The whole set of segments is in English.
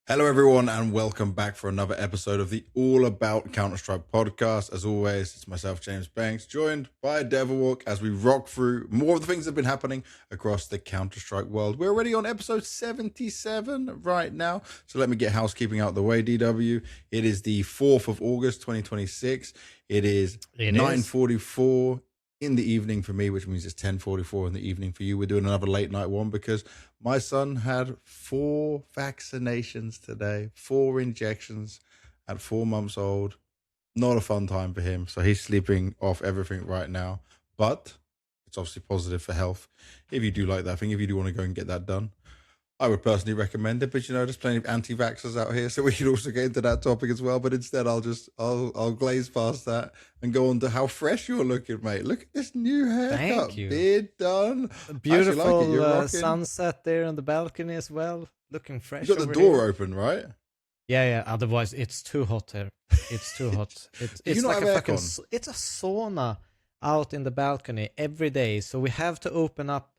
Hello, everyone, and welcome back for another episode of the All About Counter-Strike podcast. As always, it's myself, James Banks, joined by Devilwalk as we rock through more of the things that have been happening across the Counter-Strike world. We're already on episode 77 right now, so let me get housekeeping out the way, DW. It is the 4th of August, 2026. It is 9:44 in the evening for me, which means it's 10:44 in the evening for you. We're doing another late night one because my son had 4 vaccinations today, 4 injections at 4 months old. Not a fun time for him. So he's sleeping off everything right now. But it's obviously positive for health. If you do like that thing, if you do want to go and get that done, I would personally recommend it. But there's plenty of anti-vaxxers out here, so we could also get into that topic as well. But instead, I'll glaze past that and go on to how fresh you're looking, mate. Look at this new haircut. Thank you. Beard done. A beautiful like sunset there on the balcony as well. Looking fresh. You got the door open, right? Yeah. Otherwise, it's too hot here. It's too hot. It's like a fucking. It's a sauna out in the balcony every day. So we have to open up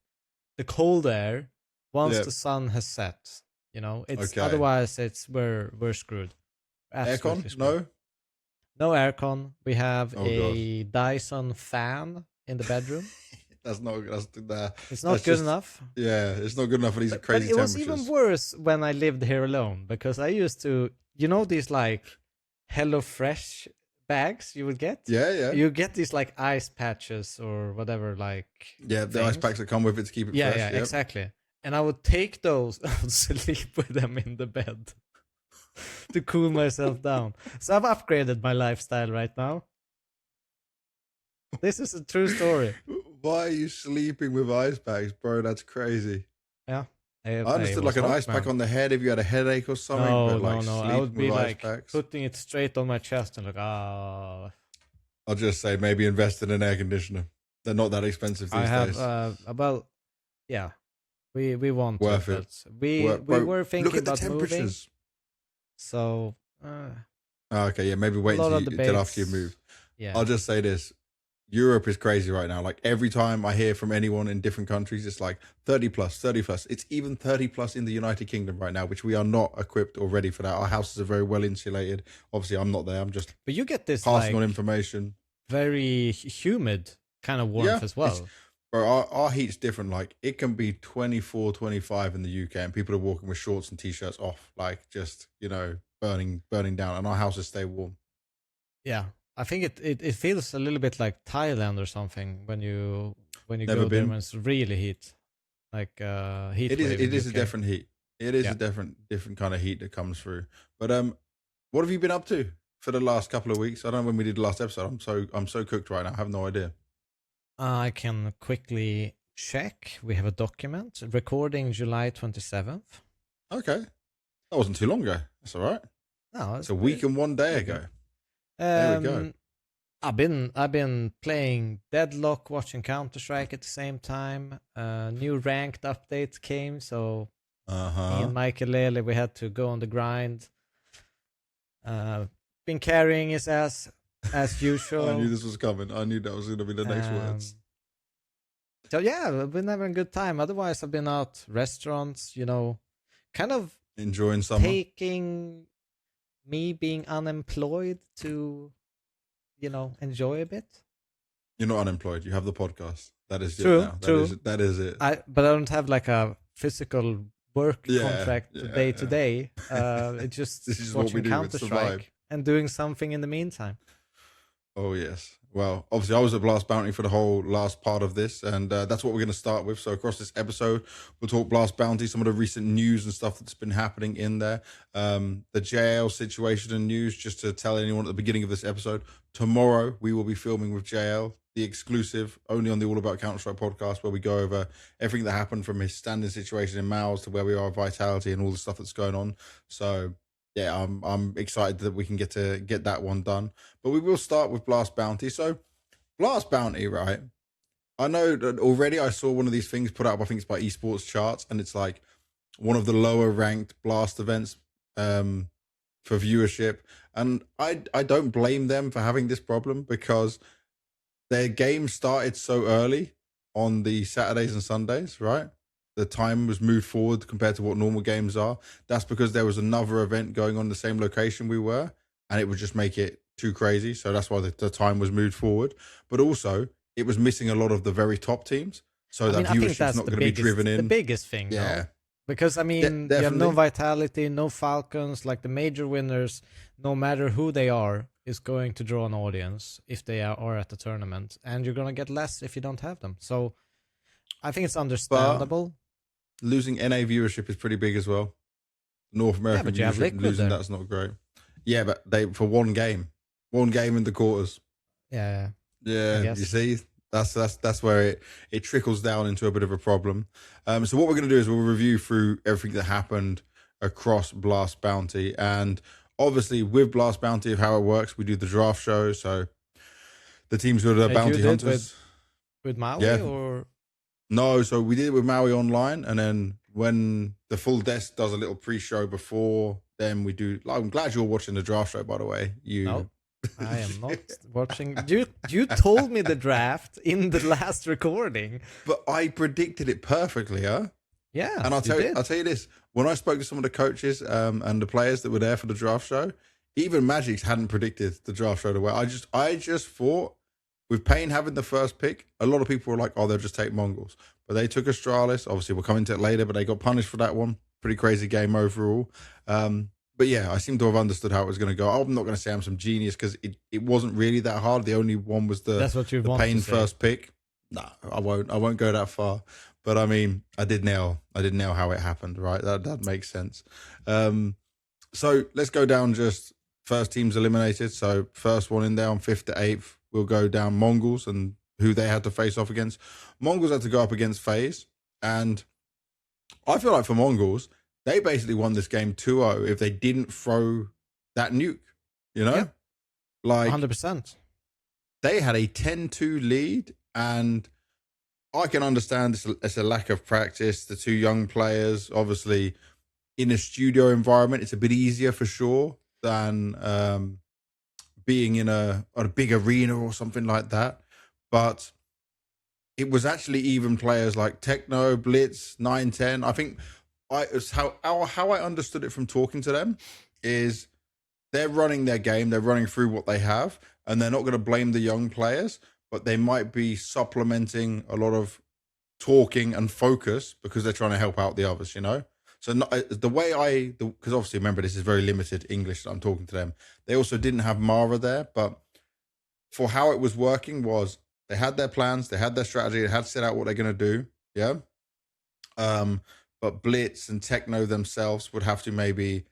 the cold air once the sun has set. You know, it's okay. Otherwise we're screwed. Aircon? Screwed. No aircon. We have a Dyson fan in the bedroom. It's not good enough. Yeah, it's not good enough for these crazy temperatures. But it was even worse when I lived here alone, because I used to, these like HelloFresh bags you would get? Yeah. You get these like ice patches or whatever, like. Yeah, the ice packs that come with it to keep it fresh. Yeah, exactly. And I would take those and sleep with them in the bed to cool myself down. So I've upgraded my lifestyle right now. This is a true story. Why are you sleeping with ice packs, bro? That's crazy. Yeah. I understood like an ice pack on the head if you had a headache or something. No. I would be like putting it straight on my chest and like, I'll just say maybe invest in an air conditioner. They're not that expensive these days. We want worth it. We were thinking look at about the temperatures. Moving, so okay, yeah, maybe wait until after you move. Yeah. I'll just say this. Europe is crazy right now. Like every time I hear from anyone in different countries, it's like 30 plus. It's even 30 plus in the United Kingdom right now, which we are not equipped or ready for that. Our houses are very well insulated. Obviously, I'm not there. I'm just but you get this passing on information. Very humid kind of warmth as well. Bro, our heat's different. Like it can be 24, 25 in the UK and people are walking with shorts and t-shirts off, like just, burning down, and our houses stay warm. Yeah. I think it feels a little bit like Thailand or something when you go there when it's really heat, like heat. It is a different heat. It is a different kind of heat that comes through. But what have you been up to for the last couple of weeks? I don't know when we did the last episode. I'm so cooked right now. I have no idea. I can quickly check. We have a document recording July 27th. Okay, that wasn't too long ago. That's all right. No, it's a week and 1 day ago. There we go. I've been playing Deadlock, watching Counter-Strike at the same time. New ranked updates came, so me and Michael Lele, we had to go on the grind. Been carrying his ass as usual. I knew this was coming. I knew that was going to be the next words. So yeah, I've been having a good time. Otherwise, I've been out restaurants, kind of enjoying summer. Taking me being unemployed to, enjoy a bit. You're not unemployed. You have the podcast. That is true, it now. true. That is it. But I don't have like a physical work contract day to day. It's just this is watching what we do. Counter-Strike and doing something in the meantime. Oh, yes. Well, obviously, I was at Blast Bounty for the whole last part of this, and that's what we're going to start with. So across this episode, we'll talk Blast Bounty, some of the recent news and stuff that's been happening in there. The JL situation and news, just to tell anyone at the beginning of this episode, tomorrow we will be filming with JL, the exclusive, only on the All About Counter-Strike podcast, where we go over everything that happened from his standing situation in MOUZ to where we are at Vitality and all the stuff that's going on. So yeah, I'm excited that we can get that one done. But we will start with Blast Bounty. So Blast Bounty, right? I know that already I saw one of these things put up, I think it's by Esports Charts, and it's like one of the lower ranked Blast events for viewership. And I don't blame them for having this problem because their game started so early on the Saturdays and Sundays, right? the time was moved forward compared to what normal games are. That's because there was another event going on the same location we were, and it would just make it too crazy. So that's why the time was moved forward. But also, it was missing a lot of the very top teams. So that viewership's not going to be driven in. The biggest thing, yeah. No? Because, I mean, you have no Vitality, no Falcons. Like, the major winners, no matter who they are, is going to draw an audience if they are at the tournament. And you're going to get less if you don't have them. So, I think it's understandable. But losing NA viewership is pretty big as well. North American viewership, losing that's not great. Yeah, but they for one game in the quarters. Yeah. You see, that's where it trickles down into a bit of a problem. So what we're going to do is we'll review through everything that happened across Blast Bounty, and obviously with Blast Bounty of how it works, we do the draft show. So the teams who are the bounty hunters with Maui or. No, so we did it with Maui online, and then when the full desk does a little pre-show before, then we do. I'm glad you're watching the draft show, by the way. No, I am not watching. You told me the draft in the last recording, but I predicted it perfectly, huh? Yeah, and I'll tell you this: when I spoke to some of the coaches and the players that were there for the draft show, even Magix hadn't predicted the draft show the way I just thought. With Payne having the first pick, a lot of people were like, oh, they'll just take MongolZ. But they took Astralis. Obviously, we'll come into it later, but they got punished for that one. Pretty crazy game overall. But yeah, I seem to have understood how it was going to go. I'm not going to say I'm some genius because it wasn't really that hard. The only one was the Payne first pick. No, I won't go that far. But I mean, I did nail how it happened, right? That makes sense. So let's go down just first teams eliminated. So first one in there on 5th to 8th. We'll go down MongolZ and who they had to face off against. MongolZ had to go up against FaZe. And I feel like for MongolZ, they basically won this game 2-0 if they didn't throw that nuke, you know? Yeah. Like 100%. They had a 10-2 lead, and I can understand it's a lack of practice. The two young players, obviously, in a studio environment, it's a bit easier for sure than being in a big arena or something like that. But it was actually even players like Techno, Blitz, 910. I think how I understood it from talking to them is they're running their game, they're running through what they have, and they're not going to blame the young players, but they might be supplementing a lot of talking and focus because they're trying to help out the others, you know? So the way because obviously remember this is very limited English that I'm talking to them. They also didn't have Mara there, but for how it was working was they had their plans, they had their strategy, they had set out what they're going to do. Yeah. But Blitz and Techno themselves would have to maybe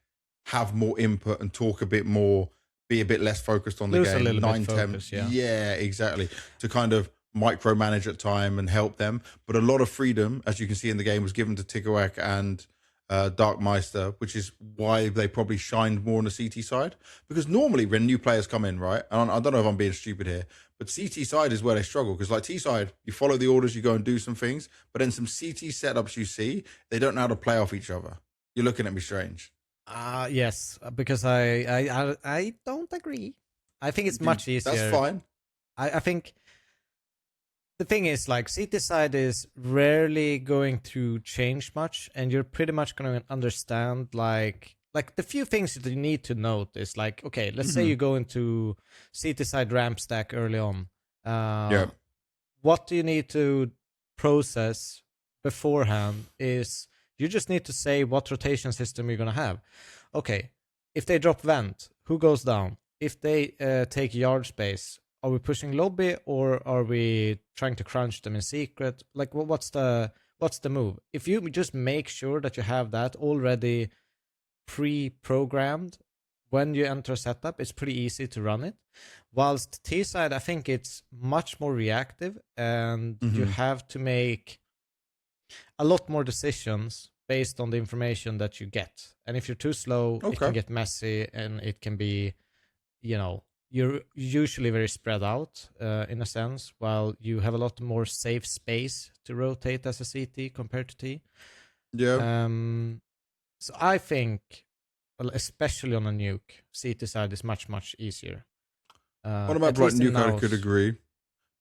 have more input and talk a bit more, be a bit less focused on the Lose game. A little 9, bit focus, 10. Yeah, exactly. To kind of micromanage at time and help them. But a lot of freedom, as you can see in the game, was given to Tigawak and Darkmeister, which is why they probably shined more on the CT side. Because normally when new players come in, right, and I don't know if I'm being stupid here, but CT side is where they struggle. Because like T side, you follow the orders, you go and do some things, but then some CT setups you see, they don't know how to play off each other. You're looking at me strange. Yes, because I don't agree. I think it's much easier. That's fine. I think the thing is, like, CT side is rarely going to change much, and you're pretty much going to understand, like the few things that you need to note is, like, okay, let's say you go into CT side ramp stack early on. What do you need to process beforehand is you just need to say what rotation system you're going to have. Okay, if they drop vent, who goes down? If they take yard space, are we pushing lobby or are we trying to crunch them in secret? Like, what's the move? If you just make sure that you have that already pre-programmed when you enter a setup, it's pretty easy to run it. Whilst T side, I think it's much more reactive, and you have to make a lot more decisions based on the information that you get. And if you're too slow, it can get messy, and it can be, you're usually very spread out in a sense, while you have a lot more safe space to rotate as a CT compared to T. Yeah. So I think, especially on a nuke, CT side is much, much easier. What about like nuke? I could agree.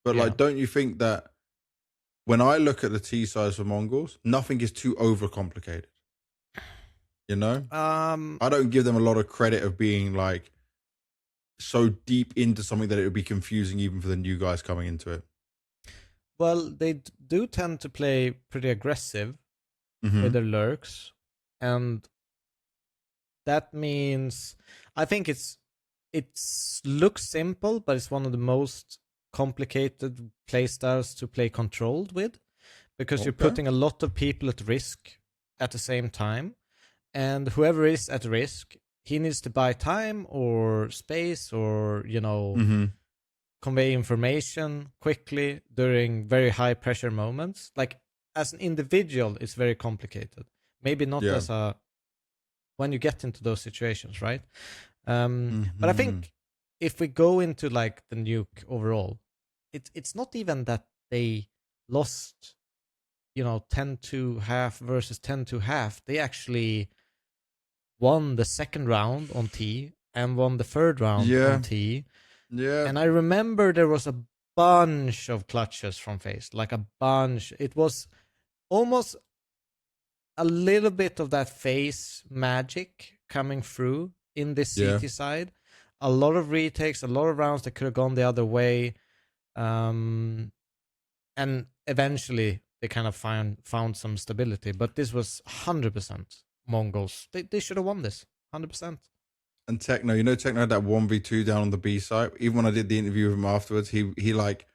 But like, don't you think that when I look at the T size for MongolZ, nothing is too overcomplicated. You know? I don't give them a lot of credit of being like so deep into something that it would be confusing even for the new guys coming into it. Well, they do tend to play pretty aggressive with their lurks, and that means I think it looks simple, but it's one of the most complicated playstyles to play controlled with, because you're putting a lot of people at risk at the same time, and whoever is at risk, he needs to buy time or space or convey information quickly during very high pressure moments. Like, as an individual, it's very complicated. Maybe not as a when you get into those situations, right? But I think if we go into like the nuke overall, it's not even that they lost, 10-2 versus 10-2. They actually won the second round on T and won the third round on T. Yeah. And I remember there was a bunch of clutches from FaZe, like a bunch. It was almost a little bit of that FaZe magic coming through in this CT side. A lot of retakes, a lot of rounds that could have gone the other way. And eventually they kind of found some stability. But this was 100% MongolZ. They should have won this, 100%. And Techno, Techno had that 1v2 down on the B site. Even when I did the interview with him afterwards, he like,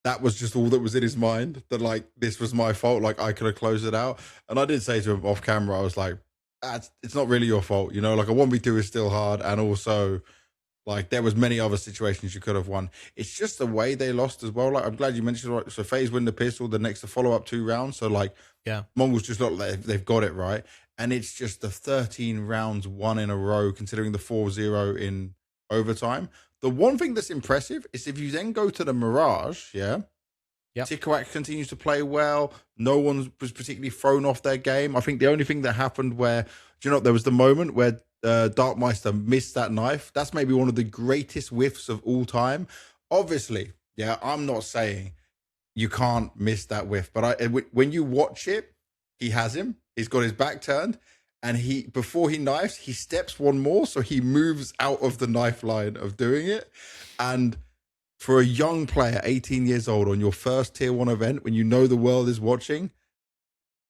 that was just all that was in his mind, that like, this was my fault, like I could have closed it out. And I did say to him off camera, I was like, it's not really your fault, like a 1v2 is still hard, and also like there was many other situations you could have won. It's just the way they lost as well. Like, I'm glad you mentioned, right? So FaZe win the pistol, the next to follow up 2 rounds. So like, MongolZ just look like they've got it right. And it's just the 13 rounds won in a row, considering the 4-0 in overtime. The one thing that's impressive is if you then go to the Mirage, Tikawak continues to play well. No one was particularly thrown off their game. I think the only thing that happened where, there was the moment where Darkmeister missed that knife. That's maybe one of the greatest whiffs of all time. Obviously, I'm not saying you can't miss that whiff, but when you watch it, he has him. He's got his back turned, and before he knifes, he steps one more, so he moves out of the knife line of doing it. And for a young player, 18 years old, on your first tier 1 event, when the world is watching,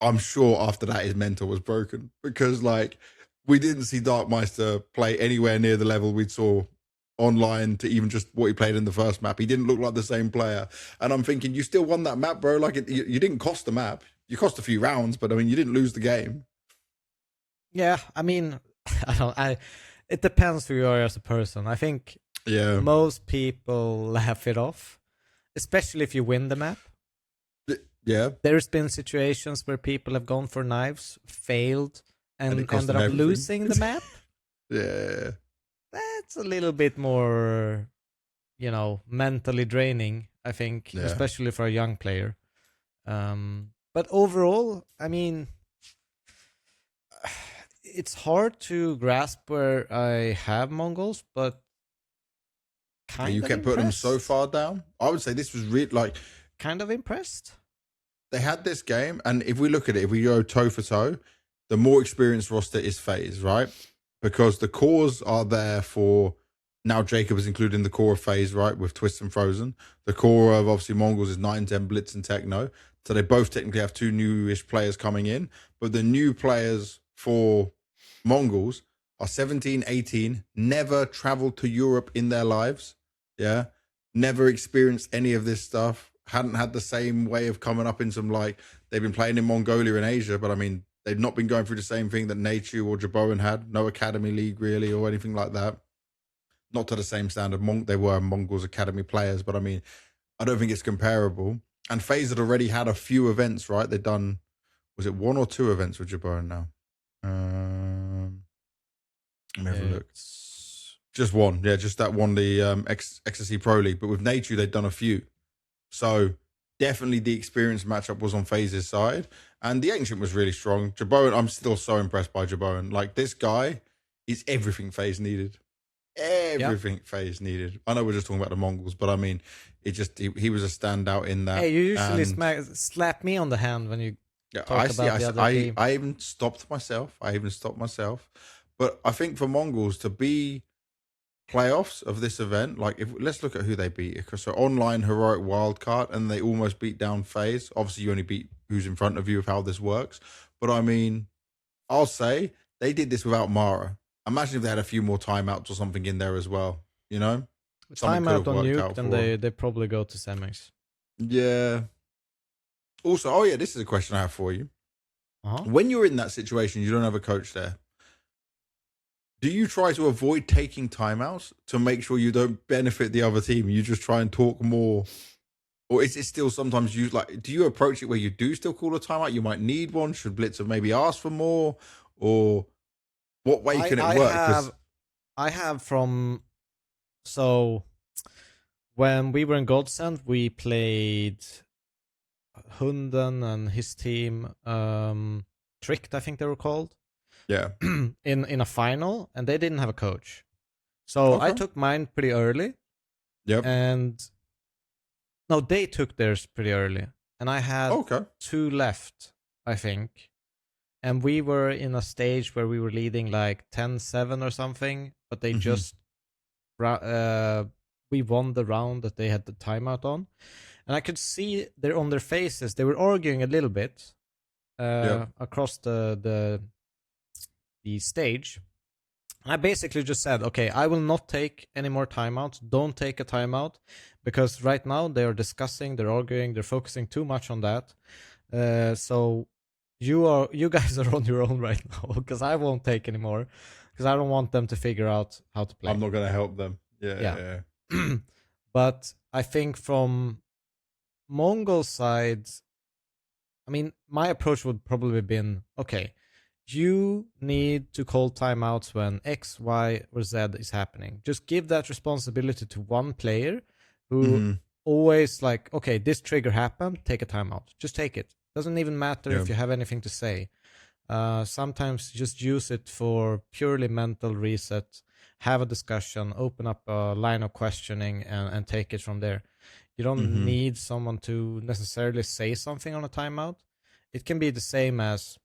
I'm sure after that his mental was broken, because like, we didn't see Darkmeister play anywhere near the level we saw online to even just what he played in the first map. He didn't look like the same player. And I'm thinking, you still won that map, bro. Like, you didn't cost the map. You cost a few rounds, but I mean, you didn't lose the game. Yeah, I mean, it depends who you are as a person. I think most people laugh it off, especially if you win the map. Yeah. There's been situations where people have gone for knives, failed, and ended up losing the map. Yeah. That's a little bit more, mentally draining, I think, especially for a young player. But overall, I mean, it's hard to grasp where I have MongolZ, but you kept putting them so far down. I would say this was really like kind of impressed. They had this game, and if we look at it, if we go toe for toe, the more experienced roster is FaZe, right? Because the cores are there for now. Jacob is included in the core of FaZe, right? With Twist and Frozen. The core of obviously MongolZ is 9, 10, Blitz, and Techno. So they both technically have 2 newish players coming in. But the new players for MongolZ are 17, 18, never traveled to Europe in their lives. Yeah. Never experienced any of this stuff. Hadn't had the same way of coming up in some, like, they've been playing in Mongolia and Asia, but I mean, they've not been going through the same thing that Nachu or Jaboan had. No academy league really or anything like that. Not to the same standard. They were MongolZ academy players, but I mean, I don't think it's comparable. And FaZe had already had a few events, right? They'd done, was it 1 or 2 events with Jaboan now? Let me have a look. Just one. Yeah, just that one, the XSC Pro League. But with Nachu, they'd done a few. So definitely the experience matchup was on FaZe's side. And the Ancient was really strong. Jaboan, I'm still so impressed by Jaboan. Like, this guy is everything FaZe needed. everything FaZe needed. I know we're just talking about the Mongols, but I mean, he was a standout in that. Hey, you usually slap me on the hand when you talk about the other team. I even stopped myself. But I think for Mongols to be playoffs of this event, like let's look at who they beat. So online heroic wildcard, and they almost beat down FaZe. Obviously, you only beat who's in front of you of how this works. But I mean, I'll say they did this without Mara. Imagine if they had a few more timeouts or something in there as well. You know, timeout on Nuke, then they probably go to semis. Yeah. Also, this is a question I have for you. When you're in that situation, you don't have a coach there. Do you try to avoid taking timeouts to make sure you don't benefit the other team? You just try and talk more, or is it still sometimes you like? Do you approach it where you do still call a timeout? You might need one. Should Blitz have maybe asked for more, or what way can it work? I have from when we were in Godsend, we played Hunden and his team, Tricked, I think they were called. Yeah. in a final, and they didn't have a coach. So I took mine pretty early. Yep. And no, they took theirs pretty early. And I had 2 left, I think. And we were in a stage where we were leading like 10-7 or something, but they just we won the round that they had the timeout on. And I could see on their faces, they were arguing a little bit across the stage. And I basically just said, okay, I will not take any more timeouts. Don't take a timeout, because right now they are discussing, they're arguing, they're focusing too much on that. So you guys are on your own right now, because I won't take any more, because I don't want them to figure out how to play. I'm not going to help them. Yeah. But I think from Mongol side, I mean, my approach would probably have been, okay, you need to call timeouts when X, Y, or Z is happening. Just give that responsibility to one player who always like, okay, this trigger happened, take a timeout. Just take it. Doesn't even matter if you have anything to say. Sometimes just use it for purely mental reset, have a discussion, open up a line of questioning, and take it from there. You don't need someone to necessarily say something on a timeout. It can be the same as,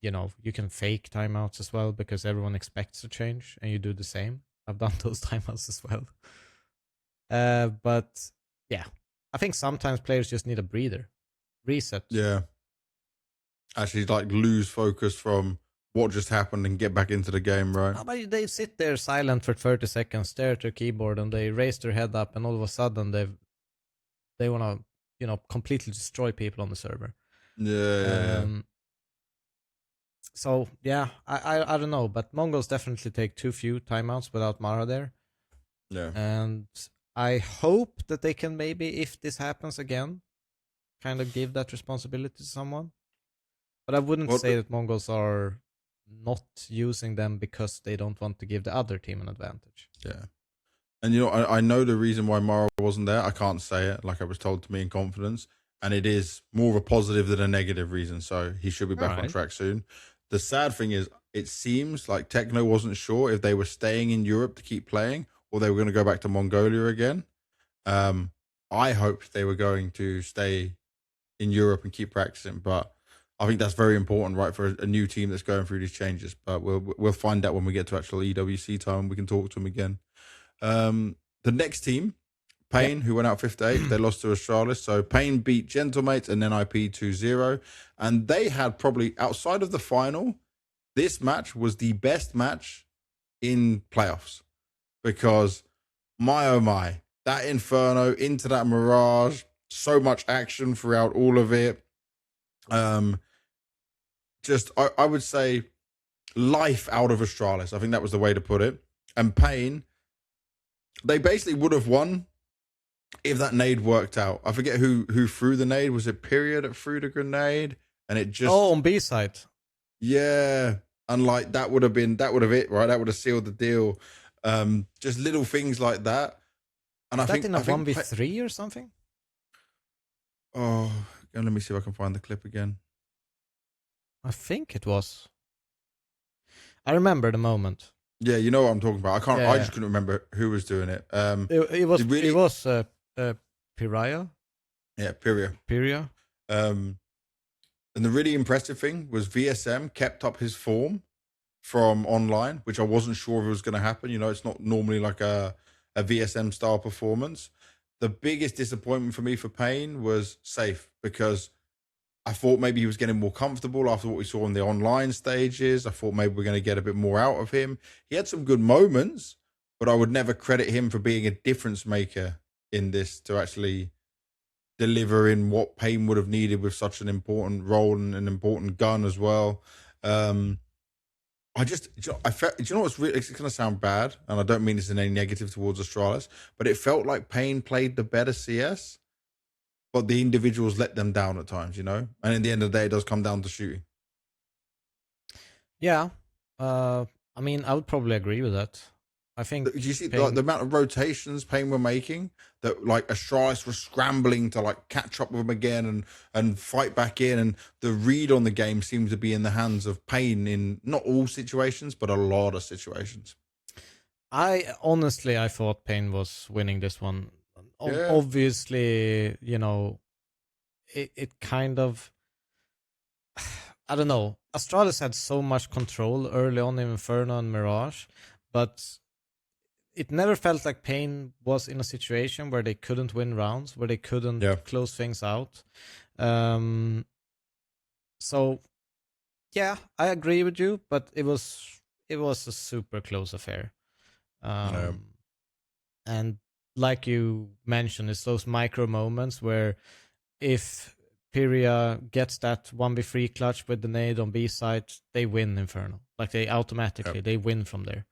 you can fake timeouts as well, because everyone expects a change, and you do the same. I've done those timeouts as well. But yeah, I think sometimes players just need a breather, reset. Yeah. Actually, like lose focus from what just happened and get back into the game, right? No, but they sit there silent for 30 seconds, stare at their keyboard, and they raise their head up, and all of a sudden they want to, completely destroy people on the server. Yeah. So yeah, I don't know, but Mongols definitely take too few timeouts without Mara there. Yeah. And I hope that they can maybe, if this happens again, kind of give that responsibility to someone. But I wouldn't say that Mongols are not using them because they don't want to give the other team an advantage. Yeah. And I know the reason why Mara wasn't there. I can't say it like I was told to me in confidence. And it is more of a positive than a negative reason. So he should be back on track soon. The sad thing is, it seems like Techno wasn't sure if they were staying in Europe to keep playing or they were going to go back to Mongolia again. I hoped they were going to stay in Europe and keep practicing, but I think that's very important, right, for a new team that's going through these changes. But we'll find out when we get to actual EWC time. We can talk to them again. The next team, Pain, who went out 58, they lost to Astralis. So Pain beat Gentlemates and NIP 2-0. And they had probably, outside of the final, this match was the best match in playoffs. Because, my oh my, that Inferno into that Mirage, so much action throughout all of it. I would say life out of Astralis. I think that was the way to put it. And Pain, they basically would have won if that nade worked out. I forget who threw the nade. Was it Period that threw the grenade? And it just... Oh, on B side. Yeah. And like that would have it, right? That would have sealed the deal. Just little things like that. And Was that in a 1v3 or something? Oh, let me see if I can find the clip again. I think it was. I remember the moment. Yeah, you know what I'm talking about. I can't. Yeah, I just couldn't remember who was doing it. it was really, it was Piraya. Yeah, period. Piria. And the really impressive thing was VSM kept up his form from online, which I wasn't sure if it was going to happen. You know, it's not normally like a VSM style performance. The biggest disappointment for me for Payne was Safe, because I thought maybe he was getting more comfortable after what we saw in the online stages. I thought maybe we're going to get a bit more out of him. He had some good moments, but I would never credit him for being a difference maker in this to actually deliver in what Payne would have needed with such an important role and an important gun as well. I felt, do you know what's really, it's going to sound bad, and I don't mean this in any negative towards Astralis, but it felt like Payne played the better CS, but the individuals let them down at times, you know? And in the end of the day, it does come down to shooting. Yeah. I mean, I would probably agree with that. I think. Do you see like the amount of rotations Payne were making, that like Astralis was scrambling to like catch up with him again and fight back in, and the read on the game seemed to be in the hands of Payne in not all situations, but a lot of situations. I thought Payne was winning this one. Yeah. Obviously, you know, it kind of, I don't know. Astralis had so much control early on in Inferno and Mirage, but it never felt like Payne was in a situation where they couldn't win rounds, where they couldn't close things out. So, yeah, I agree with you, but it was a super close affair. And like you mentioned, it's those micro moments where if Pyria gets that 1v3 clutch with the nade on B side, they win Inferno. Like they automatically, they win from there.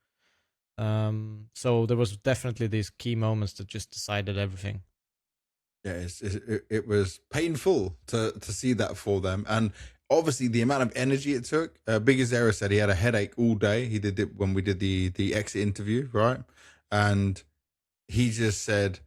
So there was definitely these key moments that just decided everything. Yeah, it was painful to see that for them. And obviously the amount of energy it took. Big Azera said he had a headache all day. He did it when we did the exit interview, right? And he just said,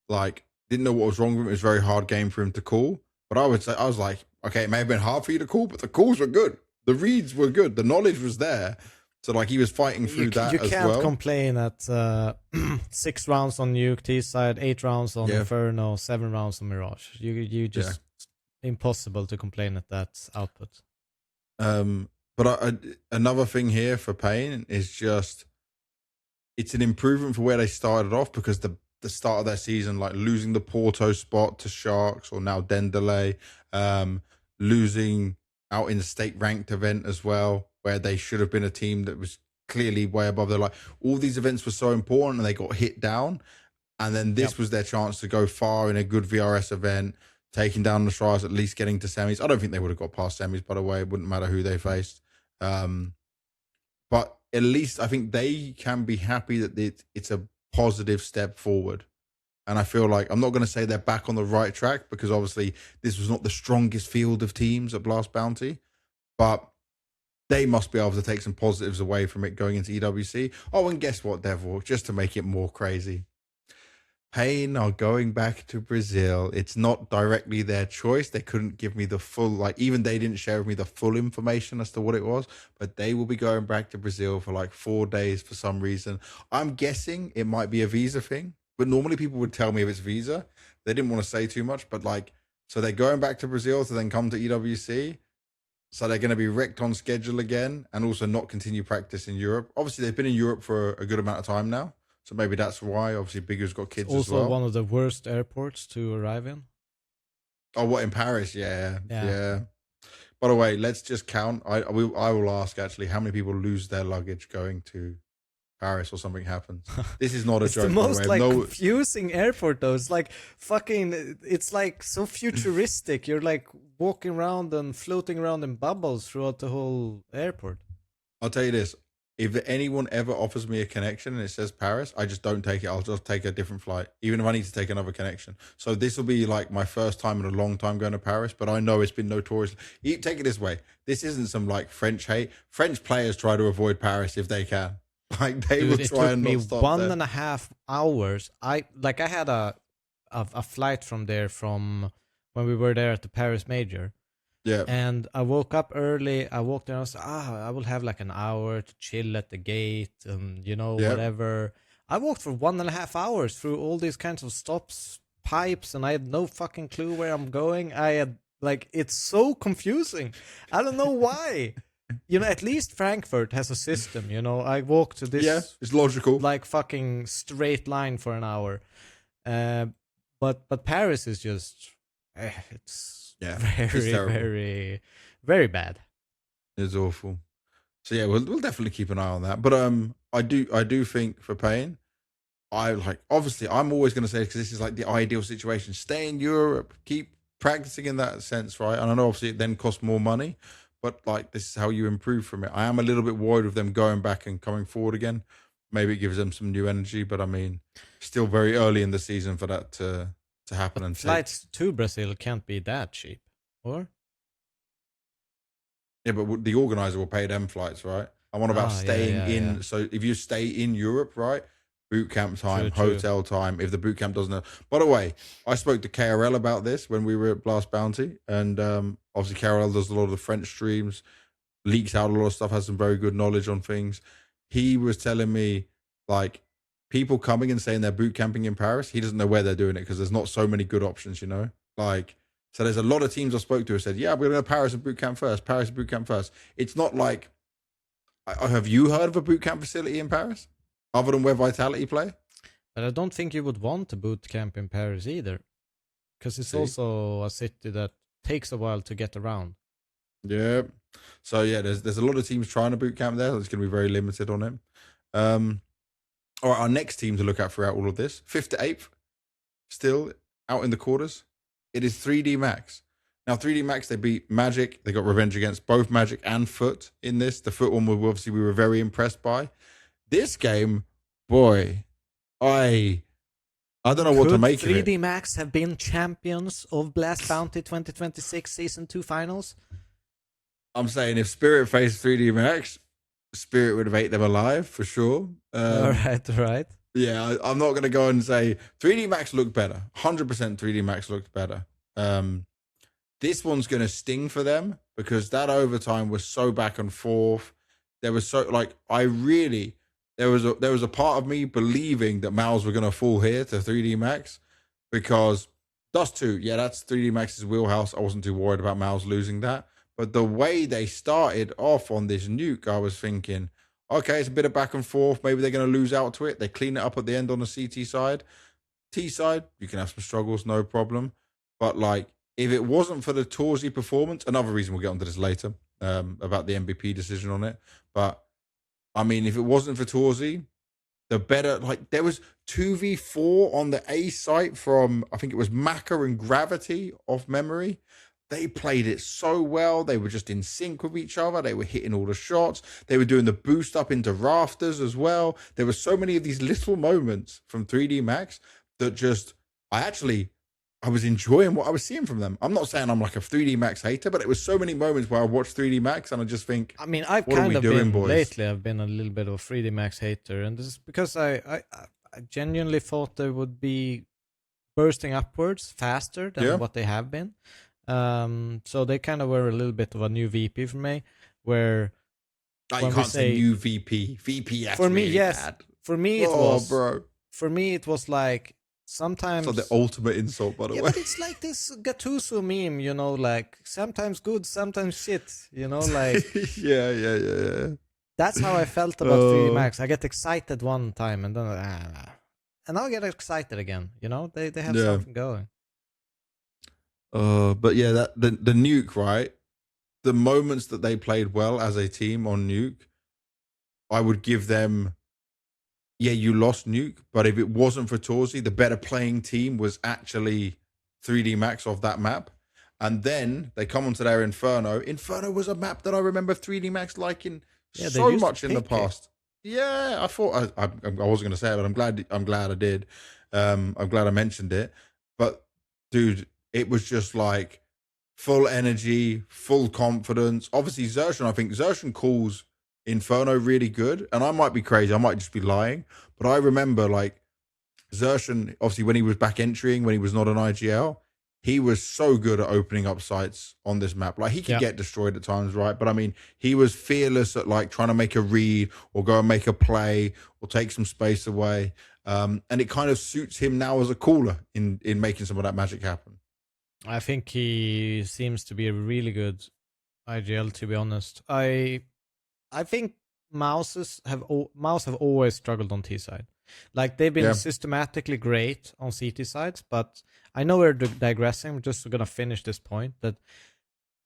like, didn't know what was wrong with him. It was a very hard game for him to call. But I was like, okay, it may have been hard for you to call, but the calls were good. The reads were good. The knowledge was there. So, like, he was fighting through that as well. You can't complain at 6 rounds on Nuke T side, 8 rounds on Inferno, 7 rounds on Mirage. You just impossible to complain at that output. But another thing here for Payne is just, it's an improvement for where they started off, because the start of their season, like losing the Porto spot to Sharks or now Dendelay, losing out in the state ranked event as well, where they should have been a team that was clearly way above their, like, all these events were so important and they got hit down. And then this was their chance to go far in a good VRS event, taking down the Astralis, at least getting to semis. I don't think they would have got past semis, by the way. It wouldn't matter who they faced. But at least I think they can be happy that it's a positive step forward. And I feel like, I'm not going to say they're back on the right track, because obviously this was not the strongest field of teams at Blast Bounty, but they must be able to take some positives away from it going into EWC. Oh, and guess what, Devil? Just to make it more crazy, Payne are going back to Brazil. It's not directly their choice. They couldn't give me the full, like, even they didn't share with me the full information as to what it was, but they will be going back to Brazil for like 4 days for some reason. I'm guessing it might be a visa thing, but normally people would tell me if it's visa. They didn't want to say too much, but like, so they're going back to Brazil to then come to EWC. So they're going to be wrecked on schedule again, and also not continue practice in Europe. Obviously, they've been in Europe for a good amount of time now. So maybe that's why. Obviously, Bigger's got kids as well. Also one of the worst airports to arrive in. Oh, what, in Paris? Yeah. By the way, let's just count. I will ask, actually, how many people lose their luggage going to Paris or something happens. This is not a joke. It's the most confusing airport, though. It's like fucking, it's like so futuristic. You're like walking around and floating around in bubbles throughout the whole airport. I'll tell you this. If anyone ever offers me a connection and it says Paris, I just don't take it. I'll just take a different flight, even if I need to take another connection. So this will be like my first time in a long time going to Paris, but I know it's been notorious. Take it this way. This isn't some like French hate. French players try to avoid Paris if they can. Like they will try and not stop. It took me 1.5 hours. I had a flight from there from when we were there at the Paris Major, Yeah. And I woke up early. I walked there and I was like, I will have like an hour to chill at the gate and, whatever. I walked for 1.5 hours through all these kinds of stops, pipes, and I had no fucking clue where I'm going. It's so confusing. I don't know why. At least Frankfurt has a system, I walked to this. Yeah, it's logical. Like fucking straight line for an hour. But Paris is just, it's very, very, very bad. It's awful. So yeah, we'll definitely keep an eye on that. But I do think for Payne, obviously I'm always going to say, because this is like the ideal situation, stay in Europe, keep practicing in that sense, right? And I know obviously it then costs more money, but like this is how you improve from it. I am a little bit worried of them going back and coming forward again. Maybe it gives them some new energy, but I mean, still very early in the season for that to happen. And flights to Brazil can't be that cheap, or? Yeah, but the organizer will pay them flights, right? I want about staying in. Yeah. So if you stay in Europe, right? Boot camp time, hotel time. If the boot camp doesn't. By the way, I spoke to KRL about this when we were at Blast Bounty, and obviously KRL does a lot of the French streams, leaks out a lot of stuff, has some very good knowledge on things. He was telling me like people coming and saying they're boot camping in Paris. He doesn't know where they're doing it because there's not so many good options, like. So there's a lot of teams I spoke to who said, yeah, we're going to Paris and boot camp first. Paris and boot camp first. It's not like, have you heard of a boot camp facility in Paris other than where Vitality play? But I don't think you would want a boot camp in Paris either, because it's also a city that takes a while to get around. Yeah. So yeah, there's a lot of teams trying to boot camp there. It's going to be very limited on it. All right, our next team to look at throughout all of this, 5th to 8th, still out in the quarters. It is 3D Max. Now, 3D Max, they beat Magic. They got revenge against both Magic and Foot in this. The Foot one, we were very impressed by. This game, boy, I don't know what to make of it. 3D Max have been champions of Blast Bounty 2026 Season 2 Finals? I'm saying if Spirit faced 3D Max, Spirit would have ate them alive, for sure. All right. Yeah, I'm not going to go and say 3D Max looked better. 100% 3D Max looked better. This one's going to sting for them because that overtime was so back and forth. There was there was a part of me believing that MOUZ were going to fall here to 3D Max because Dust 2, yeah, that's 3D Max's wheelhouse. I wasn't too worried about MOUZ losing that. But the way they started off on this nuke, I was thinking, okay, it's a bit of back and forth. Maybe they're going to lose out to it. They clean it up at the end on the CT side. T side, you can have some struggles, no problem. But like, if it wasn't for the torzsi performance, another reason we'll get onto this later about the MVP decision on it. But I mean, if it wasn't for torzsi, the better, like there was 2v4 on the A site from, I think it was Maka and Gravity off memory. They played it so well. They were just in sync with each other. They were hitting all the shots. They were doing the boost up into rafters as well. There were so many of these little moments from 3D Max that just, I was enjoying what I was seeing from them. I'm not saying I'm like a 3D Max hater, but it was so many moments where I watched 3D Max and I just think, I mean, I've kind of been lately, I've been a little bit of a 3D Max hater. And this is because I genuinely thought they would be bursting upwards faster than what they have been. So they kind of were a little bit of a new VP for me, where you can't say new VP. VP for me, yes. Bad. For me, it was. Bro. For me, it was like sometimes. It's like the ultimate insult, by the way. But it's like this Gattuso meme, like sometimes good, sometimes shit. Like. Yeah. That's how I felt about 3D Max. I get excited one time, and then and I'll get excited again. They have something going. But yeah, that the nuke, right? The moments that they played well as a team on nuke, I would give them. Yeah, you lost nuke, but if it wasn't for torzsi, the better playing team was actually 3D Max off that map. And then they come onto their Inferno. Inferno was a map that I remember 3D Max liking so much in the past. Yeah, I thought I wasn't going to say it, but I'm glad I did. I'm glad I mentioned it. But dude, it was just like full energy, full confidence. Obviously, I think Xertion calls Inferno really good. And I might be crazy. I might just be lying. But I remember like Xertion, obviously when he was back entering, when he was not an IGL, he was so good at opening up sites on this map. Like, he could get destroyed at times, right? But I mean, he was fearless at like trying to make a read or go and make a play or take some space away. And it kind of suits him now as a caller in making some of that magic happen. I think he seems to be a really good IGL, to be honest. I think MOUZ have always struggled on T side. Like, they've been systematically great on CT sides, but I know we're digressing. I'm just going to finish this point that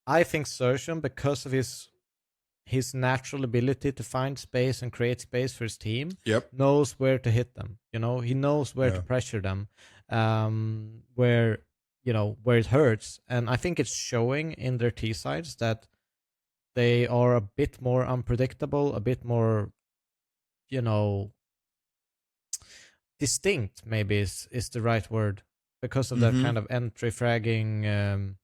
I think Surgeon, because of his natural ability to find space and create space for his team, knows where to hit them. You know, he knows where to pressure them, where it hurts. And I think it's showing in their T sides that they are a bit more unpredictable, a bit more, distinct, maybe is the right word, because of that kind of entry fragging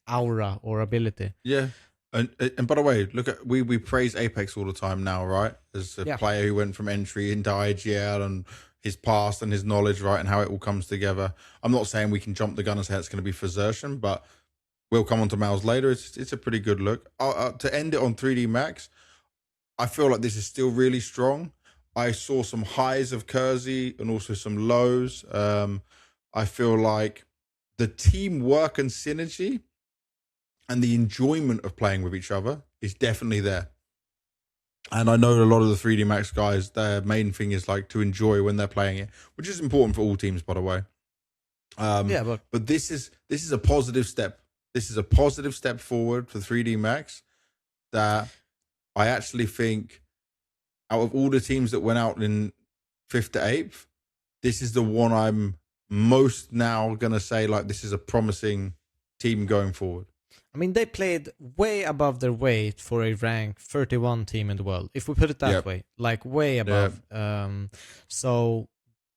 aura or ability. Yeah. And by the way, look at we praise Apex all the time now, right? As a player who went from entry into IGL and his past and his knowledge, right, and how it all comes together. I'm not saying we can jump the gun and say it's going to be Fazertion, but we'll come on to MOUZ later. It's a pretty good look. To end it on 3D Max, I feel like this is still really strong. I saw some highs of torzsi and also some lows. I feel like the teamwork and synergy and the enjoyment of playing with each other is definitely there. And I know a lot of the 3D Max guys, their main thing is like to enjoy when they're playing it, which is important for all teams, by the way. But this is a positive step. This is a positive step forward for 3D Max that I actually think out of all the teams that went out in 5th to 8th, this is the one I'm most now going to say, like, this is a promising team going forward. I mean, they played way above their weight for a rank 31 team in the world, if we put it that way, like way above. So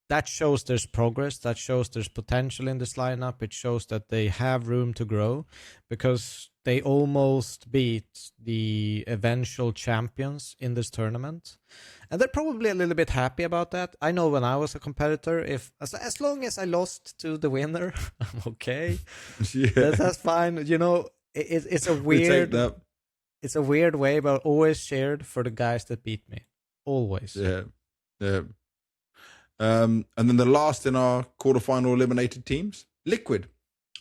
that shows there's progress. That shows there's potential in this lineup. It shows that they have room to grow, because they almost beat the eventual champions in this tournament. And they're probably a little bit happy about that. I know when I was a competitor, as long as I lost to the winner, I'm okay. That's fine. You know, it's a weird way, but I always cheered for the guys that beat me. Always. Yeah. And then the last in our quarterfinal eliminated teams, Liquid.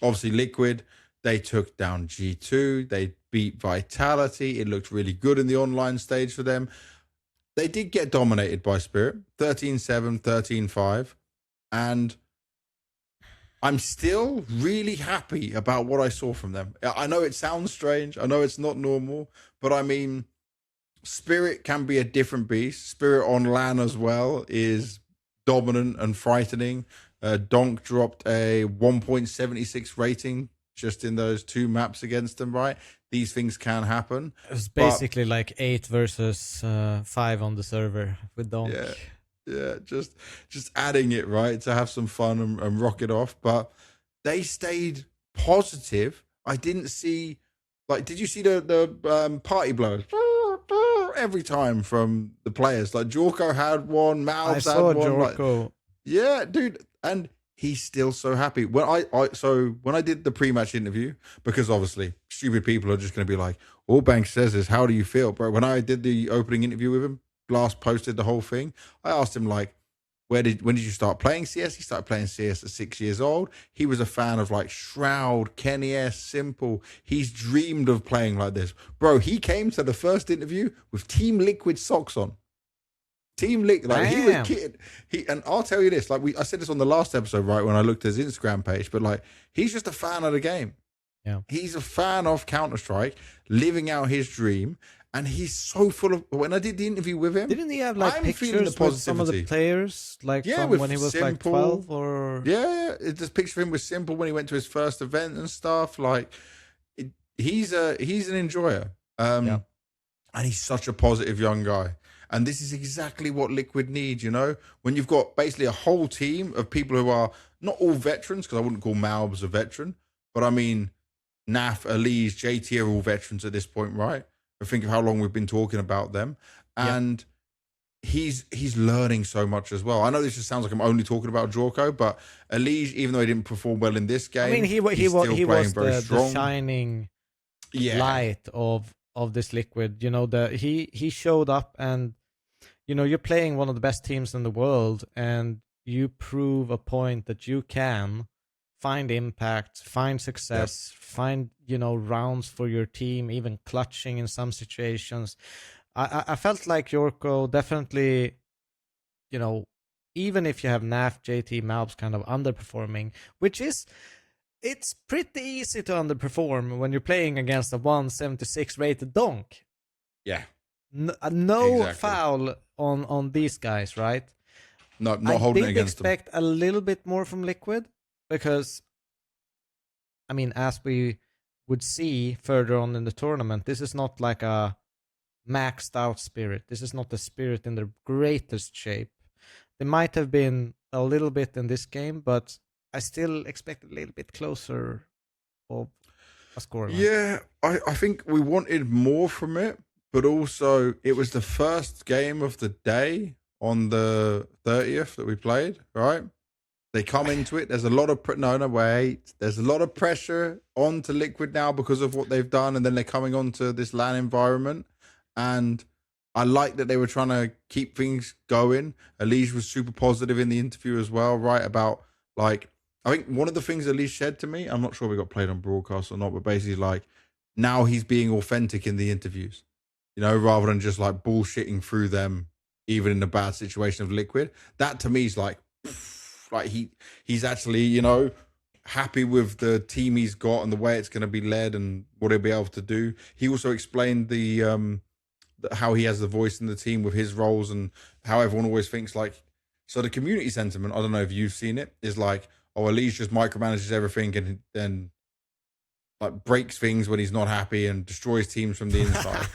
Obviously, Liquid, they took down G2. They beat Vitality. It looked really good in the online stage for them. They did get dominated by Spirit, 13-7, 13-5. And I'm still really happy about what I saw from them. I know it sounds strange. I know it's not normal. But I mean, Spirit can be a different beast. Spirit on LAN as well is dominant and frightening. Donk dropped a 1.76 rating just in those 2 maps against them, right? These things can happen. It was basically like 8 versus 5 on the server with Donk. Yeah, just adding it, right, to have some fun and rock it off. But they stayed positive. I didn't see, like, did you see the party blowers? Every time from the players. Like, Jorko had one, MOUZ had one. Jorko. Like, yeah, dude. And he's still so happy. When I did the pre-match interview, because obviously stupid people are just going to be like, all Banks says is, how do you feel? Bro, when I did the opening interview with him, Blast posted the whole thing, I asked him, like, when did you start playing CS? He started playing CS at 6 years old. He was a fan of like Shroud, Kenny S, Simple. He's dreamed of playing like this. Bro, he came to the first interview with Team Liquid socks on. Team Liquid, like, he was kidding. And I'll tell you this, like, I said this on the last episode, right, when I looked at his Instagram page, but like, he's just a fan of the game. Yeah. He's a fan of Counter-Strike, living out his dream. And he's so full of. When I did the interview with him, didn't he have like pictures with some of the players, like from when he was Simple, like 12 or? Yeah, this picture of him was Simple when he went to his first event and stuff. Like, he's an enjoyer, and he's such a positive young guy. And this is exactly what Liquid need. You know, when you've got basically a whole team of people who are not all veterans, because I wouldn't call MOUZ a veteran, but I mean, Naf, Elise, JT are all veterans at this point, right? Think of how long we've been talking about them. And he's learning so much as well. I know this just sounds like I'm only talking about Jorko, but Elise, even though he didn't perform well in this game, I mean, he was the shining light of this Liquid. You know, he showed up, and you know, you're playing one of the best teams in the world, and you prove a point that you can find impact, find success, find, you know, rounds for your team, even clutching in some situations. I felt like Yorko definitely, you know, even if you have NAF, JT, MOUZ kind of underperforming, which is, it's pretty easy to underperform when you're playing against a 176 rated Donk. Yeah. No exactly. Foul on these guys, right? Not holding it against them. I did expect a little bit more from Liquid because, I mean, as we would see further on in the tournament, this is not like a maxed out Spirit. This is not the Spirit in the greatest shape. They might have been a little bit in this game, but I still expect a little bit closer of a score. Yeah, I think we wanted more from it, but also it was the first game of the day on the 30th that we played, right? They come into it. There's a lot of There's a lot of pressure onto Liquid now because of what they've done, and then they're coming onto this LAN environment. And I like that they were trying to keep things going. Elise was super positive in the interview as well, right? About, like, I think one of the things Elise said to me, I'm not sure we got played on broadcast or not, but basically, like, now he's being authentic in the interviews, you know, rather than just like bullshitting through them, even in a bad situation of Liquid. That to me is like he's actually, you know, happy with the team he's got and the way it's going to be led and what he'll be able to do. He also explained the how he has the voice in the team with his roles and how everyone always thinks, like, so the community sentiment, I don't know if you've seen it, is like, oh, Elise just micromanages everything and then like breaks things when he's not happy and destroys teams from the inside.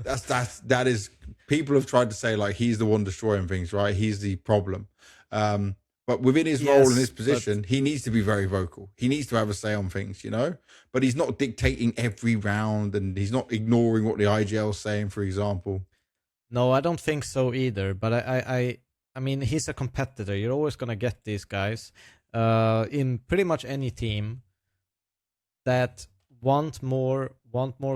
that is, people have tried to say like he's the one destroying things, right? He's the problem. But within his role and his position, he needs to be very vocal. He needs to have a say on things, you know? But he's not dictating every round and he's not ignoring what the IGL's saying, for example. No, I don't think so either. But I mean, he's a competitor. You're always going to get these guys in pretty much any team that want more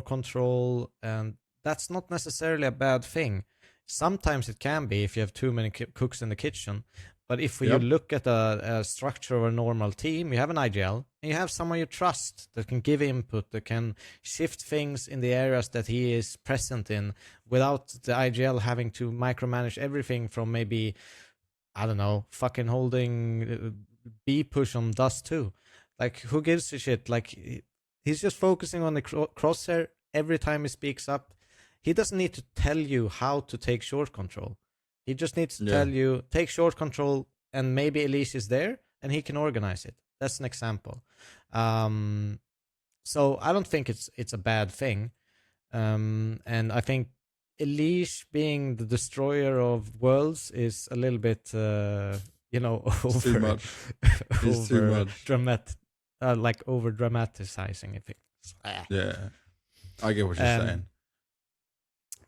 control. And that's not necessarily a bad thing. Sometimes it can be if you have too many cooks in the kitchen. But if you look at a structure of a normal team, you have an IGL, and you have someone you trust that can give input, that can shift things in the areas that he is present in without the IGL having to micromanage everything from maybe, I don't know, fucking holding B push on Dust 2. Like, who gives a shit? Like, he's just focusing on the crosshair every time he speaks up. He doesn't need to tell you how to take short control. He just needs to tell you, take short control, and maybe Elise is there, and he can organize it. That's an example. So I don't think it's a bad thing. And I think Elise being the destroyer of worlds is a little bit, you know, over, too much. It's too much. Like over dramatizing it. Yeah, I get what you're saying.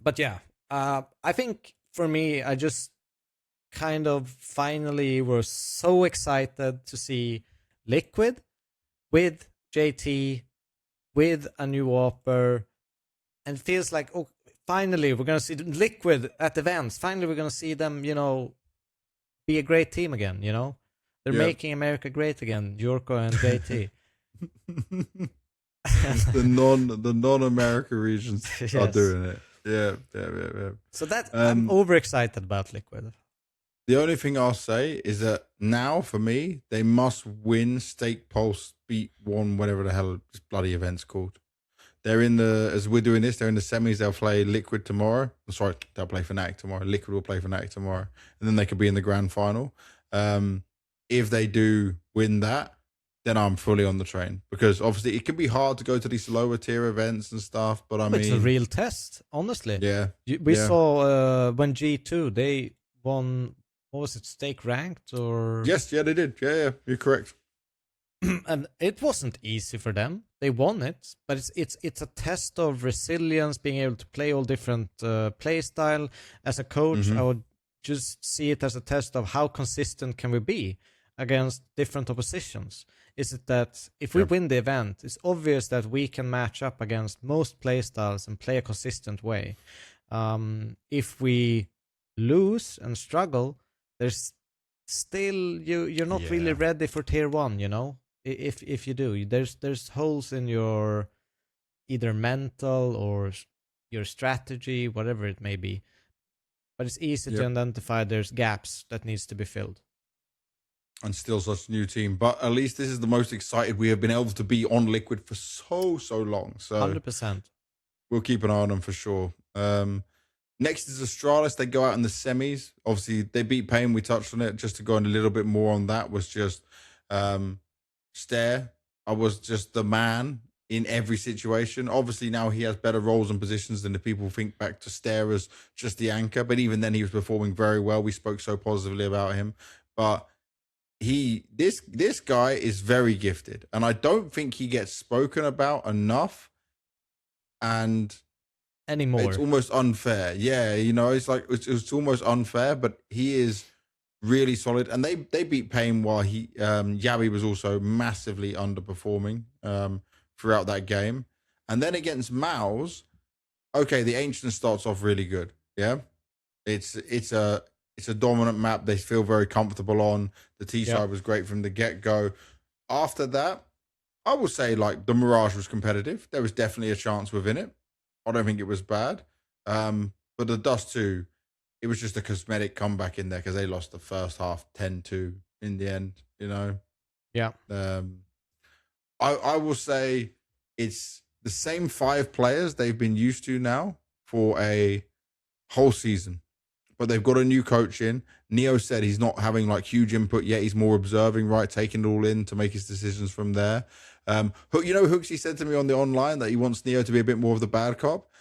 But yeah, I think for me, I just kind of finally was so excited to see Liquid with JT, with a new Whopper, and it feels like, oh, finally we're going to see Liquid at events. Finally we're going to see them, you know, be a great team again, you know? They're making America great again, Jorko and JT. the non-America regions are doing it. Yeah. So that I'm overexcited about Liquid. The only thing I'll say is that now, for me, they must win Stake Pulse Beat 1, whatever the hell this bloody event's called. They're in as we're doing this, they're in the semis. They'll play Liquid tomorrow. Sorry, they'll play Fnatic tomorrow. Liquid will play Fnatic tomorrow. And then they could be in the grand final. If they do win that, then I'm fully on the train, because obviously it can be hard to go to these lower tier events and stuff. But I mean, it's a real test, honestly. Yeah, we saw when G2 they won. What was it? Stake ranked or? Yes, yeah, they did. Yeah, you're correct. and it wasn't easy for them. They won it, but it's a test of resilience, being able to play all different play style. As a coach, I would just see it as a test of how consistent can we be against different oppositions. Is it that if we win the event, it's obvious that we can match up against most play styles and play a consistent way. If we lose and struggle, there's still you're not really ready for tier 1, you know. If you do, there's holes in your either mental or your strategy, whatever it may be, but it's easy to identify there's gaps that needs to be filled. And still such a new team, but at least this is the most excited we have been able to be on Liquid for so long. So 100%. We'll keep an eye on them for sure. Next is Astralis. They go out in the semis. Obviously, they beat Pain. We touched on it. Just to go in a little bit more on that was just Stare. I was just the man in every situation. Obviously, now he has better roles and positions than the people think back to Stare as just the anchor. But even then, he was performing very well. We spoke so positively about him. But this guy is very gifted. And I don't think he gets spoken about enough. And anymore, it's almost unfair. Yeah, you know, it's like it's almost unfair, but he is really solid. And they beat Pain while Yabi was also massively underperforming throughout that game. And then against MOUZ, okay, the Ancient starts off really good. Yeah, it's a dominant map. They feel very comfortable on. The T side was great from the get go. After that, I will say like the Mirage was competitive. There was definitely a chance within it. I don't think it was bad. But the Dust 2, it was just a cosmetic comeback in there because they lost the first half 10-2 in the end, you know? Yeah. I will say it's the same 5 players they've been used to now for a whole season. But they've got a new coach in. Neo said he's not having like huge input yet. He's more observing, right? Taking it all in to make his decisions from there. Hooks, he said to me on the online that he wants Neo to be a bit more of the bad cop.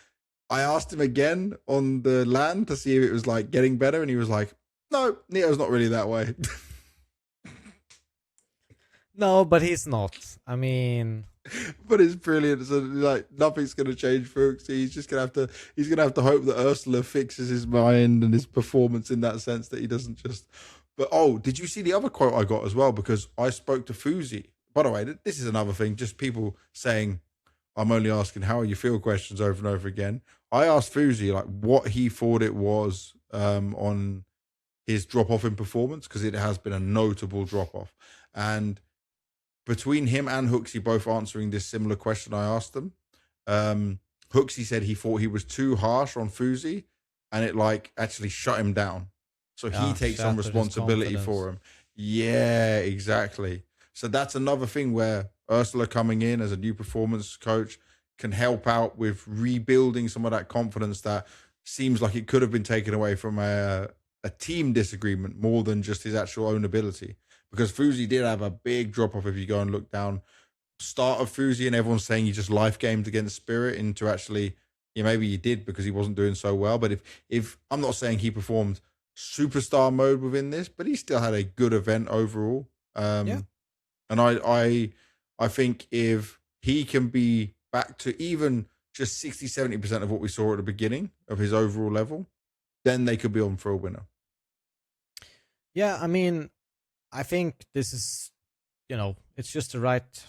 I asked him again on the LAN to see if it was like getting better. And he was like, no, Neo's not really that way. No, but he's not. I mean... But it's brilliant. So like nothing's gonna change for Hooks. He's gonna have to hope that Ursula fixes his mind and his performance in that sense, that he doesn't just. But did you see the other quote I got as well? Because I spoke to FaZe. By the way, this is another thing. Just people saying, "I'm only asking how you feel" questions over and over again. I asked FaZe like what he thought it was on his drop off in performance, because it has been a notable drop off. And between him and Hooksy both answering this similar question I asked them, Hooksy said he thought he was too harsh on FaZe, and it like actually shut him down. So he takes some responsibility for him. Yeah, exactly. So that's another thing where Ursula coming in as a new performance coach can help out with rebuilding some of that confidence that seems like it could have been taken away from a team disagreement more than just his actual own ability. Because FaZe did have a big drop-off if you go and look down start of FaZe, and everyone's saying he just life gamed against Spirit into actually, maybe he did because he wasn't doing so well. But if I'm not saying he performed superstar mode within this, but he still had a good event overall. And I think if he can be back to even just 60-70% of what we saw at the beginning of his overall level, then they could be on for a winner. Yeah, I mean, I think this is, it's just the right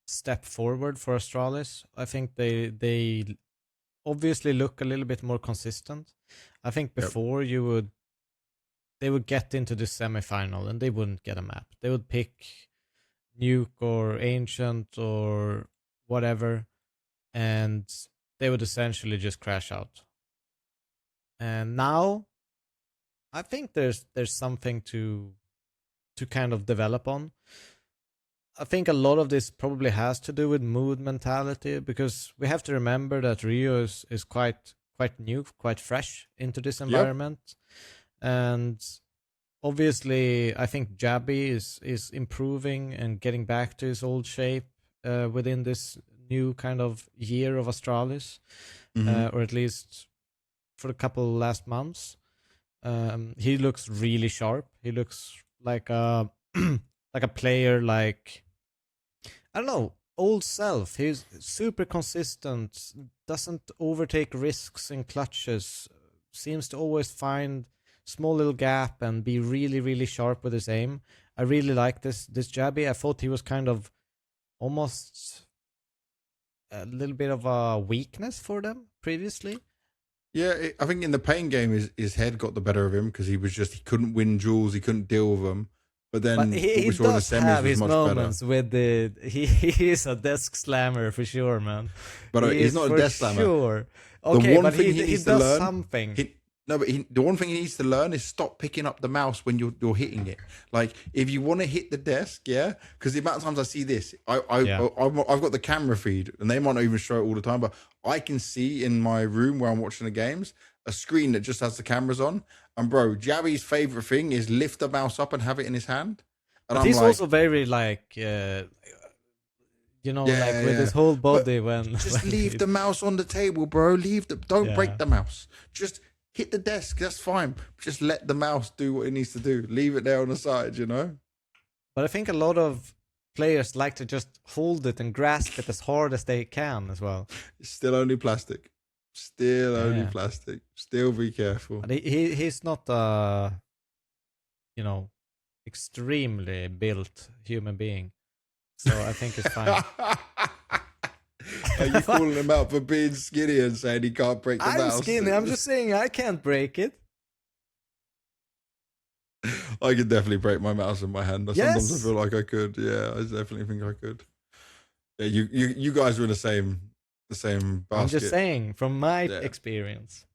step forward for Astralis. I think they obviously look a little bit more consistent. I think before they would get into the semifinal and they wouldn't get a map. They would pick Nuke or Ancient or whatever, and they would essentially just crash out. And now, I think there's something to kind of develop on. I think a lot of this probably has to do with mood mentality, because we have to remember that Rio is quite new, quite fresh into this environment. And obviously, I think Jabby is improving and getting back to his old shape within this new kind of year of Astralis, or at least for a couple last months. He looks really sharp. He looks like a like a player like I don't know, old self. He's super consistent, doesn't overtake risks in clutches, seems to always find small little gap and be really, really sharp with his aim. I really like this Jabby. I thought he was kind of almost a little bit of a weakness for them previously. Yeah, I think in the pain game, his head got the better of him because he couldn't win duels, he couldn't deal with them. But then he does have his moments with the he is a desk slammer for sure, man. But he's not a desk slammer. Sure. Okay, but he does something. The one thing he needs to learn is stop picking up the mouse when you're hitting it. Like, if you want to hit the desk, yeah, because the amount of times I see this, I've got the camera feed, and they might not even show it all the time, but I can see in my room where I'm watching the games a screen that just has the cameras on. And bro, Jabby's favorite thing is lift the mouse up and have it in his hand. And but he's also very like, with his whole body. Just leave the mouse on the table, bro. Don't break the mouse. Just hit the desk, that's fine. Just let the mouse do what it needs to do. Leave it there on the side, But I think a lot of players like to just hold it and grasp it as hard as they can as well. It's still only plastic. Only plastic. Still be careful. But he's not extremely built human being. So I think it's fine. Are you calling him out for being skinny and saying he can't break the mouse? I'm skinny. I'm just saying I can't break it. I could definitely break my mouse in my hand. Sometimes I feel like I could. Yeah, I definitely think I could. Yeah, you guys are in the same basket. I'm just saying from my experience.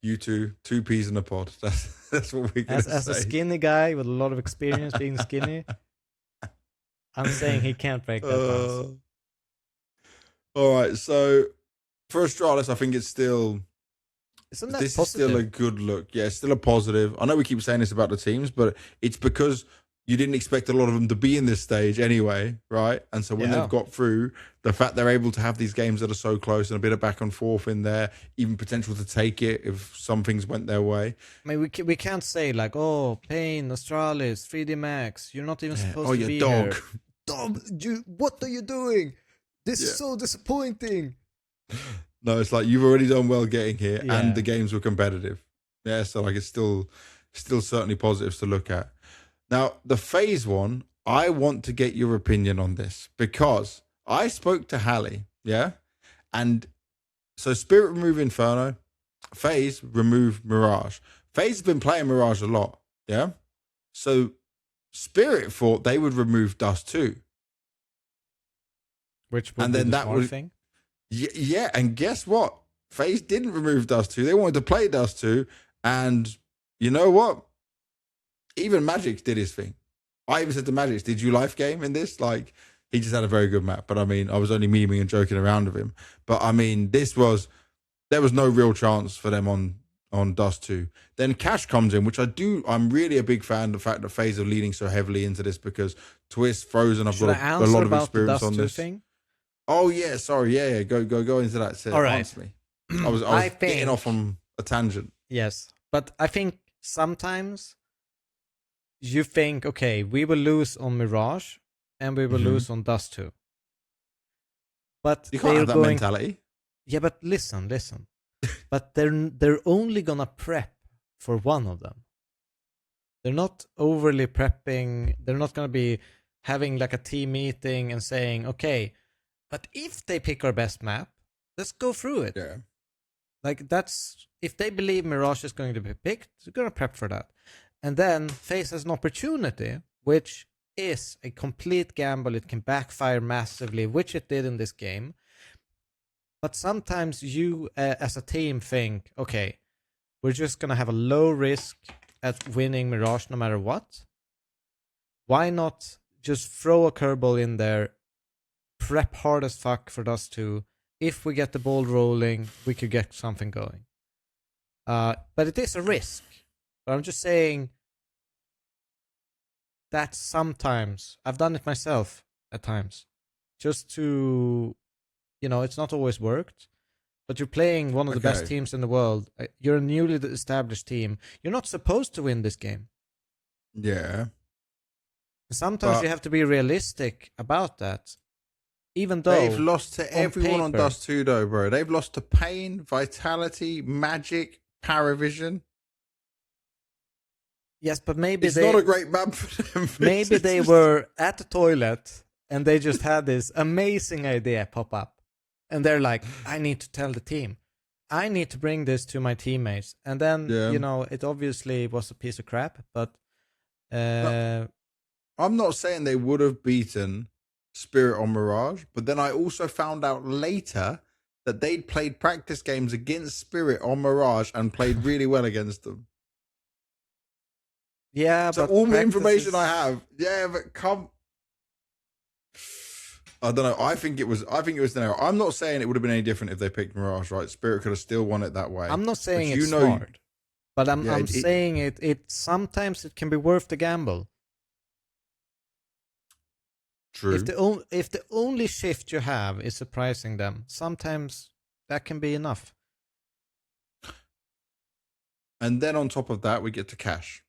You two peas in a pod. That's what we're gonna say. As a skinny guy with a lot of experience being skinny, I'm saying he can't break that mouse. All right, so for Astralis, I think it's still... Isn't that this positive? Is still a good look. Yeah, it's still a positive. I know we keep saying this about the teams, but it's because you didn't expect a lot of them to be in this stage anyway, right? And so when they've got through, the fact they're able to have these games that are so close and a bit of back and forth in there, even potential to take it if some things went their way. I mean, we can't say like, oh, Pain, Astralis, 3D Max, you're not even supposed to be here. Dog, what are you doing? This is so disappointing. No, it's like you've already done well getting here, and the games were competitive. Yeah, so like it's still certainly positives to look at. Now, the FaZe one, I want to get your opinion on this because I spoke to Hallie, and so Spirit removed Inferno, FaZe removed Mirage. FaZe has been playing Mirage a lot, so Spirit thought they would remove Dust too. Which would be the smart thing? Yeah, and guess what? FaZe didn't remove Dust 2. They wanted to play Dust 2, and you know what? Even Magix did his thing. I even said to Magix, did you life game in this? Like, he just had a very good map, but I mean, I was only memeing and joking around with him. But I mean, there was no real chance for them on Dust 2. Then Cash comes in, which I'm really a big fan of the fact that FaZe are leaning so heavily into this because Twist, Frozen, I've got a lot of experience on this. Thing? Oh yeah, sorry, yeah. Go into that. All right. Answer me. I was getting off on a tangent. Yes, but I think sometimes you think, okay, we will lose on Mirage and we will lose on Dust 2. But you can't have that mentality. Yeah, but listen. But they're only gonna prep for one of them. They're not overly prepping. They're not gonna be having like a team meeting and saying, okay, but if they pick our best map, let's go through it. Yeah. Like that's if they believe Mirage is going to be picked, they're gonna prep for that. And then FaZe has an opportunity, which is a complete gamble. It can backfire massively, which it did in this game. But sometimes you, as a team, think, okay, we're just going to have a low risk at winning Mirage no matter what. Why not just throw a curveball in there, prep hard as fuck for Dust 2. If we get the ball rolling, we could get something going. But it is a risk. But I'm just saying that sometimes, I've done it myself at times, just to, it's not always worked, but you're playing one of the best teams in the world. You're a newly established team. You're not supposed to win this game. Yeah. Sometimes you have to be realistic about that. even though they've lost to everyone on paper, Dust 2, though, bro. They've lost to Pain, Vitality, Magic, Paravision. Yes, but maybe it's not a great map for them. Maybe they were at the toilet and they just had this amazing idea pop up. And they're like, I need to tell the team. I need to bring this to my teammates. And then, it obviously was a piece of crap, but... I'm not saying they would have beaten Spirit on Mirage, but then I also found out later that they'd played practice games against Spirit on Mirage and played really well against them. Yeah, so but all the information I have, but come... I don't know. I think it was an error. I'm not saying it would have been any different if they picked Mirage, right? Spirit could have still won it that way. I'm not saying it's smart, but I'm saying it sometimes it can be worth the gamble. True. If the only shift you have is surprising them, sometimes that can be enough. And then on top of that, we get to Cash.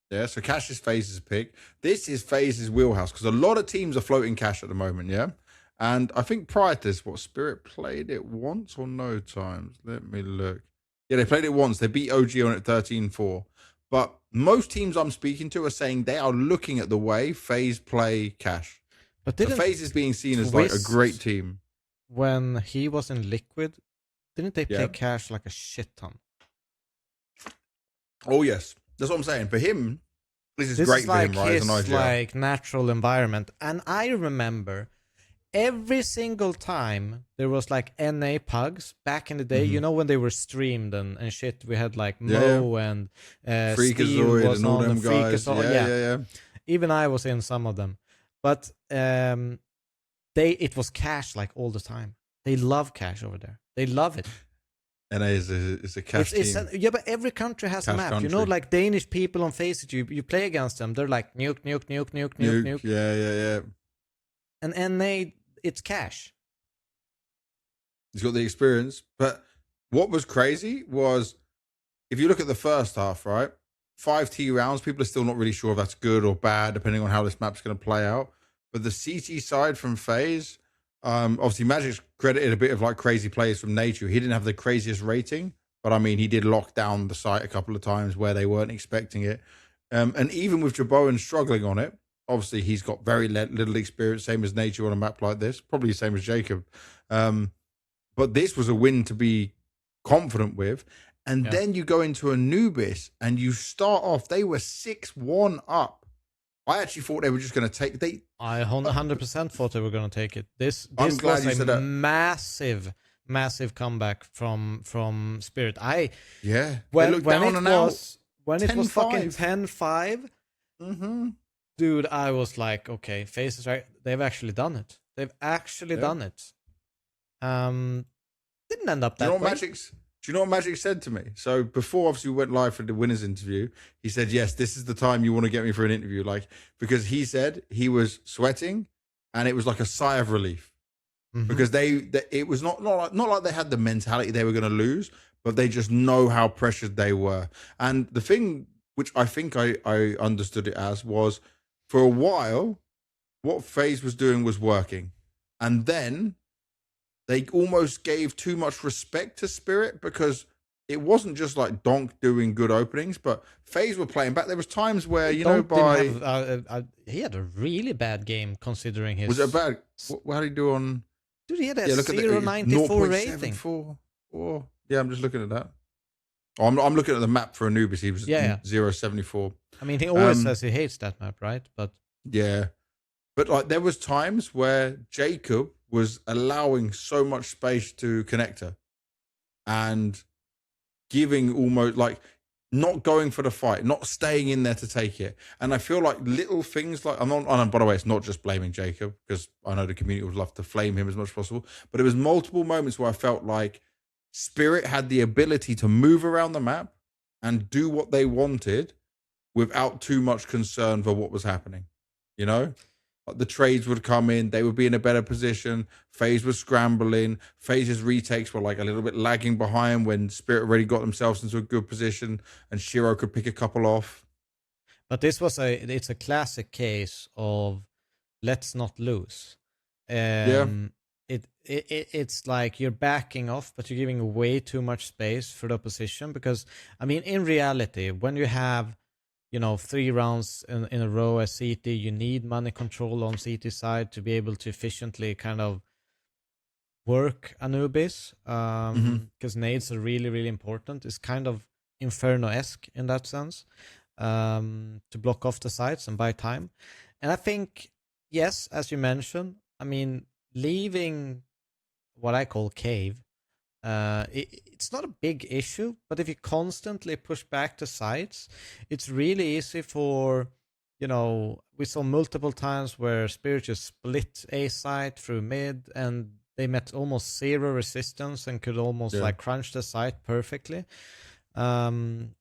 Yeah, so Cash is FaZe's pick. This is FaZe's wheelhouse because a lot of teams are floating Cash at the moment, yeah? And I think prior to this, Spirit played it once or no times? Let me look. Yeah, they played it once. They beat OG on it 13-4. But most teams I'm speaking to are saying they are looking at the way FaZe play Cash. But so FaZe is being seen as like a great team. When he was in Liquid, didn't they play Cash like a shit ton? Oh, yes. That's what I'm saying. For him, this is great for him, right? This is like natural environment. And I remember every single time there was like NA pugs back in the day, when they were streamed and shit, we had like Mo and Freakazoid was and all on them guys. Yeah. Even I was in some of them. But it was Cash like all the time. They love Cash over there. They love it. NA is a Cash team. But every country has a map. Country. Like Danish people on FaZe, you play against them. They're like nuke. Yeah. And NA, it's Cash. He's got the experience. But what was crazy was, if you look at the first half, right? 5 T rounds, people are still not really sure if that's good or bad, depending on how this map's going to play out. But the CT side from FaZe, obviously Magic's credited a bit of like crazy plays from nature. He didn't have the craziest rating, but I mean, he did lock down the site a couple of times where they weren't expecting it. And even with Jaboan struggling on it, obviously he's got very little experience, same as nature on a map like this, probably the same as Jacob. But this was a win to be confident with. And then you go into Anubis and you start off, they were 6-1 up. I actually thought they were just going to take... I 100% thought they were going to take it. This was a massive comeback from Spirit. When it was fucking 10-5, dude, I was like, okay, FaZe is right. They've actually done it. They've actually done it. Didn't end up that way. Do you know what Magic said to me? So before, obviously, we went live for the winners interview, he said, yes, this is the time you want to get me for an interview. Like, because he said he was sweating and it was like a sigh of relief. Because it was not like they had the mentality they were going to lose, but they just know how pressured they were. And the thing which I think I understood it as was, for a while, what FaZe was doing was working. And then they almost gave too much respect to Spirit, because it wasn't just like Donk doing good openings, but FaZe were playing back. There was times where, he had a really bad game considering his... Was it bad? How did he do on... Dude, he had a 0.94 rating. Yeah, I'm just looking at that. Oh, I'm looking at the map for Anubis. He was 0.74. I mean, he always says he hates that map, right? But yeah. But like, there was times where Jacob was allowing so much space to Connector and giving almost like not going for the fight, not staying in there to take it. And I feel like little things like, by the way, it's not just blaming Jacob, because I know the community would love to flame him as much as possible, but it was multiple moments where I felt like Spirit had the ability to move around the map and do what they wanted without too much concern for what was happening. The trades would come in, they would be in a better position. FaZe was scrambling. FaZe's retakes were like a little bit lagging behind when Spirit already got themselves into a good position and Shiro could pick a couple off. But it's a classic case of let's not lose. It's like you're backing off, but you're giving way too much space for the opposition. Because I mean, in reality, when you have 3 rounds in a row as CT, you need money control on CT side to be able to efficiently kind of work Anubis, because nades are really, really important. It's kind of Inferno-esque in that sense, to block off the sites and buy time. And I think, yes, as you mentioned, I mean, leaving what I call cave, it's not a big issue, but if you constantly push back the sites, it's really easy for, we saw multiple times where Spirit just split a site through mid and they met almost zero resistance and could almost like crunch the site perfectly. And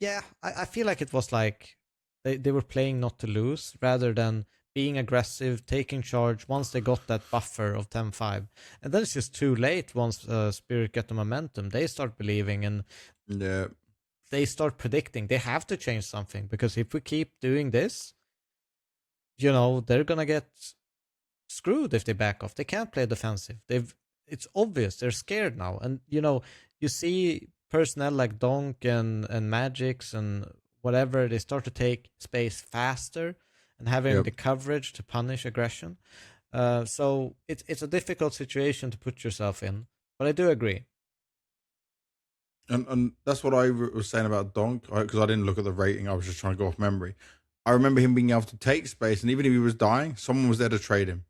yeah, I feel like it was like they were playing not to lose rather than being aggressive, taking charge once they got that buffer of 10-5. And then it's just too late once Spirit get the momentum. They start believing and they start predicting. They have to change something, because if we keep doing this, they're going to get screwed if they back off. They can't play defensive. It's obvious they're scared now. And you see personnel like Donk and Magix and whatever, they start to take space faster and having the coverage to punish aggression. So it's a difficult situation to put yourself in, but I do agree. And that's what I was saying about Donk, because I didn't look at the rating. I was just trying to go off memory. I remember him being able to take space, and even if he was dying, someone was there to trade him.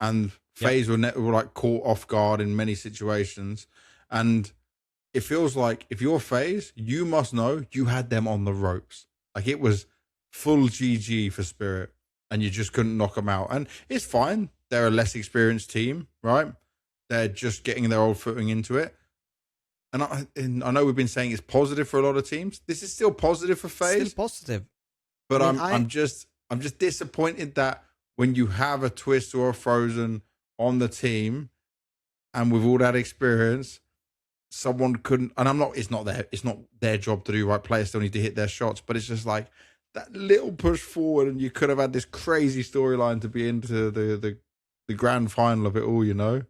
And FaZe were like caught off guard in many situations. And it feels like if you're FaZe, you must know you had them on the ropes. Like, it was full GG for Spirit, and you just couldn't knock them out. And it's fine. They're a less experienced team, right? They're just getting their old footing into it. And I know we've been saying it's positive for a lot of teams. This is still positive for FaZe. Still positive. But I'm just disappointed that when you have a Twist or a Frozen on the team, and with all that experience, someone couldn't. And it's not their job to do, right? Players still need to hit their shots, but it's just like that little push forward, and you could have had this crazy storyline to be into the grand final of it all. It's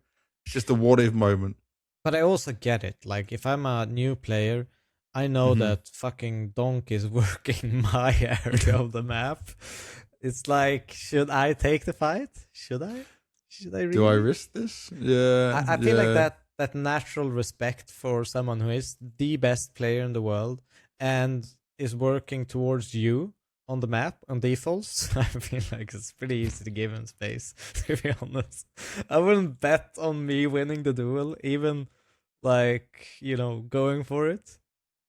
just a what if moment. But I also get it. Like, if I'm a new player, I know that fucking Donk is working my area of the map. It's like, should I take the fight? Should I really? Do I risk this? Yeah. I feel like that natural respect for someone who is the best player in the world and is working towards you on the map on defaults. I feel like it's pretty easy to give him space, to be honest. I wouldn't bet on me winning the duel, even like, going for it.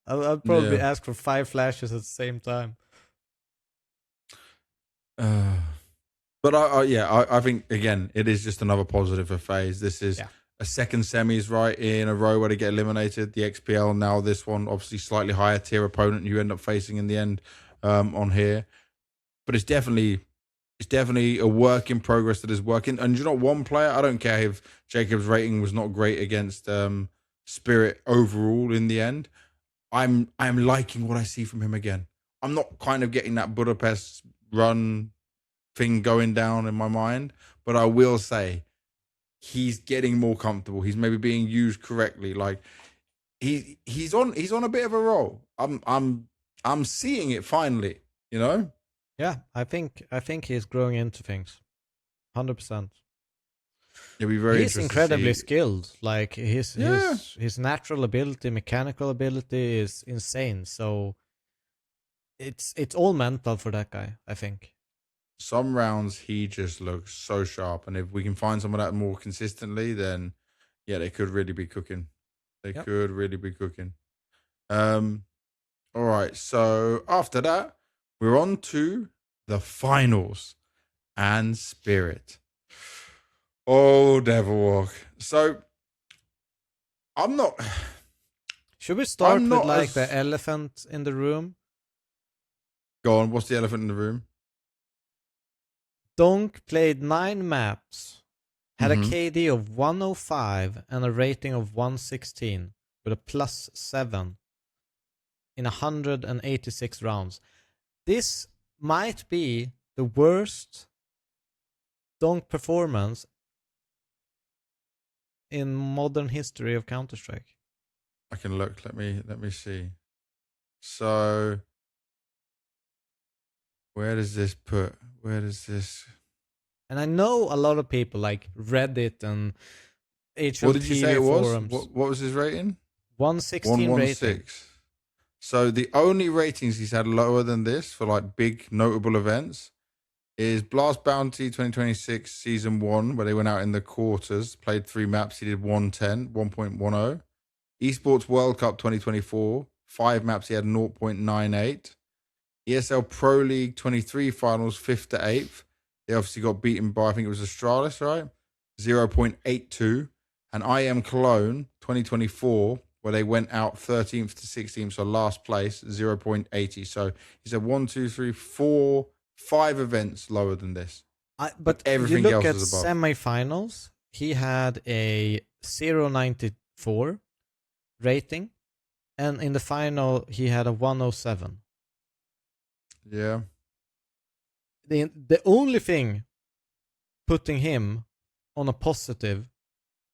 I'll probably ask for 5 flashes at the same time. But I think, again, it is just another positive for FaZe. This is a second semis, right, in a row where they get eliminated. The XPL, now this one, obviously slightly higher tier opponent you end up facing in the end on here. But it's definitely a work in progress that is working. And one player, I don't care if Jacob's rating was not great against Spirit overall in the end. I'm liking what I see from him again. I'm not kind of getting that Budapest run thing going down in my mind, but I will say he's getting more comfortable. He's maybe being used correctly. Like, he's on a bit of a roll. I'm seeing it finally, Yeah, I think he's growing into things. 100%. It'll be very He's incredibly skilled. Like, his natural ability, mechanical ability is insane. So it's all mental for that guy, I think. Some rounds he just looks so sharp, and if we can find some of that more consistently, then they could really be cooking. Could really be cooking. All right, so after that, we're on to the finals and Spirit. Oh, Devilwalk. So I'm not. Should we start with the elephant in the room? Go on. What's the elephant in the room? Donk played 9 maps, had a KD of 105 and a rating of 116 with a +7 in 186 rounds. This might be the worst Donk performance in modern history of Counter-Strike? I can look. Let me see. So, where does this put? Where does this? And I know a lot of people like Reddit and HLTV What did you say it was? forums. What was his rating? 116 rating. So the only ratings he's had lower than this for like big notable events is Blast Bounty 2026 Season 1, where they went out in the quarters, played 3 maps, he did 110, 1.10. Esports World Cup 2024, 5 maps, he had 0.98. ESL Pro League 23 finals, 5th to 8th. They obviously got beaten by, I think it was Astralis, right? 0.82. And IM Cologne 2024, where they went out 13th to 16th, so last place, 0.80. So he said 1, 2, 3, 4, 5 events lower than this. But everything you look else at is above. semifinals, he had a 0.94 rating, and in the final he had a 107. Yeah. The only thing putting him on a positive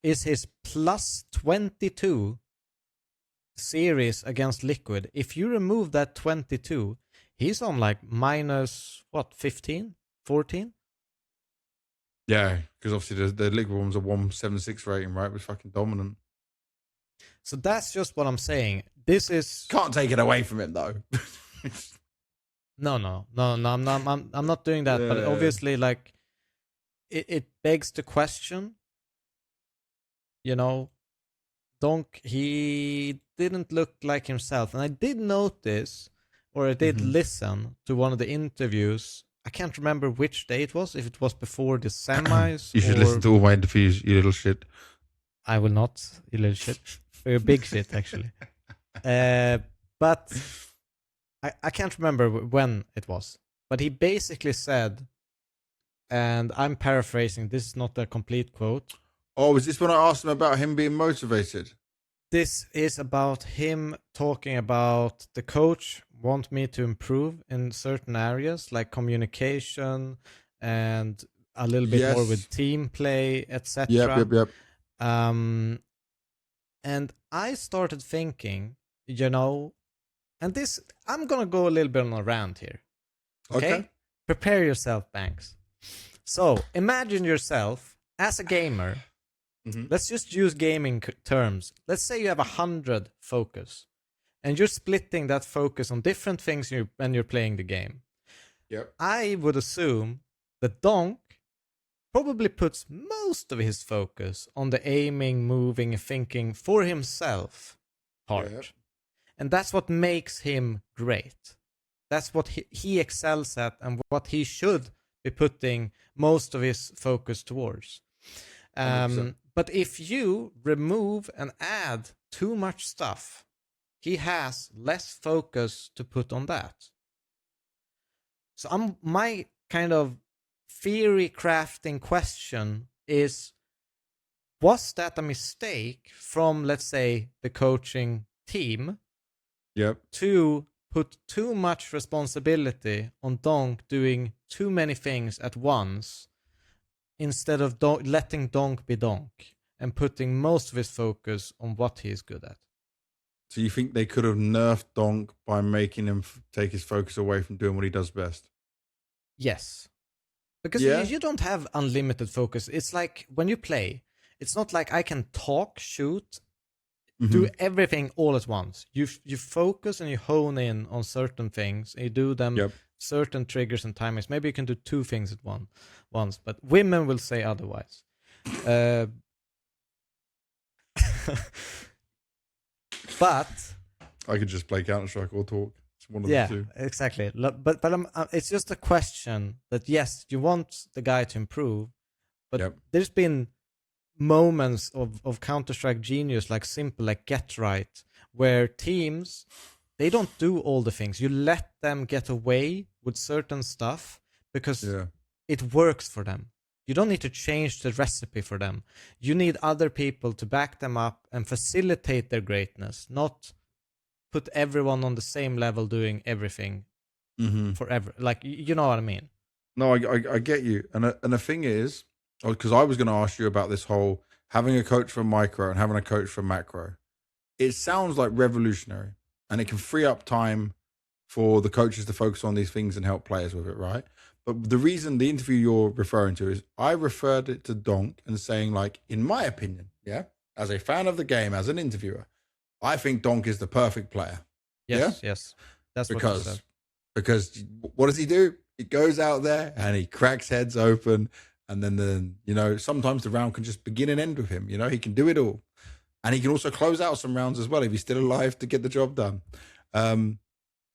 is his plus 22 series against Liquid. If you remove that 22, he's on like minus, what, 15? 14? Yeah, because obviously the Liquid one's a 176 rating, right? We're fucking dominant. So that's just what I'm saying. This is... Can't take it away from him, though. No, I'm not doing that. But obviously, like, it begs the question, you know, Donk, he didn't look like himself. And I did notice, or I did listen to one of the interviews. I can't remember which day it was, if it was before the semis. You should listen to all my interviews, you little shit. I will not, you little shit. You're a big shit, actually. But I can't remember when it was. But he basically said, and I'm paraphrasing, this is not a complete quote. Oh, is this when I asked him about him being motivated? This is about him talking about the coach want me to improve in certain areas like communication and a little bit more with team play, etc. Yep. And I started thinking, you know, and this, I'm going to go a little bit on a rant here. Okay? Prepare yourself, Banks. So, imagine yourself as a gamer. Let's just use gaming terms. Let's say you have 100 focus, and you're splitting that focus on different things when you're playing the game. Yep. I would assume that Donk probably puts most of his focus on the aiming, moving, thinking for himself part. Yep. And that's what makes him great. That's what he excels at and what he should be putting most of his focus towards. But if you remove and add too much stuff, he has less focus to put on that. So my kind of theory crafting question is, was that a mistake from, let's say, the coaching team to put too much responsibility on Donk doing too many things at once, instead of letting Donk be Donk and putting most of his focus on what he is good at? So you think they could have nerfed Donk by making him take his focus away from doing what he does best? Yes. Because you don't have unlimited focus. It's like when you play, it's not like I can talk, shoot, do everything all at once. You focus and you hone in on certain things. And you do them certain triggers and timings. Maybe you can do 2 things at once, but women will say otherwise. But I could just play Counter-Strike or talk. It's one of the two. Yeah, exactly. But it's just a question that, yes, you want the guy to improve, but there's been moments of Counter-Strike genius, like simple, like Get Right, where teams, they don't do all the things. You let them get away with certain stuff because it works for them. You don't need to change the recipe for them. You need other people to back them up and facilitate their greatness, not put everyone on the same level doing everything forever. Like, you know what I mean? No, I get you. And the thing is, because I was going to ask you about this whole having a coach for micro and having a coach for macro. It sounds like revolutionary, and it can free up time for the coaches to focus on these things and help players with it, right? But the reason the interview you're referring to is I referred it to Donk and saying, like, in my opinion, yeah, as a fan of the game, as an interviewer, I think Donk is the perfect player. Yes, yes. That's what you said. Because what does he do? He goes out there and he cracks heads open, and then sometimes the round can just begin and end with him. He can do it all. And he can also close out some rounds as well if he's still alive to get the job done.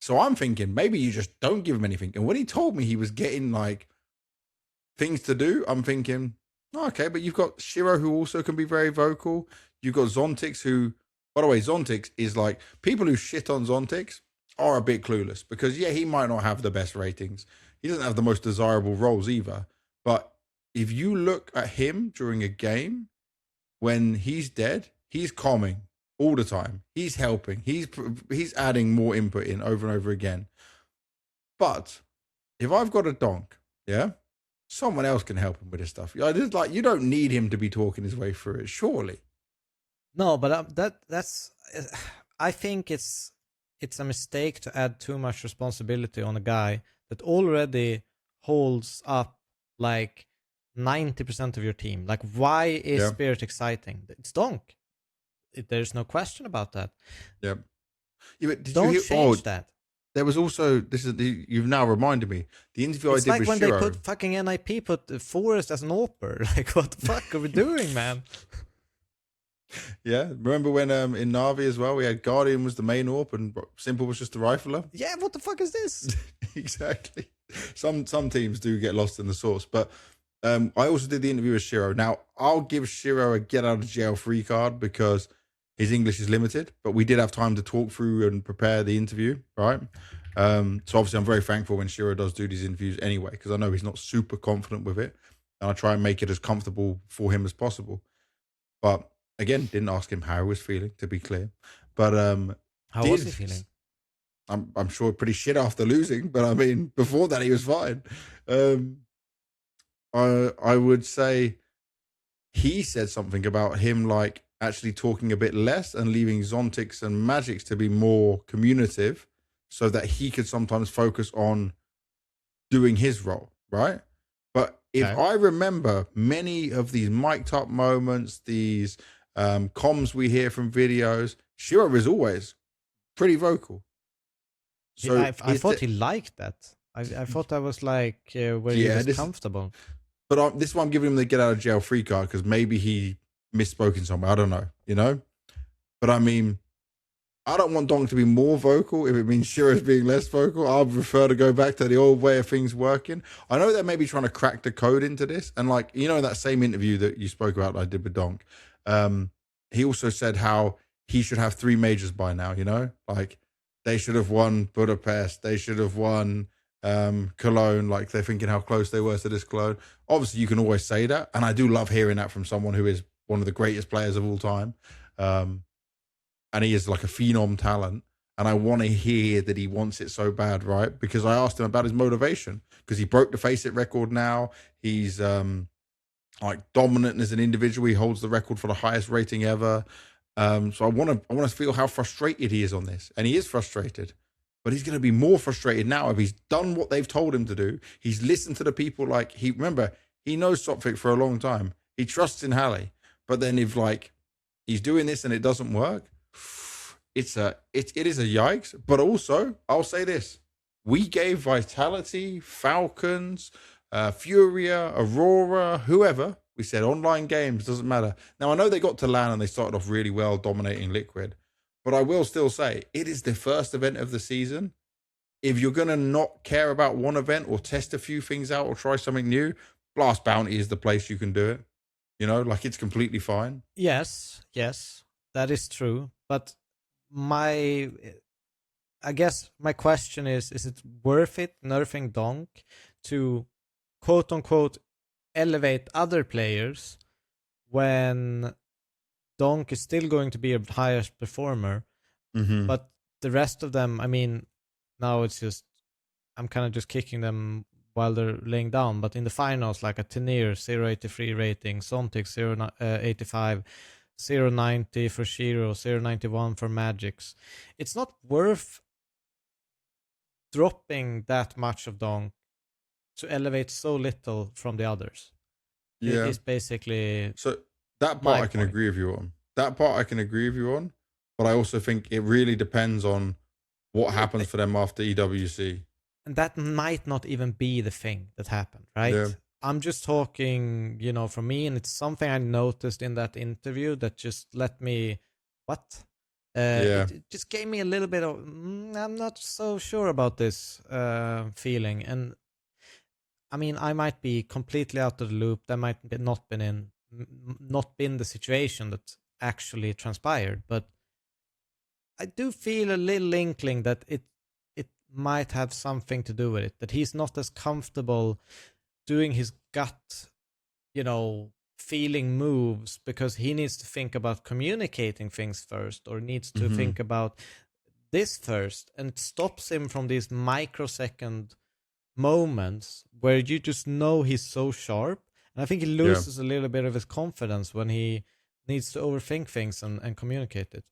So I'm thinking maybe you just don't give him anything. And when he told me he was getting like things to do, I'm thinking, okay, but you've got Shiro who also can be very vocal. You've got Zontix who, by the way, Zontix is like, people who shit on Zontix are a bit clueless because, yeah, he might not have the best ratings. He doesn't have the most desirable roles either. But if you look at him during a game, when he's dead, he's calming all the time. He's helping. He's adding more input in over and over again. But if I've got a Donk, yeah, someone else can help him with this stuff. You don't need him to be talking his way through it, surely. No, but that's. I think it's a mistake to add too much responsibility on a guy that already holds up like 90% of your team. Like, why is Spirit exciting? It's Donk. There's no question about that. Yeah. But don't change that. There was also you've now reminded me the interview I did with Shiro. It's like when they put fucking NIP put Forest as an AWPer. Like, what the fuck are we doing, man? Yeah, remember when in Navi as well we had Guardian was the main AWP and Simple was just the rifler? Yeah, what the fuck is this? Exactly. Some teams do get lost in the sauce, but I also did the interview with Shiro. Now I'll give Shiro a get out of jail free card because his English is limited, but we did have time to talk through and prepare the interview, right? So obviously I'm very thankful when Shiro does do these interviews anyway, because I know he's not super confident with it, and I try and make it as comfortable for him as possible. But again, didn't ask him how he was feeling, to be clear. But how was he feeling? I'm sure pretty shit after losing, but I mean, before that he was fine. I would say he said something about him like actually talking a bit less and leaving Zontix and Magix to be more communicative so that he could sometimes focus on doing his role, right? But if I remember many of these mic'd up moments, these comms we hear from videos, Shiro is always pretty vocal. So I thought he liked that. I thought that was like where he was comfortable. But this is why I'm giving him the get out of jail free card, because maybe he misspoke in somewhere. I don't know, But I mean, I don't want Donk to be more vocal if it means Shiro's being less vocal. I'd prefer to go back to the old way of things working. I know they're maybe trying to crack the code into this. And like, that same interview that you spoke about that I did with Donk, he also said how he should have 3 majors by now, Like, they should have won Budapest. They should have won Cologne. Like, they're thinking how close they were to this Cologne. Obviously, you can always say that. And I do love hearing that from someone who is one of the greatest players of all time. And he is like a phenom talent. And I want to hear that he wants it so bad, right? Because I asked him about his motivation. Because he broke the Face It record now. He's like dominant as an individual. He holds the record for the highest rating ever. So I want to feel how frustrated he is on this. And he is frustrated. But he's going to be more frustrated now if he's done what they've told him to do. He's listened to the people remember, he knows Sophic for a long time. He trusts in Halle. But then if he's doing this and it doesn't work, it is a yikes. But also, I'll say this. We gave Vitality, Falcons, Furia, Aurora, whoever. We said online games, doesn't matter. Now, I know they got to LAN and they started off really well, dominating Liquid. But I will still say, it is the first event of the season. If you're going to not care about one event or test a few things out or try something new, Blast Bounty is the place you can do it. It's completely fine. Yes, that is true. But I guess my question is it worth it nerfing Donk to quote unquote elevate other players when Donk is still going to be a highest performer, but the rest of them, I mean, now it's just I'm kind of just kicking them while they're laying down. But in the finals, like a Tenir 0.83 rating, Sontic 0.85, 0.90 for Shiro, 0.91 for Magix, it's not worth dropping that much of Donk to elevate so little from the others. Yeah. It's basically... So that part I can agree with you on. But I also think it really depends on what happens for them after EWC. And that might not even be the thing that happened, right? Yeah. I'm just talking, for me, and it's something I noticed in that interview that just let me, what? It just gave me a little bit of, I'm not so sure about this feeling. And I mean, I might be completely out of the loop. That might not been the situation that actually transpired, but I do feel a little inkling that it might have something to do with it, that he's not as comfortable doing his gut, feeling moves, because he needs to think about communicating things first, or needs to think about this first, and it stops him from these microsecond moments where you just know he's so sharp. And I think he loses a little bit of his confidence when he needs to overthink things and communicate it.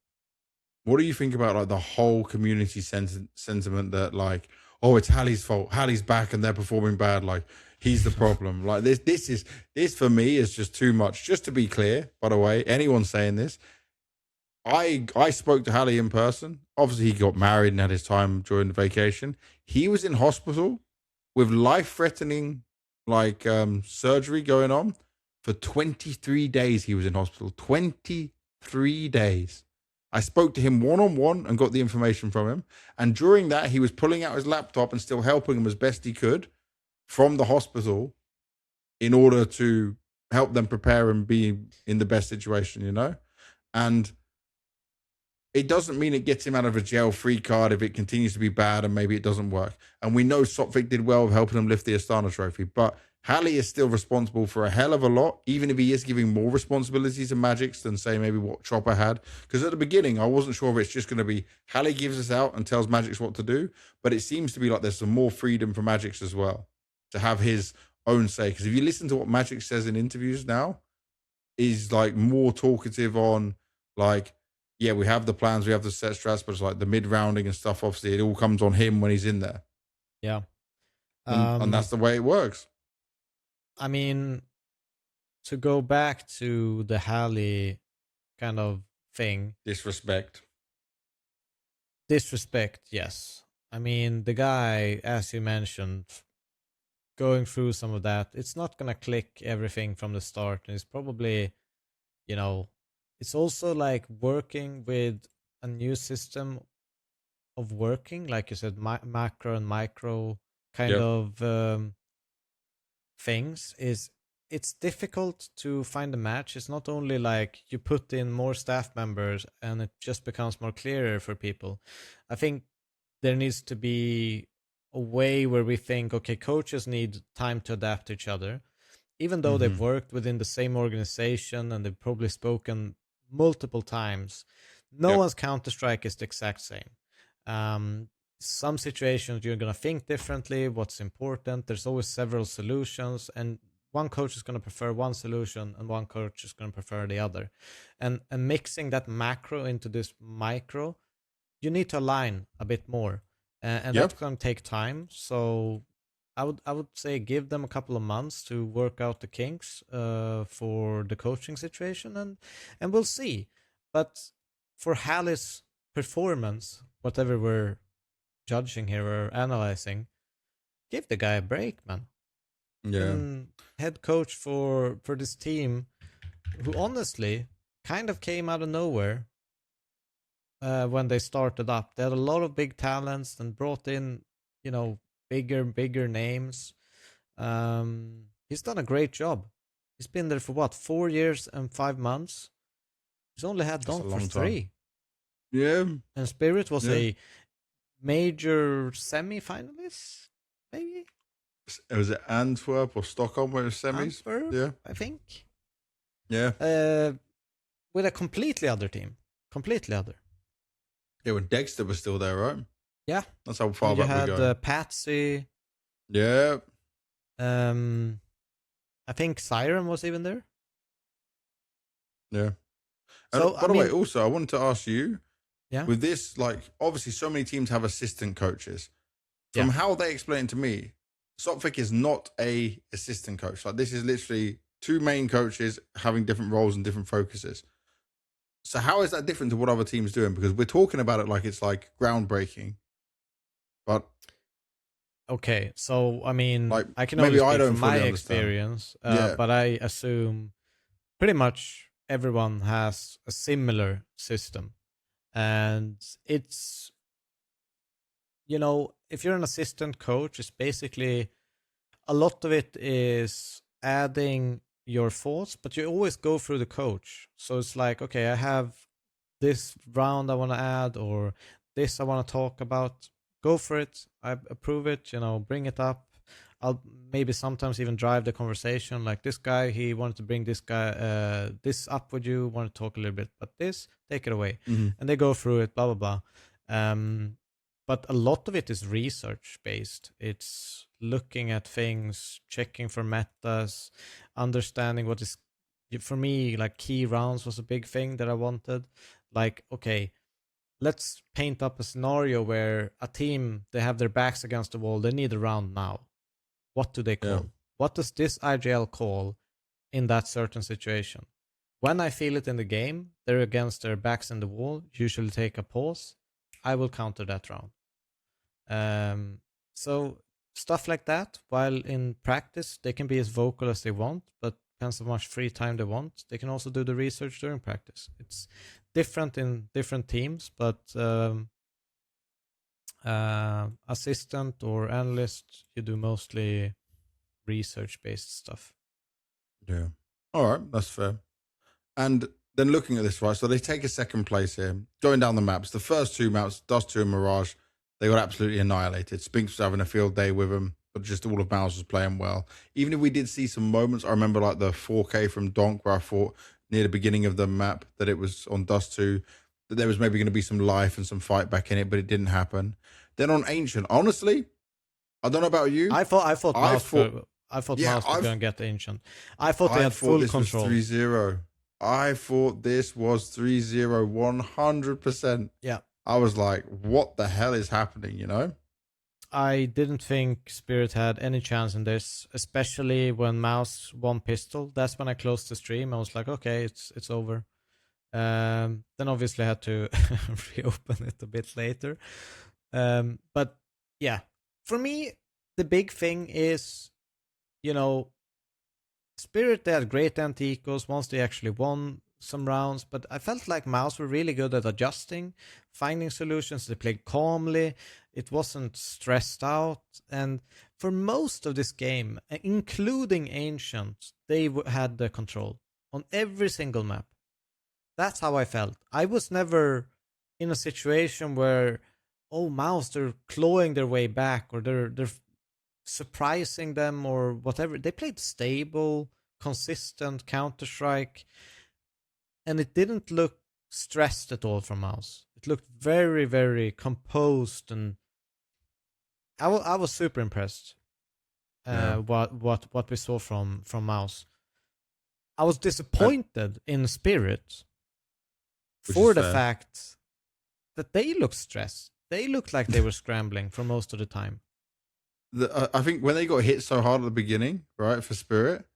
What do you think about like the whole community sentiment that like, oh, it's Hallie's fault, Hallie's back and they're performing bad, like he's the problem? Like this for me is just too much. Just to be clear, by the way, anyone saying this, I spoke to Hallie in person. Obviously, he got married and had his time during the vacation. He was in hospital with life-threatening surgery going on for 23 days. He was in hospital 23 days. I spoke to him one-on-one and got the information from him. And during that, he was pulling out his laptop and still helping him as best he could from the hospital in order to help them prepare and be in the best situation, And it doesn't mean it gets him out of a jail-free card if it continues to be bad and maybe it doesn't work. And we know Sophic did well with helping him lift the Astana trophy. But Hallie is still responsible for a hell of a lot, even if he is giving more responsibilities to Magix than, say, maybe what Chopper had. Because at the beginning, I wasn't sure if it's just going to be Hallie gives us out and tells Magix what to do. But it seems to be like there's some more freedom for Magix as well to have his own say. Because if you listen to what Magix says in interviews now, he's like more talkative on like, yeah, we have the plans, we have the set strats, but it's like the mid-rounding and stuff, obviously, it all comes on him when he's in there. Yeah. And that's the way it works. I mean, to go back to the Hallie kind of thing. Disrespect, yes. I mean, the guy, as you mentioned, going through some of that, it's not going to click everything from the start. And it's probably, it's also like working with a new system of working, like you said, macro and micro kind of things. It's difficult to find a match. It's not only like you put in more staff members and it just becomes more clearer for people. I think there needs to be a way where we think, okay, coaches need time to adapt to each other, even though they've worked within the same organization and they've probably spoken multiple times. No one's Counter-Strike is the exact same. Some situations you're going to think differently, what's important. There's always several solutions, and one coach is going to prefer one solution and one coach is going to prefer the other. And mixing that macro into this micro, you need to align a bit more. And that's going to take time. So I would say give them a couple of months to work out the kinks for the coaching situation, and we'll see. But for Hallie's performance, whatever we're judging here or analyzing, give the guy a break, man. Yeah. And head coach for this team, who honestly kind of came out of nowhere when they started up. They had a lot of big talents and brought in, bigger names. He's done a great job. He's been there for what, 4 years and 5 months. He's only had Donk for 3. Yeah. And Spirit was a major semi-finalist, maybe? Was it Antwerp or Stockholm where it was semis? Antwerp, I think. Yeah. With a completely other team. Completely other. Yeah, when Dexter was still there, right? Yeah. That's how far back we go. You had Patsy. Yeah. I think Siren was even there. Yeah. And by the way, also, I wanted to ask you, with this, like, obviously so many teams have assistant coaches. From how they explain to me, Sophic is not a assistant coach. Like, this is literally two main coaches having different roles and different focuses. So how is that different to what other teams doing? Because we're talking about it like it's like groundbreaking. But okay, so I mean, like, I can only speak from my understand. experience, but I assume pretty much everyone has a similar system. And it's, if you're an assistant coach, it's basically a lot of it is adding your thoughts, but you always go through the coach. So it's like, okay, I have this round I want to add, or this I want to talk about. Go for it. I approve it, bring it up. I'll maybe sometimes even drive the conversation. Like, this guy, he wanted to bring this guy, this up with you, want to talk a little bit, but this, take it away. Mm-hmm. And they go through it, blah, blah, blah. But a lot of it is research based. It's looking at things, checking for metas, understanding what is, for me, like key rounds was a big thing that I wanted. Like, okay, let's paint up a scenario where a team, they have their backs against the wall, they need a round now. What do they call? Yeah. What does this IGL call in that certain situation? When I feel it in the game, they're against their backs in the wall, usually take a pause. I will counter that round. So stuff like that, while in practice, they can be as vocal as they want, but depends how much free time they want. They can also do the research during practice. It's different in different teams, but assistant or analyst, you do mostly research-based stuff. Yeah. All right, that's fair. And then looking at this, right, so they take a second place here, going down the maps. The first two maps, Dust 2 and Mirage, they got absolutely annihilated. Spinx was having a field day with them, but just all of MOUZ was playing well. Even if we did see some moments, I remember like the 4K from Donk, where I thought near the beginning of the map that it was on Dust 2, that there was maybe going to be some life and some fight back in it, but it didn't happen. Then on Ancient, honestly, I don't know about you. I thought MOUZ was going to get the Ancient. I thought they had full control. Was 3-0. I thought this was 3-0, 100%. Yeah. I was like, what the hell is happening, I didn't think Spirit had any chance in this, especially when MOUZ won pistol. That's when I closed the stream. I was like, okay, it's over. Then obviously I had to reopen it a bit later. But yeah, for me, the big thing is, Spirit, they had great anti-ecos once they actually won some rounds, but I felt like MOUZ were really good at adjusting, finding solutions. They played calmly. It wasn't stressed out. And for most of this game, including Ancient, they had the control on every single map. That's how I felt. I was never in a situation where, MOUZ, they're clawing their way back, or they're surprising them or whatever. They played stable, consistent Counter-Strike, and it didn't look stressed at all from MOUZ. It looked very, very composed, and I was super impressed. What we saw from MOUZ. I was disappointed in Spirit for the fact that they looked stressed. They looked like they were scrambling for most of the time. I think when they got hit so hard at the beginning, right, for Spirit,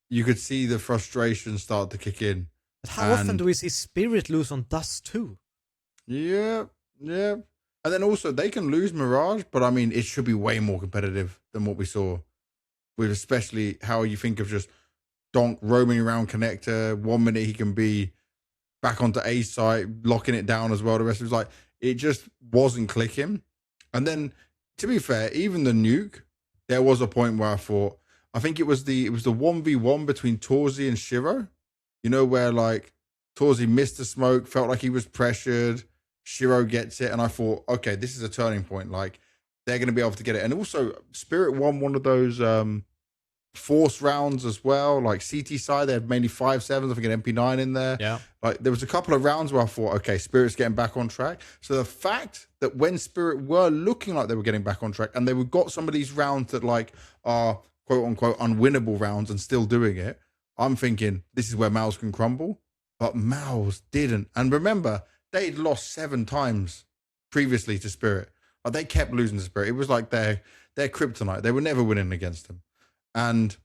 you could see the frustration start to kick in. But how often do we see Spirit lose on Dust 2? Yeah. And then also, they can lose Mirage, but I mean, it should be way more competitive than what we saw. With especially how you think of just Donk roaming around connector. 1 minute he can be back onto A site, locking it down as well. The rest was like, it just wasn't clicking. And then, to be fair, even the nuke, there was a point where I think it was the 1v1 between torzsi and Shiro. Where like torzsi missed the smoke, felt like he was pressured. Shiro gets it, and I thought, okay, this is a turning point. Like, they're going to be able to get it. And also, Spirit won one of those forced rounds as well. Like CT side, they had mainly 5-7s. I think an MP9 in there. Yeah. Like there was a couple of rounds where I thought, okay, Spirit's getting back on track. So the fact that when Spirit were looking like they were getting back on track and they got some of these rounds that like are quote unquote unwinnable rounds and still doing it, I'm thinking this is where MOUZ can crumble. But MOUZ didn't. And remember, they'd lost 7 times previously to Spirit. Like they kept losing to Spirit. It was like their kryptonite. They were never winning against them. And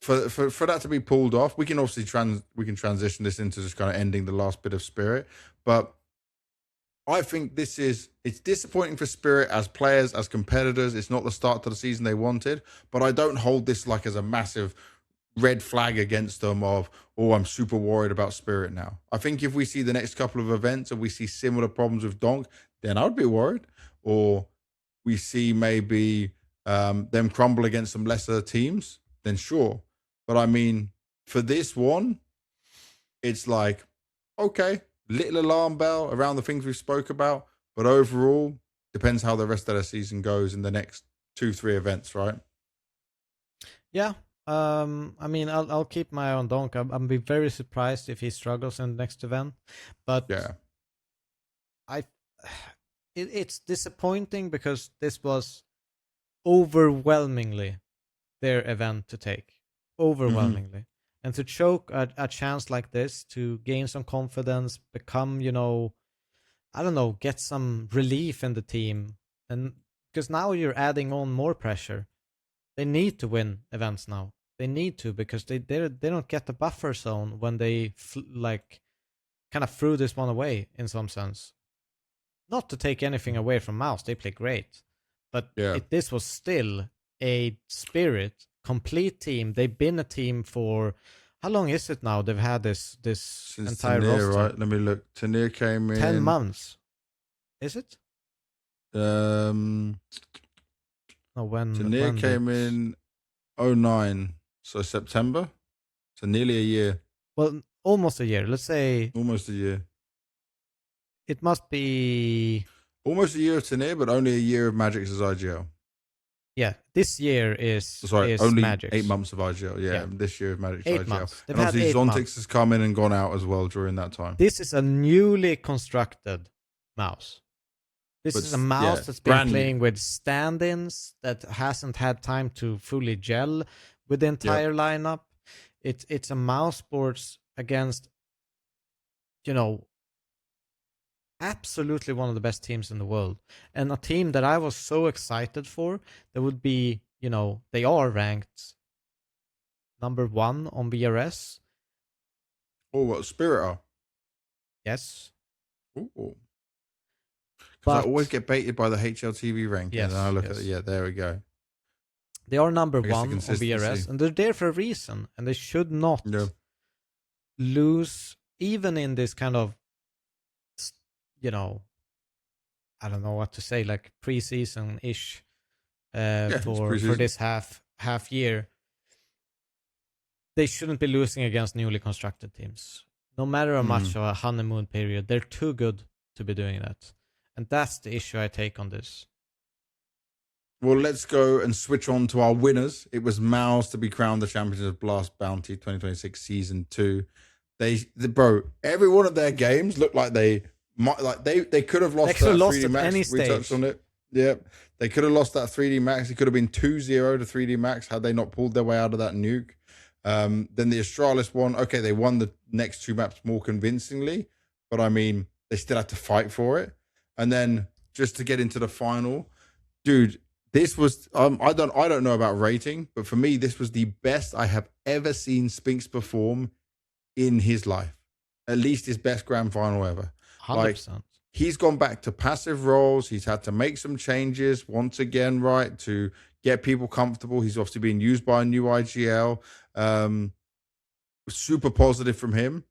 for that to be pulled off, we can obviously transition this into just kind of ending the last bit of Spirit. But I think it's disappointing for Spirit as players, as competitors. It's not the start to the season they wanted. But I don't hold this like as a massive red flag against them of, oh, I'm super worried about Spirit now. I think if we see the next couple of events and we see similar problems with Donk, then I'd be worried. Or we see maybe them crumble against some lesser teams, then sure. But I mean, for this one, it's like, okay, little alarm bell around the things we spoke about. But overall, depends how the rest of the season goes in the next 2-3 events, right? Yeah. I mean, I'll keep my eye on Donk. I'll be very surprised if he struggles in the next event. But yeah, it's disappointing because this was overwhelmingly their event to take. Overwhelmingly. Mm-hmm. And to choke a chance like this, to gain some confidence, become, I don't know, get some relief in the team. And because now you're adding on more pressure. They need to win events now. They need to, because they don't get the buffer zone when they kind of threw this one away in some sense. Not to take anything away from MOUZ, they play great, but this was still a Spirit complete team. They've been a team for how long is it now? They've had this since entire Tanir, roster. right? Let me look. Tanir came in 10 months. Is it? No, Tanir came in 2009, so September. So nearly a year. Well, almost a year. Let's say almost a year. It must be almost a year of Tanir, but only a year of Magic's as IGL. Yeah, this year is only Magic's. 8 months of IGL. Yeah, this year of Magic's 8 IGL. Months. And obviously Zontix has come in and gone out as well during that time. This is a newly constructed MOUZ. This is a MOUZ that's been playing with stand-ins, that hasn't had time to fully gel with the entire lineup. It's a MOUZ sports against, absolutely one of the best teams in the world. And a team that I was so excited for, that would be, they are ranked number 1 on BRS. Oh, what, Spirit are? Yes. Ooh. But I always get baited by the HLTV ranking. Yes, and I look at it. There we go. They are number 1 on BRS, and they're there for a reason. And they should not lose, even in this kind of, I don't know what to say, like preseason-ish for this half year. They shouldn't be losing against newly constructed teams. No matter how much of a honeymoon period, they're too good to be doing that. And that's the issue I take on this. Well, let's go and switch on to our winners. It was MOUZ to be crowned the champions of Blast Bounty 2026 Season 2. Bro, every one of their games looked like they could have lost that 3D Max. Any we touched on it. Yep. They could have lost that 3D Max. It could have been 2-0 to 3D Max had they not pulled their way out of that nuke. Then the Astralis one, okay, they won the next 2 maps more convincingly, but I mean, they still had to fight for it. And then just to get into the final, dude, this was I don't know about rating, but for me, this was the best I have ever seen Spinx perform in his life. At least his best grand final ever. 100%. Like, he's gone back to passive roles. He's had to make some changes once again, right, to get people comfortable. He's obviously being used by a new IGL. Super positive from him.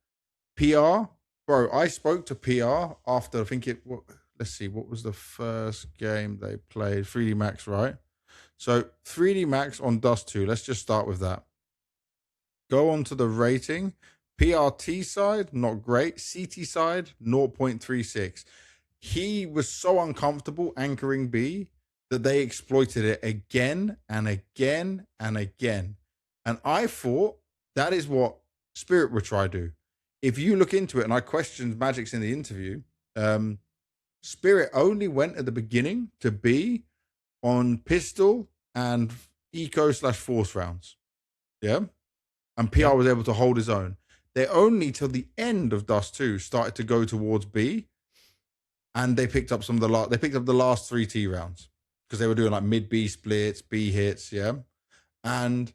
PR, bro, I spoke to PR after, I think let's see, what was the first game they played? 3D Max, right? So 3D Max on Dust 2. Let's just start with that. Go on to the rating. PRT side, not great. CT side, 0.36. He was so uncomfortable anchoring B that they exploited it again and again and again. And I thought that is what Spirit would try to do. If you look into it, and I questioned Magic's in the interview, Spirit only went at the beginning to B on pistol and eco/force rounds. Yeah. And PR was able to hold his own. They only till the end of Dust 2 started to go towards B. And they picked up the last 3 T rounds because they were doing like mid B splits, B hits, yeah. And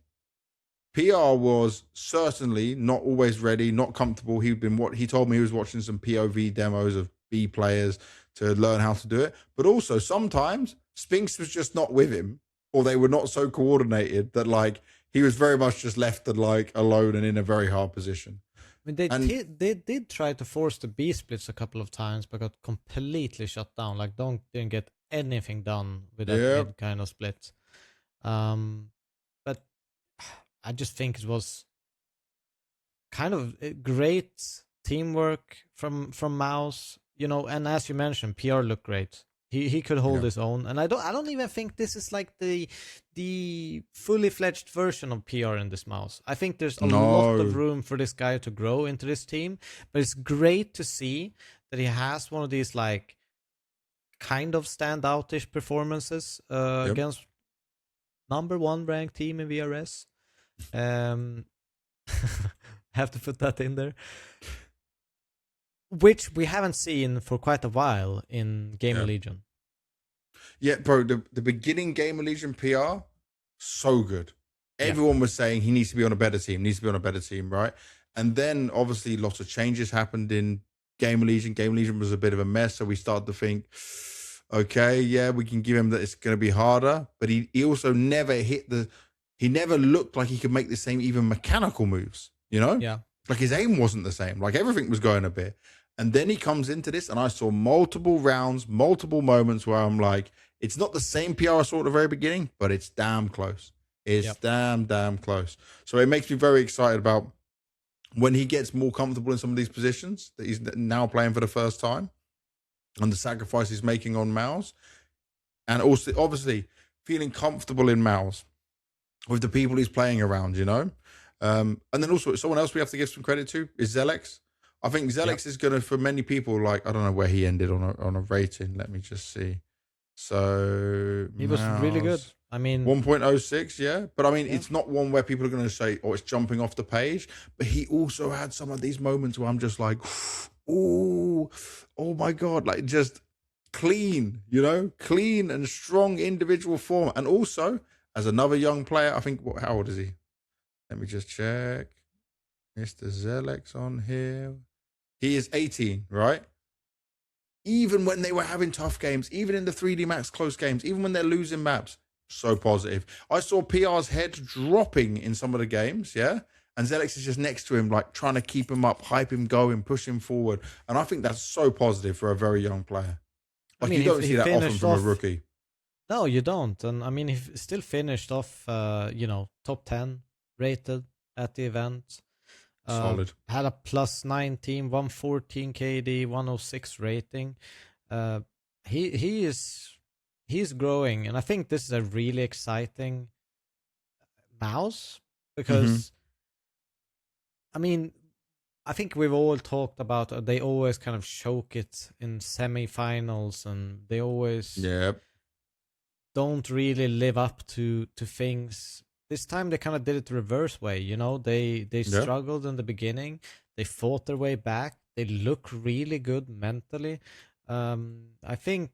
PR was certainly not always ready, not comfortable. He told me he was watching some POV demos of B players to learn how to do it. But also sometimes Spinx was just not with him, or they were not so coordinated that like he was very much just left like alone and in a very hard position. I mean, they did try to force the B splits a couple of times, but got completely shut down. Like, Donk didn't get anything done with that mid kind of split. But I just think it was kind of great teamwork from MOUZ, you know. And as you mentioned, PR looked great. He could hold his own, and I don't even think this is like the fully fledged version of PR in this MOUZ. I think there's a lot of room for this guy to grow into this team, but it's great to see that he has one of these like kind of standoutish performances against number 1 ranked team in VRS. Have to put that in there. Which we haven't seen for quite a while in Gamer Legion. Yeah, bro, the beginning Gamer Legion PR, so good. Everyone was saying he needs to be on a better team, right? And then obviously lots of changes happened in Gamer Legion. Gamer Legion was a bit of a mess, so we started to think, okay, yeah, we can give him that it's going to be harder. But he also never he never looked like he could make the same even mechanical moves, you know? Yeah. Like his aim wasn't the same. Like everything was going a bit. And then he comes into this and I saw multiple rounds, multiple moments where I'm like, it's not the same PR I saw at the very beginning, but it's damn close. It's damn close. So it makes me very excited about when he gets more comfortable in some of these positions that he's now playing for the first time and the sacrifice he's making on MOUZ. And also, obviously, feeling comfortable in MOUZ with the people he's playing around, you know? And then also, someone else we have to give some credit to is Zelex. I think Zelex is going to, for many people, like, I don't know where he ended on a rating. Let me just see. So he was really good. I mean, 1.06, yeah. But I mean, it's not one where people are going to say, oh, it's jumping off the page. But he also had some of these moments where I'm just like, oh my God, like just clean, you know, clean and strong individual form. And also, as another young player, I think, how old is he? Let me just check. Mr. Zelex on here. He is 18, right? Even when they were having tough games, even in the 3D Max close games, even when they're losing maps, so positive. I saw PR's head dropping in some of the games, yeah? And Zelex is just next to him, like trying to keep him up, hype him going, push him forward. And I think that's so positive for a very young player. Like, I mean, you don't see that often from a rookie. No, you don't. And I mean, he still finished off, top 10 rated at the event. Solid. Had a plus 19, 114 KD, 106 rating. He's growing, and I think this is a really exciting MOUZ because, I mean, I think we've all talked about they always kind of choke it in semifinals, and they always don't really live up to things. This time they kind of did it the reverse way, you know. They struggled in the beginning. They fought their way back. They look really good mentally. I think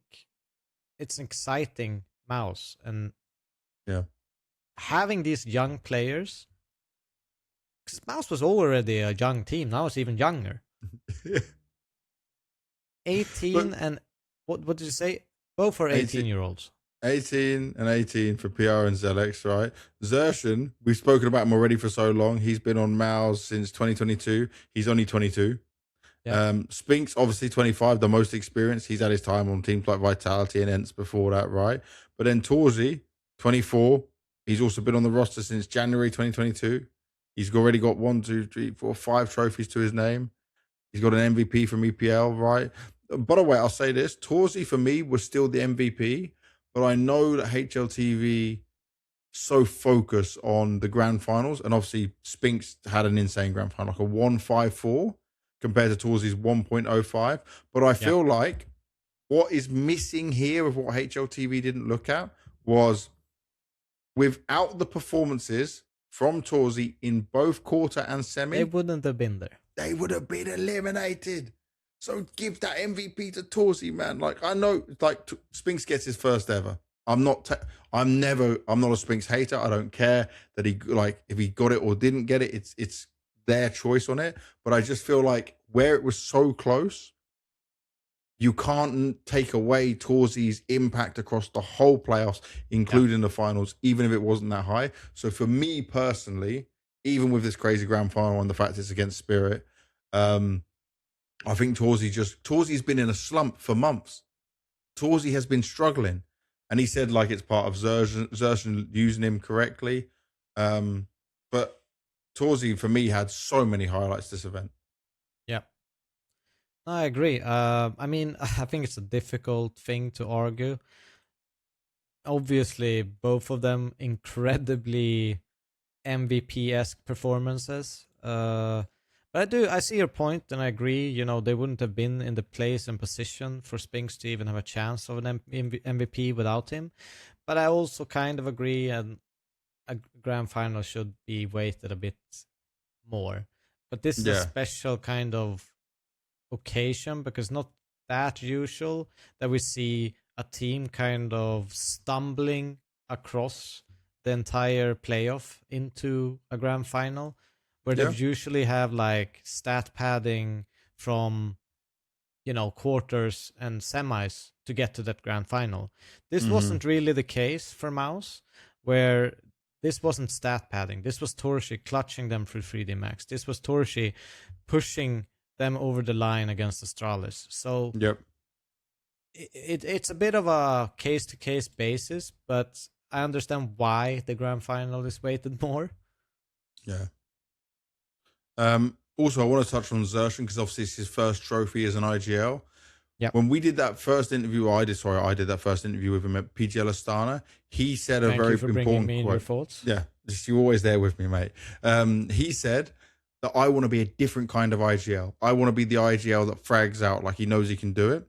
it's an exciting MOUZ, and having these young players. Because MOUZ was already a young team. Now it's even younger. 18 and what did you say? Both are 18-year-olds. 18 and 18 for PR and Zelex, right? Xertion, we've spoken about him already for so long. He's been on MOUZ since 2022. He's only 22. Spinx, obviously 25, the most experienced. He's had his time on teams like Vitality and Ents before that, right? But then torzsi, 24. He's also been on the roster since January 2022. He's already got 1, 2, 3, 4, 5 trophies to his name. He's got an MVP from EPL, right? By the way, I'll say this. torzsi, for me, was still the MVP. but I know that HLTV so focus on the grand finals, and obviously Spinx had an insane grand final, like a 154 compared to torzsi's 1.05. But I feel like what is missing here of what HLTV didn't look at was without the performances from torzsi in both quarter and semi, they wouldn't have been there. They would have been eliminated. So give that MVP to torzsi, man. Like, I know, like, Spinx gets his first ever. I'm not a Spinx hater. I don't care that if he got it or didn't get it, it's their choice on it. But I just feel like where it was so close, you can't take away torzsi's impact across the whole playoffs, including the finals, even if it wasn't that high. So for me personally, even with this crazy grand final and the fact it's against Spirit, I think torzsi's been in a slump for months. torzsi has been struggling. And he said, like, it's part of Xerxen using him correctly. But torzsi, for me, had so many highlights this event. Yeah. I agree. I mean, I think it's a difficult thing to argue. Obviously, both of them incredibly MVP-esque performances. But I see your point, and I agree. You know, they wouldn't have been in the place and position for Spinx to even have a chance of an MVP without him. But I also kind of agree, and a grand final should be weighted a bit more. But this is a special kind of occasion, because not that usual that we see a team kind of stumbling across the entire playoff into a grand final, where they usually have like stat padding from, you know, quarters and semis to get to that grand final. This wasn't really the case for MOUZ, where this wasn't stat padding. This was torzsi clutching them through 3D Max. This was torzsi pushing them over the line against Astralis. So it's a bit of a case-to-case basis, but I understand why the grand final is weighted more. Yeah. Also, I want to touch on Xerxen, because obviously it's his first trophy as an IGL. When we did that first interview, I did that first interview with him at PGL Astana. He said a very important me quote. Your thoughts. Yeah, you're always there with me, mate. He said that I want to be a different kind of IGL. I want to be the IGL that frags out like he knows he can do it.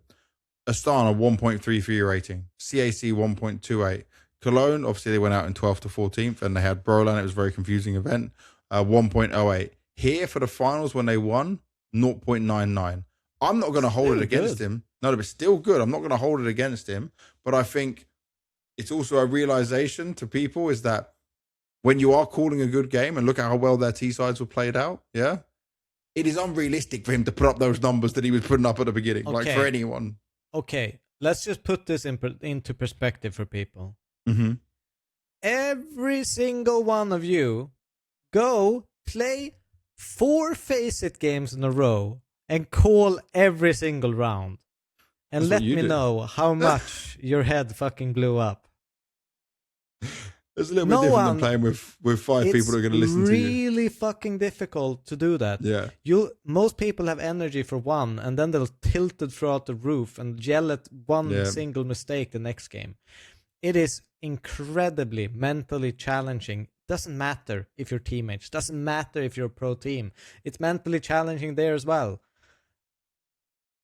Astana 1.33 rating, CAC 1.28. Cologne, obviously they went out in 12th to 14th, and they had Brolan. It was a very confusing event. 1.08. Here for the finals when they won, 0.99. I'm not going to hold it against him. No, but it's still good. I'm not going to hold it against him. But I think it's also a realization to people is that when you are calling a good game, and look at how well their T-sides were played out, it is unrealistic for him to put up those numbers that he was putting up at the beginning, like for anyone. Okay, let's just put this into perspective for people. Mm-hmm. Every single one of you go play 4 FaZe games in a row and call every single round. And let me know how much your head fucking blew up. It's a little bit different than playing with 5 people who are going to listen to you. It's really fucking difficult to do that. Yeah. Most people have energy for one, and then they'll tilt it throughout the roof and yell at one single mistake the next game. It is incredibly mentally challenging. Doesn't matter if you're teammates. Doesn't matter if you're a pro team. It's mentally challenging there as well.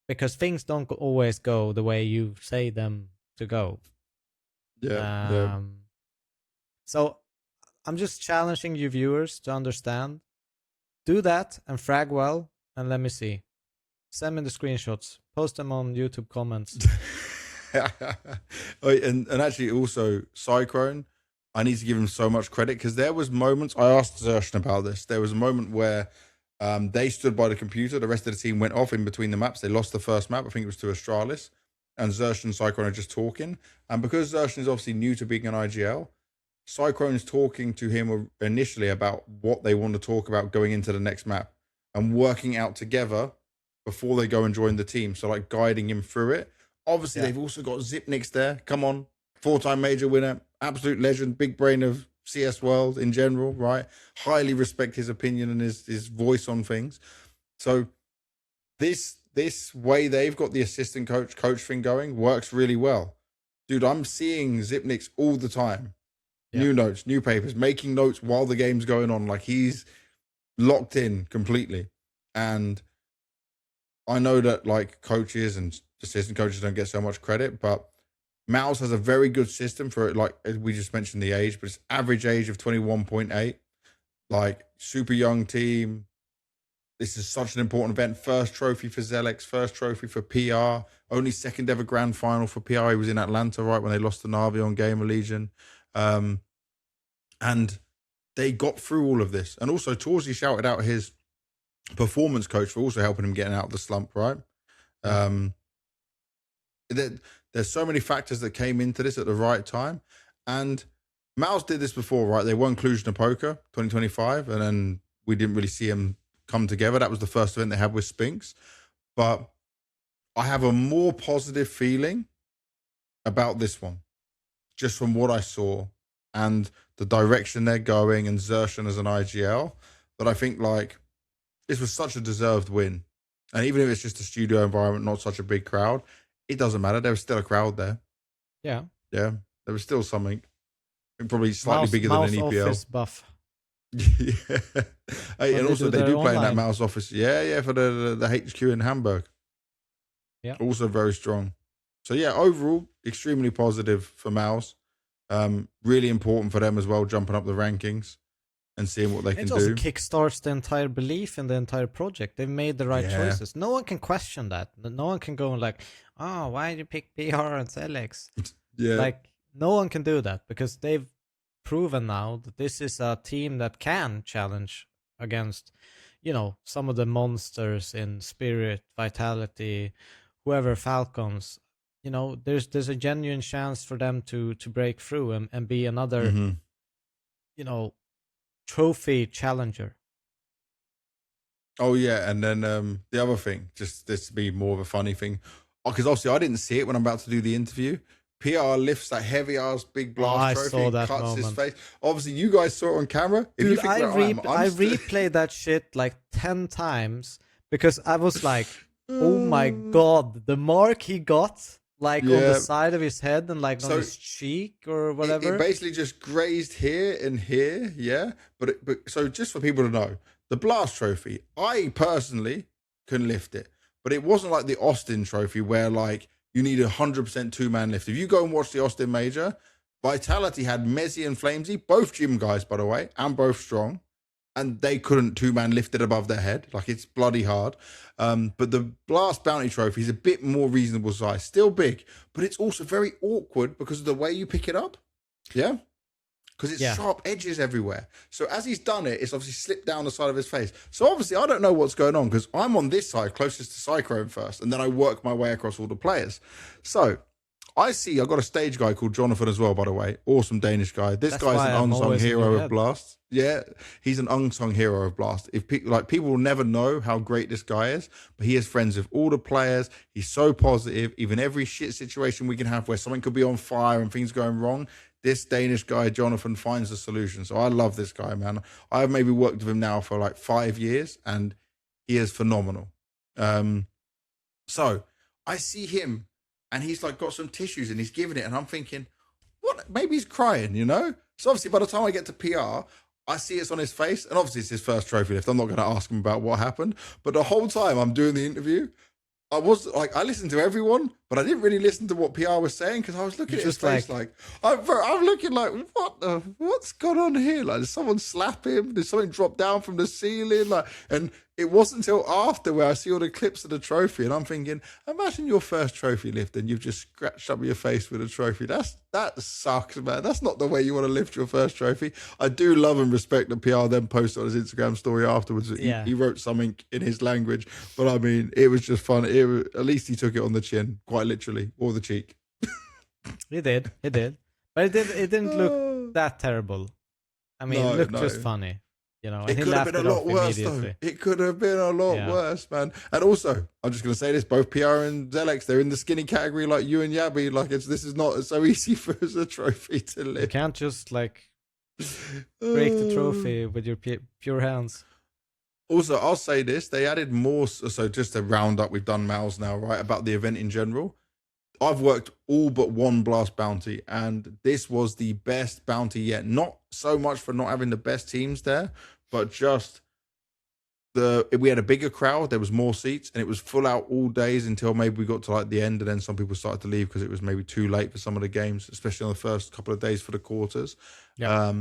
Because things don't always go the way you say them to go. So I'm just challenging you viewers to understand. Do that and frag well, and let me see. Send me the screenshots. Post them on YouTube comments. and actually also Cyclone, I need to give him so much credit, because there was moments, I asked Xerxen about this, there was a moment where they stood by the computer, the rest of the team went off in between the maps, they lost the first map, I think it was to Astralis, and Xerxen and Cyclone are just talking, and because Xerxen is obviously new to being an IGL, Cyclone's talking to him initially about what they want to talk about going into the next map, and working out together before they go and join the team, so like guiding him through it. Obviously, they've also got Zipnix there. Come on. 4-time major winner. Absolute legend. Big brain of CS world in general, right? Highly respect his opinion and his voice on things. So this way they've got the assistant coach thing going works really well. dude, I'm seeing Zipniks all the time. Yeah. New notes, new papers, making notes while the game's going on. Like, he's locked in completely. And I know that like coaches and assistant coaches don't get so much credit, but MOUZ has a very good system for it. Like we just mentioned the age, but it's average age of 21.8. Like, super young team. This is such an important event. First trophy for Zelex, first trophy for PR. Only second ever grand final for PR. He was in Atlanta, right, when they lost to Navi on Gamer Legion. And they got through all of this. And also, torzsi shouted out his performance coach for also helping him getting out of the slump, right? There's so many factors that came into this at the right time. And MOUZ did this before, right? They won Cluj-Napoca 2025, and then we didn't really see them come together. That was the first event they had with Spinx. But I have a more positive feeling about this one, just from what I saw and the direction they're going, and Zershan as an IGL, that I think like this was such a deserved win. And even if it's just a studio environment, not such a big crowd, it doesn't matter. There was still a crowd there. Yeah. Yeah. There was still something. Probably slightly bigger than an EPL. Office buff. Yeah. Hey, and also they do play in that MOUZ office. Yeah, for the HQ in Hamburg. Yeah. Also very strong. So yeah, overall, extremely positive for MOUZ. Really important for them as well, jumping up the rankings and seeing what they can do. It also kickstarts the entire belief in the entire project. They've made the right choices. No one can question that. No one can go and like, oh, why did you pick PR and Zelex? Yeah. Like, no one can do that because they've proven now that this is a team that can challenge against, you know, some of the monsters in Spirit, Vitality, whoever, Falcons. You know, there's a genuine chance for them to break through and be another, you know, trophy challenger. Oh yeah, and then the other thing, just this to be more of a funny thing, because obviously I didn't see it when I'm about to do the interview. PR lifts that heavy ass big blast trophy, saw that cuts moment. his face. Obviously, you guys saw it on camera. If Dude, you think I replayed that shit like 10 times because I was like, oh my god, the mark he got. Like on the side of his head and like on his cheek or whatever. It basically just grazed here and here, yeah. But so just for people to know, the blast trophy, I personally can lift it, but it wasn't like the Austin trophy where like you need 100% two-man lift. If you go and watch the Austin Major, Vitality had Mezzy and Flamesy, both gym guys by the way, and both strong. And they couldn't two-man lift it above their head. Like, it's bloody hard. But the Blast Bounty Trophy is a bit more reasonable size. Still big, but it's also very awkward because of the way you pick it up. Yeah? Because it's sharp edges everywhere. So as he's done it, it's obviously slipped down the side of his face. So obviously, I don't know what's going on because I'm on this side, closest to Cyclone first, and then I work my way across all the players. So I've got a stage guy called Jonathan as well, by the way. Awesome Danish guy. That's guy's an unsung hero of Blast. Yeah, he's an unsung hero of Blast. If people will never know how great this guy is, but he is friends with all the players. He's so positive. Even every shit situation we can have where something could be on fire and things going wrong, this Danish guy, Jonathan, finds the solution. So I love this guy, man. I've maybe worked with him now for like 5 years, and he is phenomenal. So I see him, and he's like got some tissues, and he's giving it, and I'm thinking, what? Maybe he's crying, you know? So obviously, by the time I get to PR, I see it's on his face, and obviously it's his first trophy lift. I'm not going to ask him about what happened, but the whole time I'm doing the interview, I listened to everyone, but I didn't really listen to what PR was saying because I was looking at his face I'm looking like, what's gone on here? Like, did someone slap him? Did something drop down from the ceiling? Like, and it wasn't until after where I see all the clips of the trophy, and I'm thinking, imagine your first trophy lift and you've just scratched up your face with a trophy. That sucks, man. That's not the way you want to lift your first trophy. I do love and respect that PR then posted on his Instagram story afterwards. Yeah. He wrote something in his language, but I mean, it was just fun. At least he took it on the chin, quite literally, or the cheek. He did. But it didn't look that terrible. I mean, it looked just funny. You know, and it could have been a lot worse, though. It could have been a lot worse, man. And also, I'm just going to say this: both PR and Zelex, they're in the skinny category, like you and Yabby. Like, this is not so easy for us a trophy to lift. You can't just like break the trophy with your pure hands. Also, I'll say this: they added more. So just to round up, we've done MOUZ now, right? About the event in general. I've worked all but one Blast bounty, and this was the best bounty yet. Not so much for not having the best teams there, but just we had a bigger crowd. There was more seats, and it was full out all days until maybe we got to like the end, and then some people started to leave because it was maybe too late for some of the games, especially on the first couple of days for the quarters. Yeah.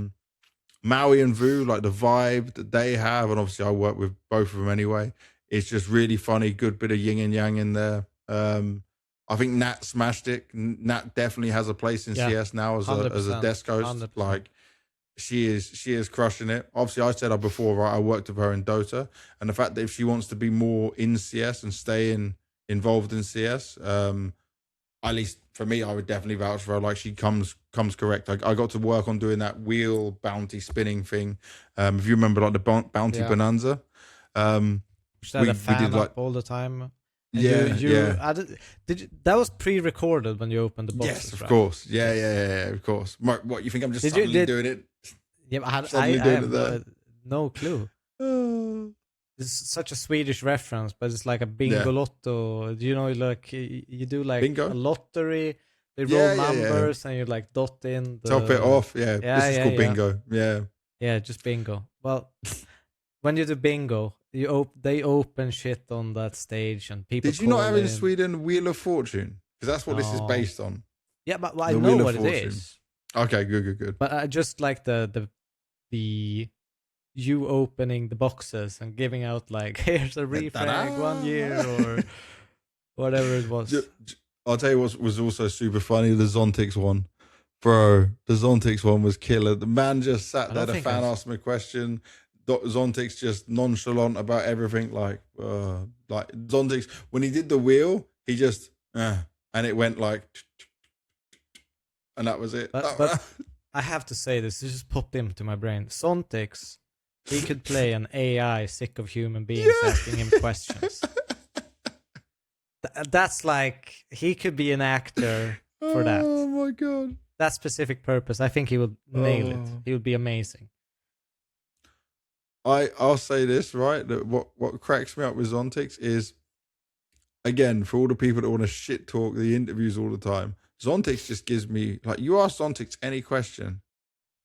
Maui and Vu, like the vibe that they have, and obviously I work with both of them anyway. It's just really funny, good bit of yin and yang in there. I think Nat smashed it. Nat definitely has a place in CS now as a desk host. 100%. Like she is crushing it. Obviously, I said her before, right? I worked with her in Dota, and the fact that if she wants to be more in CS and stay involved in CS, at least for me, I would definitely vouch for her. Like she comes correct. I got to work on doing that wheel bounty spinning thing. If you remember, like the bounty bonanza. We did like all the time. And that was pre-recorded when you opened the boxes. Yes, of course. Yeah, of course. What you think? I'm just suddenly doing it? Yeah, I have no clue. It's such a Swedish reference, but it's like a bingo lotto. You know, like you do like bingo? A lottery. They roll numbers and you like dot in. Top it off. Yeah, this is called bingo. Yeah, just bingo. Well, when you do bingo, they open shit on that stage and people. Did you not have in Sweden Wheel of Fortune? Because that's what this is based on. Yeah, but I know what it is. Okay, good. But I just like the you opening the boxes and giving out like here's a refrag 1 year or whatever it was. I'll tell you what was also super funny. The Zontix one, bro. The Zontix one was killer. The man just sat there. The fan asked him a question. Zontix just nonchalant about everything. Like Zontix, when he did the wheel, he just and it went like, and that was it. But I have to say this just popped into my brain. Zontix, he could play an AI sick of human beings asking him questions. That's like he could be an actor for that. Oh my god! That specific purpose, I think he would nail it. He would be amazing. I'll say this, right? That what cracks me up with Zontix is, again, for all the people that want to shit talk the interviews all the time, Zontix just gives me, like, you ask Zontix any question,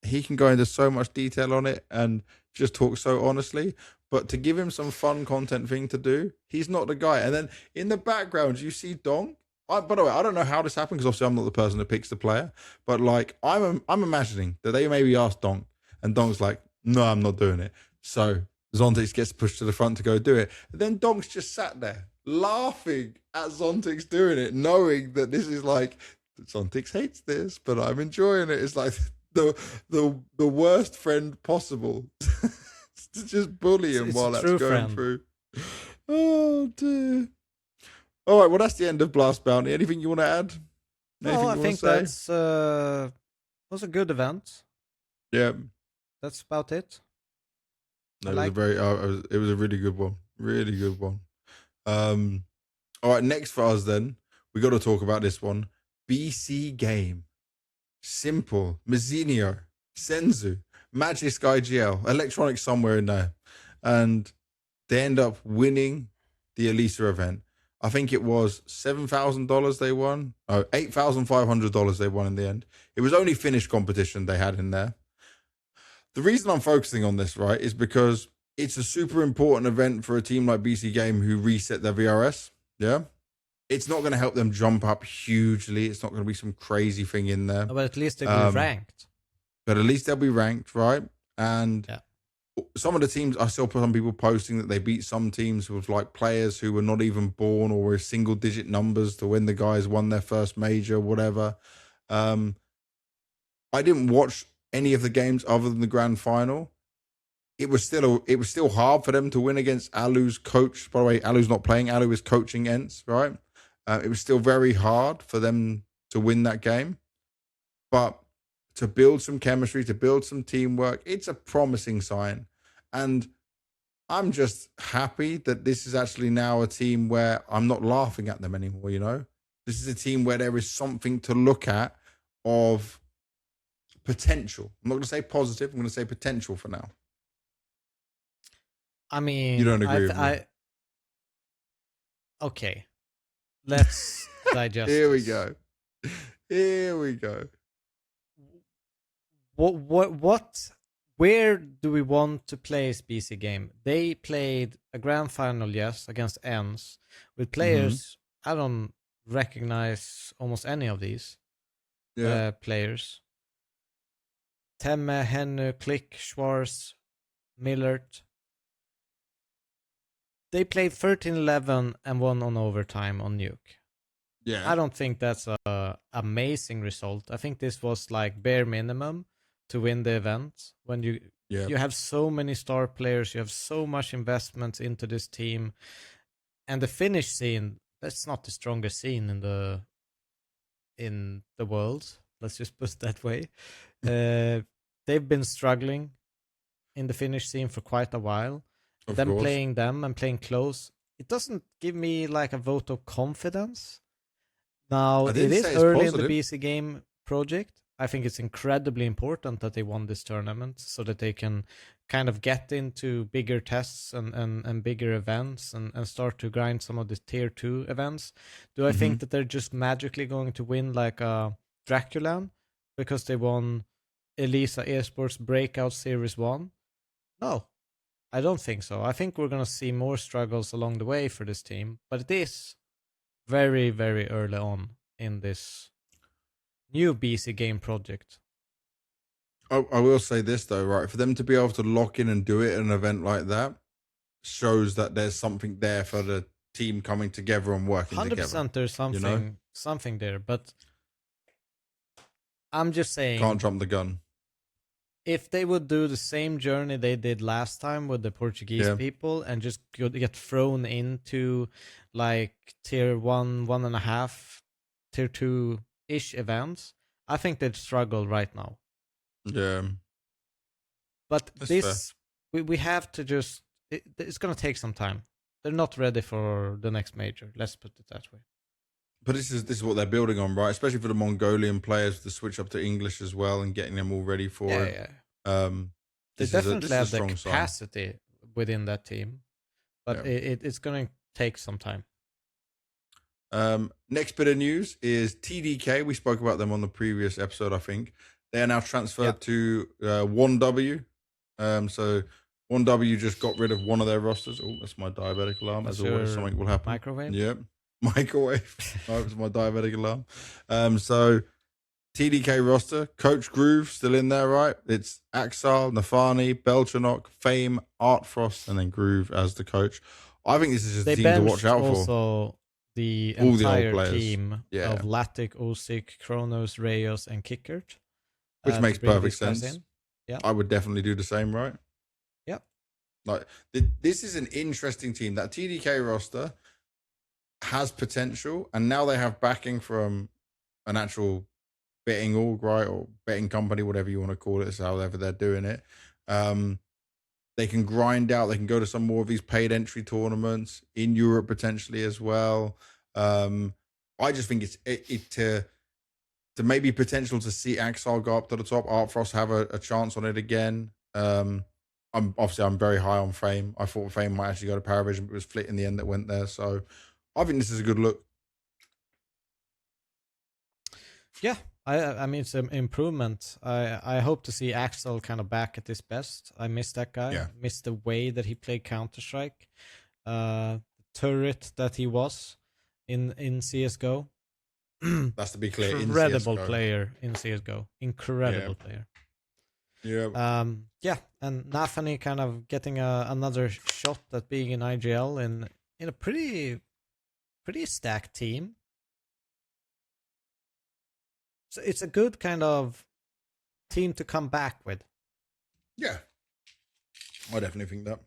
he can go into so much detail on it and just talk so honestly. But to give him some fun content thing to do, he's not the guy. And then in the background, you see Donk. By the way, I don't know how this happened because obviously I'm not the person that picks the player. But like, I'm imagining that they maybe asked Donk, and Donk's like, no, I'm not doing it. So Zontix gets pushed to the front to go do it. And then Donk's just sat there laughing at Zontix doing it, knowing that this is like, Zontix hates this, but I'm enjoying it. It's like the worst friend possible. To just bully him while that's going through. Oh dear. All right, well that's the end of Blast Bounty. Anything you want to add? No, I think that's was a good event. Yeah, that's about it. No, it was a really good one. Really good one. All right, next for us then, we got to talk about this one. BC.Game, Simple, Mizinho, Senzu, Magisk IGL, Electronic somewhere in there. And they end up winning the Elisa event. I think it was $7,000 they won. Oh, $8,500 they won in the end. It was only finished competition they had in there. The reason I'm focusing on this, right, is because it's a super important event for a team like BC.Game who reset their VRS. Yeah. It's not going to help them jump up hugely. It's not going to be some crazy thing in there. But at least they'll be ranked. But at least they'll be ranked, right? And some of the teams, I saw some people posting that they beat some teams with like players who were not even born or were single digit numbers to when the guys won their first major, whatever. I didn't watch any of the games other than the grand final. It was still hard for them to win against Alu's coach. By the way, Alu's not playing. Alu is coaching Ents, right? It was still very hard for them to win that game. But to build some chemistry, to build some teamwork, it's a promising sign. And I'm just happy that this is actually now a team where I'm not laughing at them anymore, you know? This is a team where there is something to look at of potential. I'm not going to say positive. I'm going to say potential for now. I mean, you don't agree with me? Okay. Let's digest. Here we go. Here we go. What? Where do we want to place BC.Game? They played a grand final, yes, against ENS with players. I don't recognize almost any of these players. Temme, Hennu, Click, Schwarz, Millert. They played 13-11 and won on overtime on Nuke. Yeah. I don't think that's a amazing result. I think this was like bare minimum to win the event. When you have so many star players, you have so much investment into this team, and the Finnish scene, that's not the strongest scene in the world. Let's just put it that way. They've been struggling in the Finnish scene for quite a while. Playing them and playing close, it doesn't give me like a vote of confidence. Now, it is early in the BC.Game project. I think it's incredibly important that they won this tournament so that they can kind of get into bigger tests and bigger events and start to grind some of the tier 2 events. Do I think that they're just magically going to win like a Draculan because they won Elisa Esports Breakout Series 1? No, I don't think so. I think we're going to see more struggles along the way for this team, but it is very, very early on in this new BC.Game project. I will say this though, right? For them to be able to lock in and do it at an event like that shows that there's something there for the team coming together and working 100% together. 100% there's something, something there, but I'm just saying... Can't jump the gun. If they would do the same journey they did last time with the Portuguese people and just get thrown into like tier 1, 1.5, tier 2-ish events, I think they'd struggle right now. Yeah. But we have to just... It's going to take some time. They're not ready for the next major. Let's put it that way. But this is what they're building on, right? Especially for the Mongolian players to switch up to English as well and getting them all ready for it. Yeah. They definitely have the capacity within that team, but it's going to take some time. Next bit of news is TDK. We spoke about them on the previous episode, I think. They are now transferred to 1W. So 1W just got rid of one of their rosters. Oh, that's my diabetic alarm. As always, something will happen. Microwave? Yep. Microwave. Oh, it's my diabetic alarm. So TDK roster, Coach Groove still in there, right? It's Axel, Nafani, Belchanok, Fame, Artfrost, and then Groove as the coach. I think this is just a team to watch out for. Also the entire team of Latic, Osik, Kronos, Reyos, and Kickert. Which makes perfect sense. Yeah, I would definitely do the same, right? Yep. Like this is an interesting team. That TDK roster has potential, and now they have backing from an actual betting org, right, or betting company, whatever you want to call it. It's however they're doing it. They can grind out. They can go to some more of these paid entry tournaments in Europe potentially as well. I just think it's to maybe potential to see Axel go up to the top. Artfrost have a chance on it again. I'm very high on Fame. I thought Fame might actually go to Paravision, but it was Flit in the end that went there. So I think this is a good look. Yeah, I mean, it's an improvement. I hope to see Axel kind of back at his best. I miss that guy. Yeah. I miss the way that he played Counter-Strike. Turret that he was in CSGO. That's to be clear. Incredible player in CSGO. Incredible player. Yeah. Yeah, and Nafani kind of getting another shot at being in IGL in a pretty stacked team. So it's a good kind of team to come back with. Yeah. I definitely think that.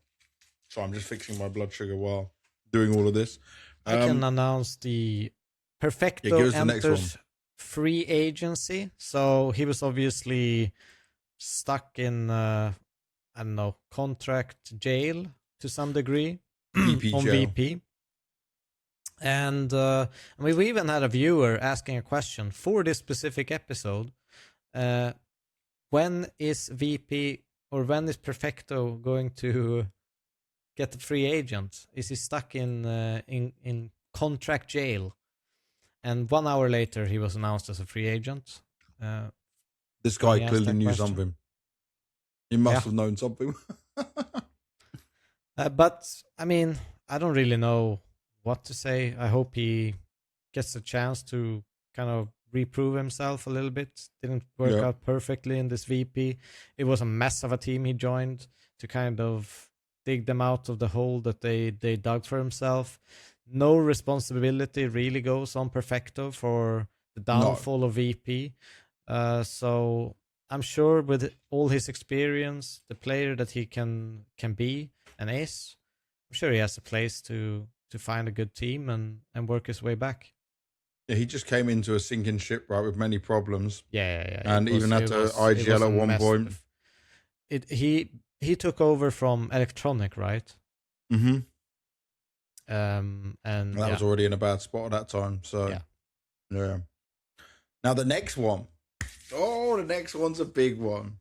So I'm just fixing my blood sugar while doing all of this. I can announce the Perfecto enters free agency. So he was obviously stuck in, I don't know, contract jail to some degree VP on jail. VP. And I mean, we even had a viewer asking a question for this specific episode. When is VP or when is Perfecto going to get the free agent? Is he stuck in contract jail? And 1 hour later, he was announced as a free agent. This guy clearly knew something. He must have known something. But, I mean, I don't really know what to say. I hope he gets a chance to kind of reprove himself a little bit. Didn't work out perfectly in this VP. It was a mess of a team he joined to kind of dig them out of the hole that they dug for himself. No responsibility really goes on Perfecto for the downfall of VP. So I'm sure with all his experience, the player that he can be and is, I'm sure he has a place to find a good team and work his way back. Yeah, he just came into a sinking ship, right, with many problems. Yeah. And even had to IGL at one point. He took over from Electronic, right? Mm-hmm. And that was already in a bad spot at that time. So yeah. Now the next one. Oh, the next one's a big one.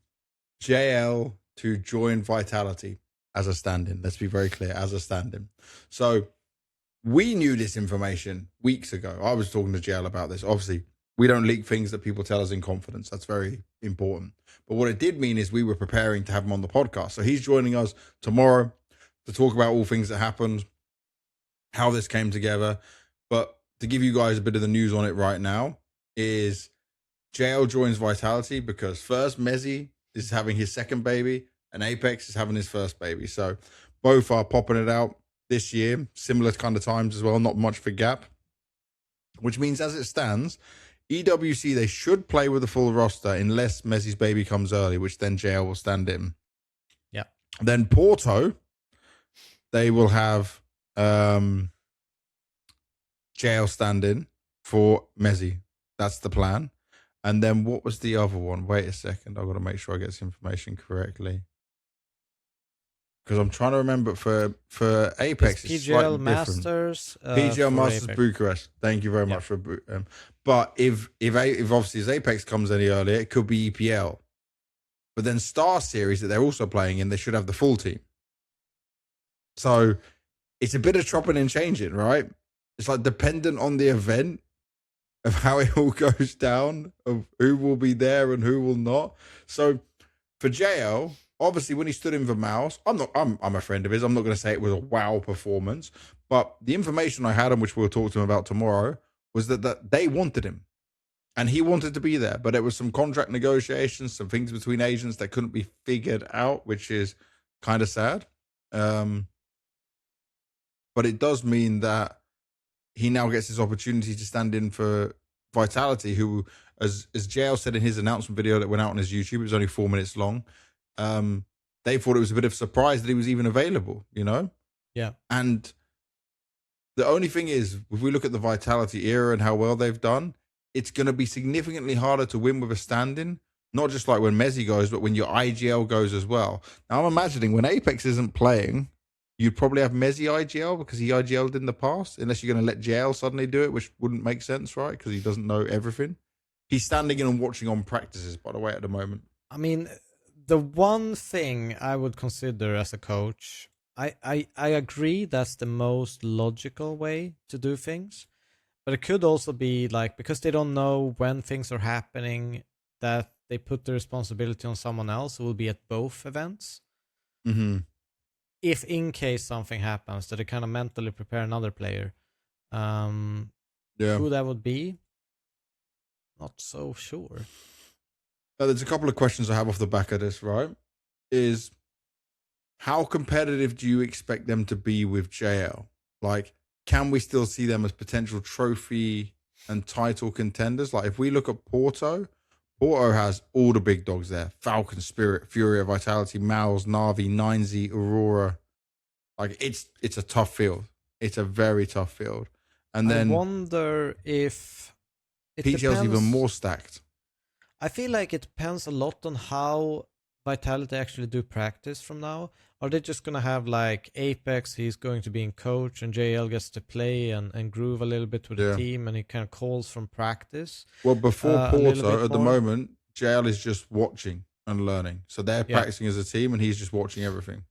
JL to join Vitality as a stand-in. Let's be very clear, as a stand-in. So we knew this information weeks ago. I was talking to JL about this. Obviously, we don't leak things that people tell us in confidence. That's very important. But what it did mean is we were preparing to have him on the podcast. So he's joining us tomorrow to talk about all things that happened, how this came together. But to give you guys a bit of the news on it right now is JL joins Vitality because first MeZ is having his second baby and Apex is having his first baby. So both are popping it out this year, similar kind of times as well, not much of a gap, which means as it stands, EWC, they should play with the full roster unless MeZ's baby comes early, which then JL will stand in. Yeah. Then Porto, they will have JL stand in for MeZ. That's the plan. And then what was the other one? Wait a second. I've got to make sure I get this information correctly. Because I'm trying to remember for Apex, it's PGL Masters. PGL Masters Apex. Bucharest. Thank you very much for. But if obviously as Apex comes any earlier, it could be EPL. But then Star Series that they're also playing in, they should have the full team. So it's a bit of chopping and changing, right? It's like dependent on the event of how it all goes down, of who will be there and who will not. So for JL, obviously when he stood in for MOUZ, I'm a friend of his. I'm not going to say it was a wow performance, but the information I had, and which we'll talk to him about tomorrow, was that they wanted him and he wanted to be there, but it was some contract negotiations, some things between agents that couldn't be figured out, which is kind of sad. But it does mean that he now gets his opportunity to stand in for Vitality, who, as JL said in his announcement video that went out on his YouTube, it was only 4 minutes long. They thought it was a bit of a surprise that he was even available, you know? Yeah. And the only thing is, if we look at the Vitality era and how well they've done, it's going to be significantly harder to win with a stand-in, not just like when MeZ goes, but when your IGL goes as well. Now, I'm imagining when Apex isn't playing, you'd probably have MeZ IGL because he IGL'd in the past, unless you're going to let JL suddenly do it, which wouldn't make sense, right? Because he doesn't know everything. He's standing in and watching on practices, by the way, at the moment. I mean, the one thing I would consider as a coach, I agree that's the most logical way to do things. But it could also be like, because they don't know when things are happening, that they put the responsibility on someone else who will be at both events. Mm-hmm. If in case something happens, that they kind of mentally prepare another player. Who that would be, not so sure. There's a couple of questions I have off the back of this, right? Is how competitive do you expect them to be with JL? Like, can we still see them as potential trophy and title contenders? Like, if we look at Porto has all the big dogs there. Falcon, Spirit, Furia, Vitality, MOUZ, Na'Vi, 9Z, Aurora. Like, it's a tough field. It's a very tough field. And then I wonder if PGL's even more stacked. I feel like it depends a lot on how Vitality actually do practice from now. Are they just going to have like Apex, he's going to be in coach, and JL gets to play and groove a little bit with the team, and he kind of calls from practice? Well, before Porto, at the moment, JL is just watching and learning. So they're practicing as a team, and he's just watching everything.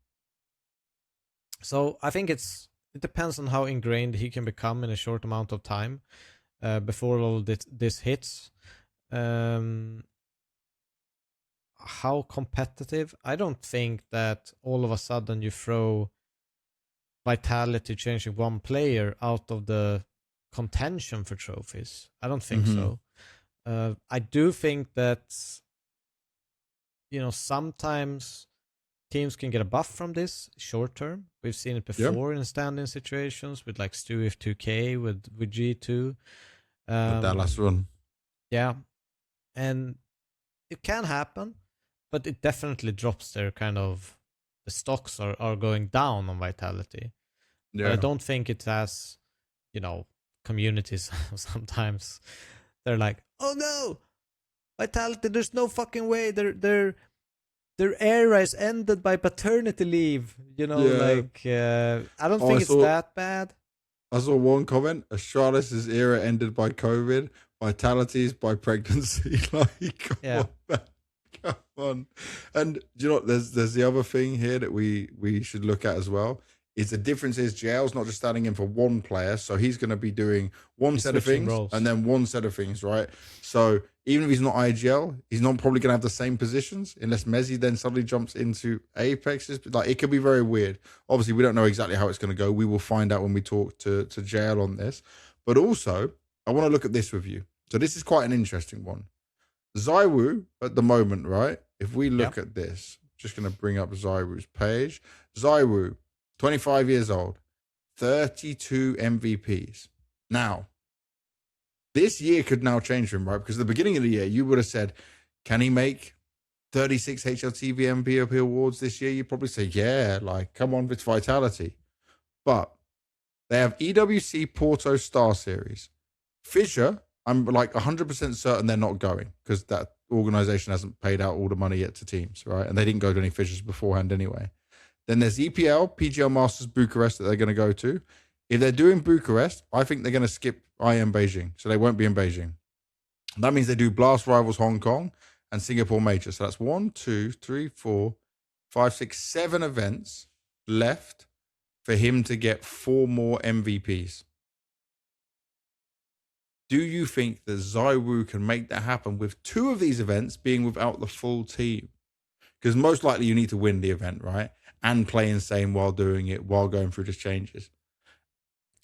So I think it depends on how ingrained he can become in a short amount of time. before all this hits. How competitive? I don't think that all of a sudden you throw Vitality changing one player out of the contention for trophies. I don't think so. I do think that, sometimes teams can get a buff from this short term. We've seen it before in standing situations with like Stu if 2K with G2. The Dallas run. Yeah. And it can happen, but it definitely drops their kind of, the stocks are going down on Vitality. Yeah. But I don't think it has, communities sometimes. They're like, oh no, Vitality, there's no fucking way. Their era is ended by paternity leave. I don't think it's that bad. I saw one comment: Astralis' era ended by COVID, Vitality's by pregnancy. Come on. And there's the other thing here that we should look at as well. Is the difference is JL's not just standing in for one player, so he's going to be doing one set of things and then one set of things, right? So even if he's not IGL, he's not probably going to have the same positions unless Mezzi then suddenly jumps into Apex. Like, it could be very weird. Obviously, we don't know exactly how it's going to go. We will find out when we talk to JL on this. But also, I want to look at this with you. So this is quite an interesting one. ZywOo at the moment, right? If we look at this, just going to bring up ZywOo's page. ZywOo, 25 years old, 32 MVPs. Now, this year could now change for him, right? Because at the beginning of the year, you would have said, can he make 36 HLTV MVP awards this year? You'd probably say, yeah, like, come on, it's Vitality. But they have EWC Porto Star Series. Fissure, I'm like 100% certain they're not going because that organization hasn't paid out all the money yet to teams, right? And they didn't go to any Fissures beforehand anyway. Then there's EPL, PGL Masters Bucharest that they're going to go to. If they're doing Bucharest, I think they're going to skip IM Beijing. So they won't be in Beijing. That means they do Blast Rivals Hong Kong and Singapore Major. So that's 1, 2, 3, 4, 5, 6, 7 events left for him to get 4 more MVPs. Do you think that ZywOo can make that happen with 2 of these events being without the full team? Because most likely you need to win the event, right? And play insane while doing it, while going through the changes.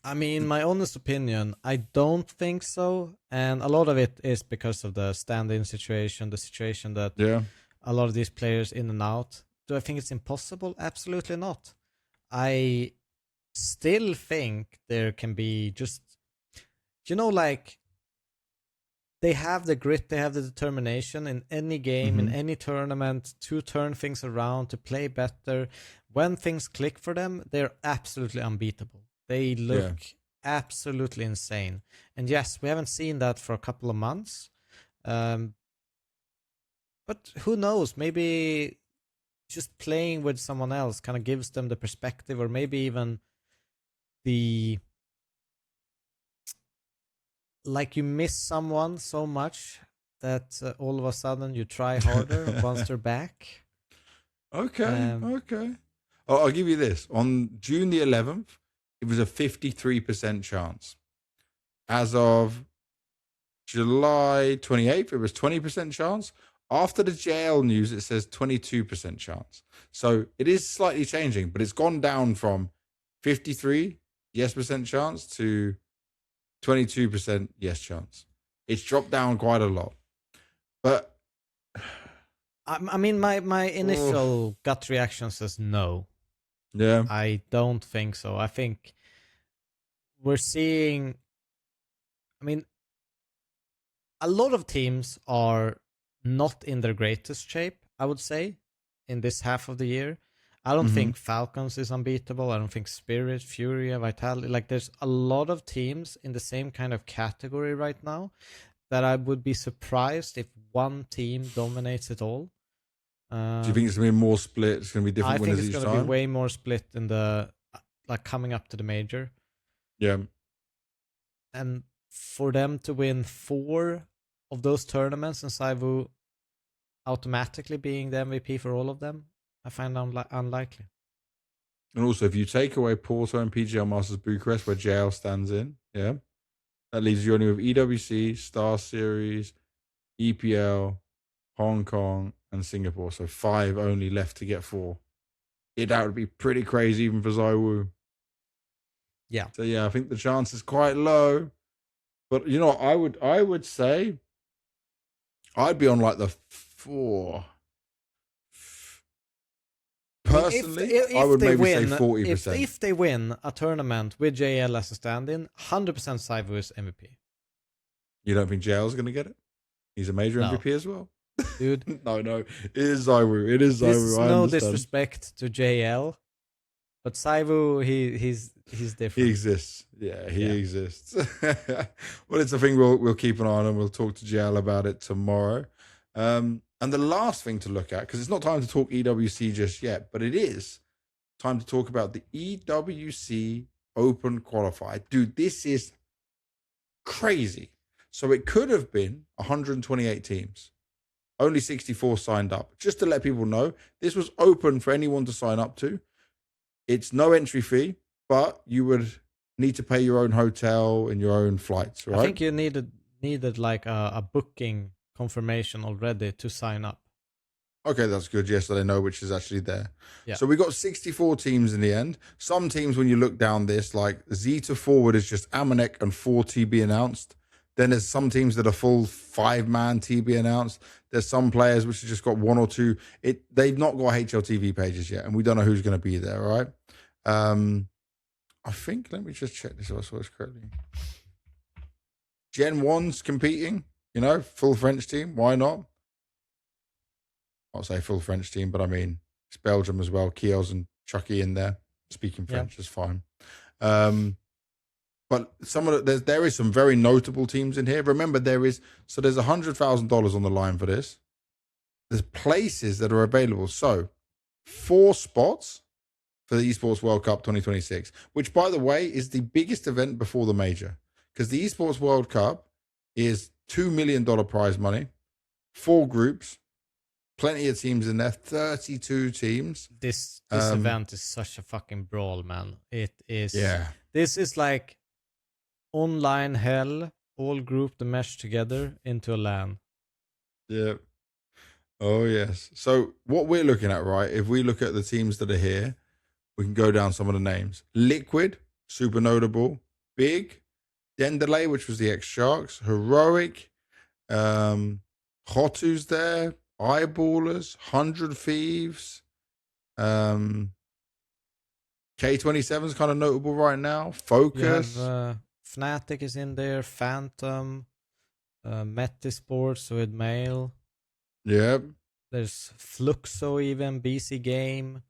I mean, my honest opinion, I don't think so. And a lot of it is because of the stand-in situation, the situation that a lot of these players in and out. Do I think it's impossible? Absolutely not. I still think there can be just, like, they have the grit, they have the determination in any game, in any tournament, to turn things around, to play better. When things click for them, they're absolutely unbeatable. They look absolutely insane. And yes, we haven't seen that for a couple of months. But who knows? Maybe just playing with someone else kind of gives them the perspective, or maybe even the... like, you miss someone so much that all of a sudden you try harder once they're back. Okay. I'll give you this. On June the 11th, it was a 53% chance. As of July 28th, it was 20% chance. After the JL news, it says 22% chance. So it is slightly changing, but it's gone down from 53% chance to 22% yes chance. It's dropped down quite a lot. But I mean, my initial gut reaction says no. Yeah. I don't think so. I think we're seeing, I mean, a lot of teams are not in their greatest shape, I would say, in this half of the year. I don't think Falcons is unbeatable. I don't think Spirit, Furia, Vitality. Like, there's a lot of teams in the same kind of category right now that I would be surprised if one team dominates it all. Do you think it's going to be more split? It's going to be different winners each time? I think it's going to be way more split in the, like, coming up to the major. Yeah. And for them to win 4 of those tournaments and ZywOo automatically being the MVP for all of them, I find unlikely. And also, if you take away Porto and PGL Masters Bucharest, where JL stands in, That leaves you only with EWC, Star Series, EPL, Hong Kong, and Singapore. So 5 only left to get 4. That would be pretty crazy even for ZywOo. Yeah. So yeah, I think the chance is quite low. But you know, I would say I'd be on like the 4. Personally, if I would they maybe win, say 40%. If they win a tournament with JL as a stand-in, 100% ZywOo is MVP. You don't think JL's going to get it? He's a major MVP as well. Dude. No. It is ZywOo. It is ZywOo. This is no disrespect to JL, but ZywOo, he's different. He exists. Yeah, he exists. Well, it's a thing we'll keep an eye on, and we'll talk to JL about it tomorrow. And the last thing to look at, because it's not time to talk EWC just yet, but it is time to talk about the EWC Open Qualifier. Dude, this is crazy. So it could have been 128 teams. Only 64 signed up. Just to let people know, this was open for anyone to sign up to. It's no entry fee, but you would need to pay your own hotel and your own flights, right? I think you needed like a booking confirmation already to sign up. Okay, that's good. Yes, so they know which is actually there. Yeah. So we got 64 teams in the end. Some teams, when you look down this, like Z to forward is just Amanek and 4 TB announced. Then there's some teams that are full 5-man TB announced. There's some players which have just got 1 or 2. They've not got HLTV pages yet, and we don't know who's going to be there, right? I think, let me just check this if I saw this correctly. Gen 1's competing, full French team. Why not? I'll say full French team, but I mean, it's Belgium as well. Kiel's and Chucky in there. Speaking French is fine. But there is some very notable teams in here. Remember, there's $100,000 on the line for this. There's places that are available. So 4 spots for the Esports World Cup 2026, which, by the way, is the biggest event before the major. Because the Esports World Cup is $2 million prize money, 4 groups, plenty of teams in there, 32 teams. This event is such a fucking brawl, man. It is. Yeah. This is like online hell, all grouped and meshed together into a LAN. Yeah. Oh, yes. So what we're looking at, right, if we look at the teams that are here, we can go down some of the names. Liquid, super notable. Big, Dendelay, which was the ex-Sharks. Heroic, Hotu's there. Eyeballers, 100 Thieves. K27's kind of notable right now. Focus. Fnatic is in there. Phantom. Metisports with Mail. Yep. There's Fluxo even. BC.Game.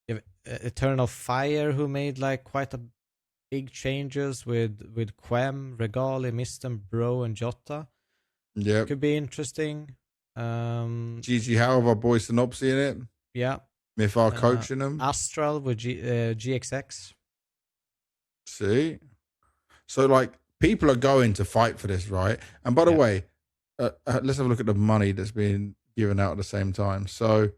You have Eternal Fire, who made like quite a big changes with Quem, Regali, Mistem, Bro, and Jota. Yep. Could be interesting. GG How of our boy Synopsy in it. Yeah. Mifar coaching them. Astral with GXX. See? So, like, people are going to fight for this, right? And by the way, let's have a look at the money that's being given out at the same time. So,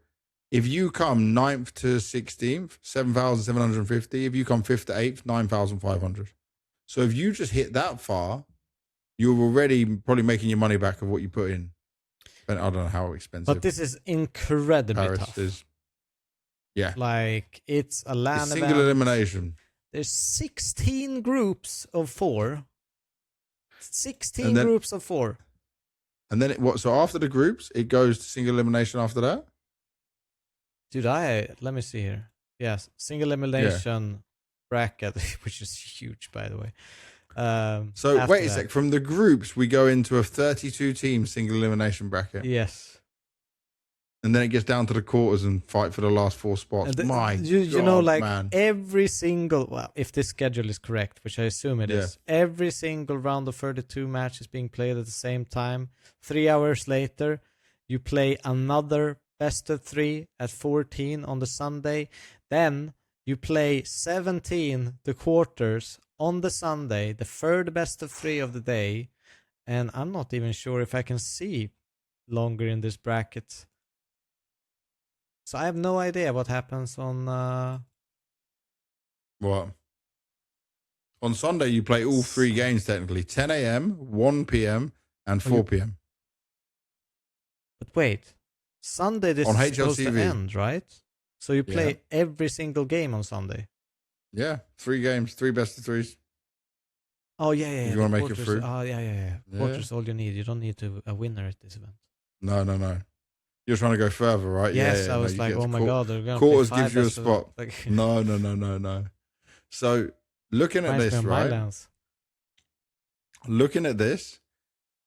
if you come 9th to 16th, 7,750. If you come 5th to 8th, 9,500. So, if you just hit that far, you're already probably making your money back of what you put in. I don't know how expensive. But this is incredibly Paris tough. Is. Yeah. Like, it's a LAN event. Single elimination. There's 16 groups of 4. 16 groups of 4. And then so after the groups, it goes to single elimination after that? Dude, let me see here. Yes, single elimination bracket, which is huge, by the way. So wait a sec. From the groups, we go into a 32-team single elimination bracket. Yes. And then it gets down to the quarters and fight for the last 4 spots. You know, like every single, well, if this schedule is correct, which I assume it is, every single round of 32 matches being played at the same time. 3 hours later, you play another best of 3 at 14 on the Sunday. Then you play 17 the quarters on the Sunday, the third best of 3 of the day. And I'm not even sure if I can see longer in this bracket. So I have no idea what happens on... What? On Sunday, you play all 3 games technically: 10 a.m., 1 p.m., and 4 p.m. But wait, Sunday this on is supposed to HLTV. end, right? So you play every single game on Sunday. Yeah, 3 games, 3 best of 3s. Oh yeah. If you want to make it through. Oh yeah. Quarters all you need. You don't need a winner at this event. No. You're trying to go further, right? Yes, I was like, oh my god, they're gonna quarters play 5 gives you a spot. Like, No. So looking at this, right? Looking at this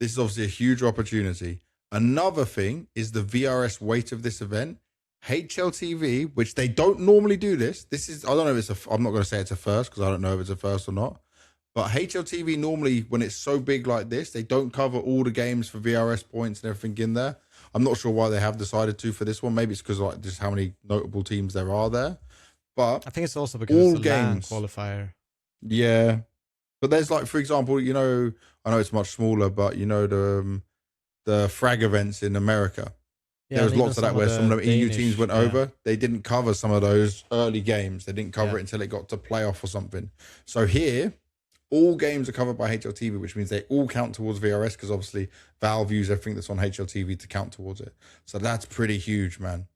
is obviously a huge opportunity. Another thing is the VRS weight of this event. HLTV, which they don't normally do this. This is, I don't know if it's I'm not going to say it's a first because I don't know if it's a first or not. But HLTV normally, when it's so big like this, they don't cover all the games for VRS points and everything in there. I'm not sure why they have decided to for this one. Maybe it's because like just how many notable teams there are there. But I think it's also because it's a LAN qualifier. Yeah. But there's like, for example, I know it's much smaller, but the frag events in America. Yeah, there was lots of that where some of the EU teams went over. They didn't cover some of those early games. They didn't cover it until it got to playoff or something. So here, all games are covered by HLTV, which means they all count towards VRS because obviously Valve use everything that's on HLTV to count towards it. So that's pretty huge, man.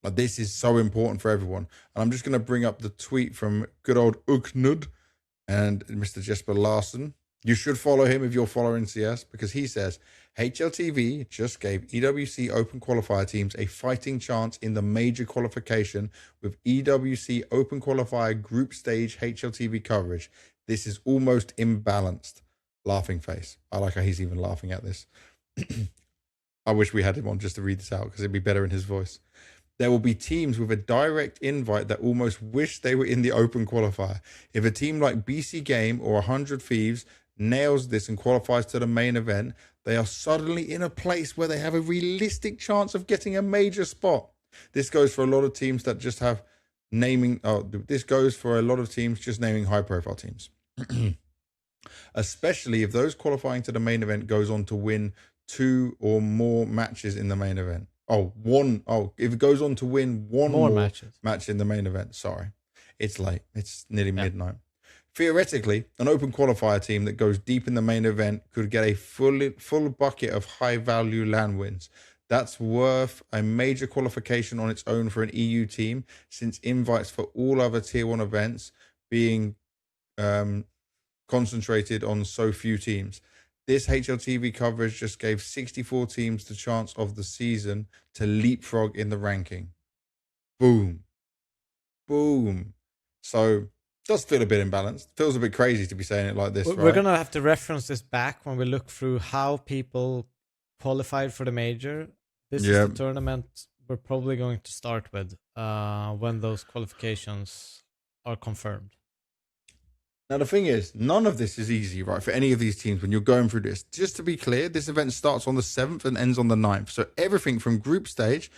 Like, this is so important for everyone. And I'm just going to bring up the tweet from good old Uknud and Mr. Jesper Larsen. You should follow him if you're following CS because he says, HLTV just gave EWC Open Qualifier teams a fighting chance in the major qualification with EWC Open Qualifier group stage HLTV coverage. This is almost imbalanced. Laughing face. I like how he's even laughing at this. I wish we had him on just to read this out because it'd be better in his voice. There will be teams with a direct invite that almost wish they were in the Open Qualifier. If a team like BC.Game or 100 Thieves nails this and qualifies to the main event, they are suddenly in a place where they have a realistic chance of getting a major spot. This goes for a lot of teams that just have this goes for a lot of teams just naming high-profile teams. Especially if those qualifying to the main event goes on to win 2 or more matches in the main event. If it goes on to win one more match in the main event. Sorry. It's late. It's nearly midnight. Theoretically, an open qualifier team that goes deep in the main event could get a full bucket of high-value LAN wins. That's worth a major qualification on its own for an EU team, since invites for all other Tier 1 events being concentrated on so few teams. This HLTV coverage just gave 64 teams the chance of the season to leapfrog in the ranking. Boom. So, does feel a bit imbalanced. Feels a bit crazy to be saying it like this, We're going to have to reference this back when we look through how people qualified for the major. This is the tournament we're probably going to start with when those qualifications are confirmed. Now, the thing is, none of this is easy, right, for any of these teams when you're going through this. Just to be clear, this event starts on the 7th and ends on the 9th. So everything from group stage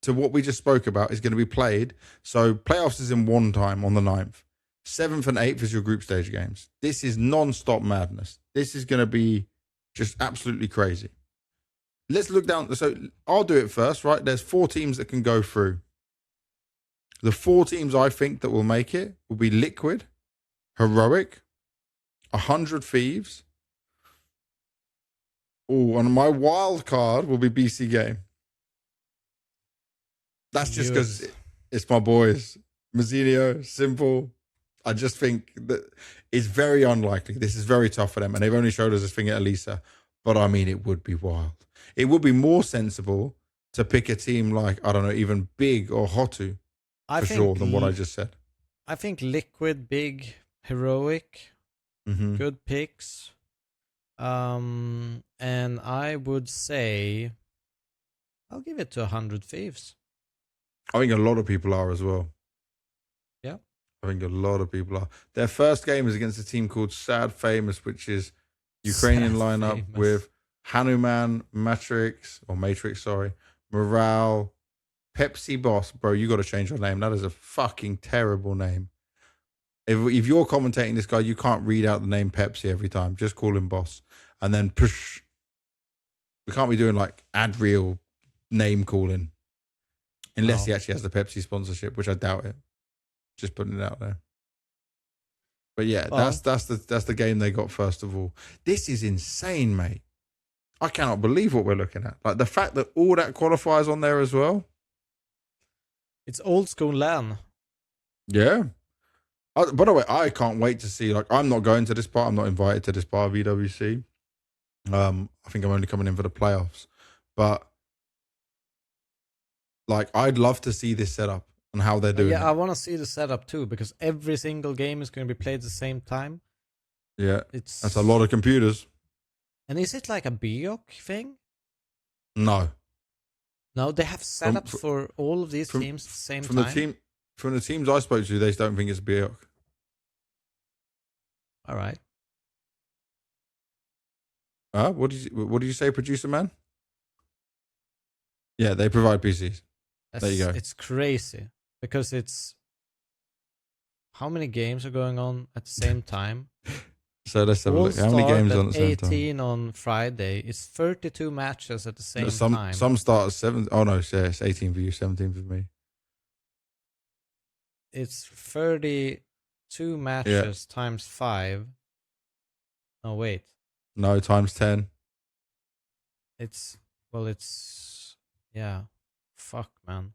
to what we just spoke about is going to be played. So playoffs is in one time on the 9th. 7th and 8th is your group stage games. This is non-stop madness. This is going to be just absolutely crazy. Let's look down. So I'll do it first, right? There's 4 teams that can go through. The 4 teams I think that will make it will be Liquid, Heroic, 100 Thieves. Oh, and my wild card will be BC.Game. That's just because it's my boys. Mazzinho, Simple. I just think that it's very unlikely. This is very tough for them. And they've only showed us this thing at Elisa. But I mean, it would be wild. It would be more sensible to pick a team like, I don't know, even Big or Hotu for sure than what I just said. I think Liquid, Big, Heroic, good picks. And I would say I'll give it to 100 Thieves. I think a lot of people are as well. Yeah. I think a lot of people are. Their first game is against a team called Sad Famous, which is Ukrainian lineup with Hanuman, Matrix, Morale, Pepsi Boss. Bro, you got to change your name. That is a fucking terrible name. If you're commentating this guy, you can't read out the name Pepsi every time. Just call him Boss. And then push. We can't be doing like Adriel name calling. Unless he actually has the Pepsi sponsorship, which I doubt it. Just putting it out there. But yeah, that's the game they got first of all. This is insane, mate. I cannot believe what we're looking at. Like the fact that all that qualifiers on there as well. It's old school LAN. Yeah. By the way, I can't wait to see. Like, I'm not going to this part. I'm not invited to this part of EWC. I think I'm only coming in for the playoffs. But like, I'd love to see this setup and how they're doing. Yeah, I want to see the setup too, because every single game is going to be played at the same time. Yeah, that's a lot of computers. And is it like a BIOC thing? No. No, they have setups for all of these teams at the same time. From the teams I spoke to, they don't think it's a BIOC. All right. What did you say, producer man? Yeah, they provide PCs. There you go. It's crazy because it's how many games are going on at the same time? So let's have a look. How many games on at the same time? 18 on Friday. It's 32 matches at the same time. Some start at 7. Oh no, yeah, it's 18 for you, 17 for me. It's 32 matches times 5. Oh wait. No, times 10. It's yeah. Fuck, man.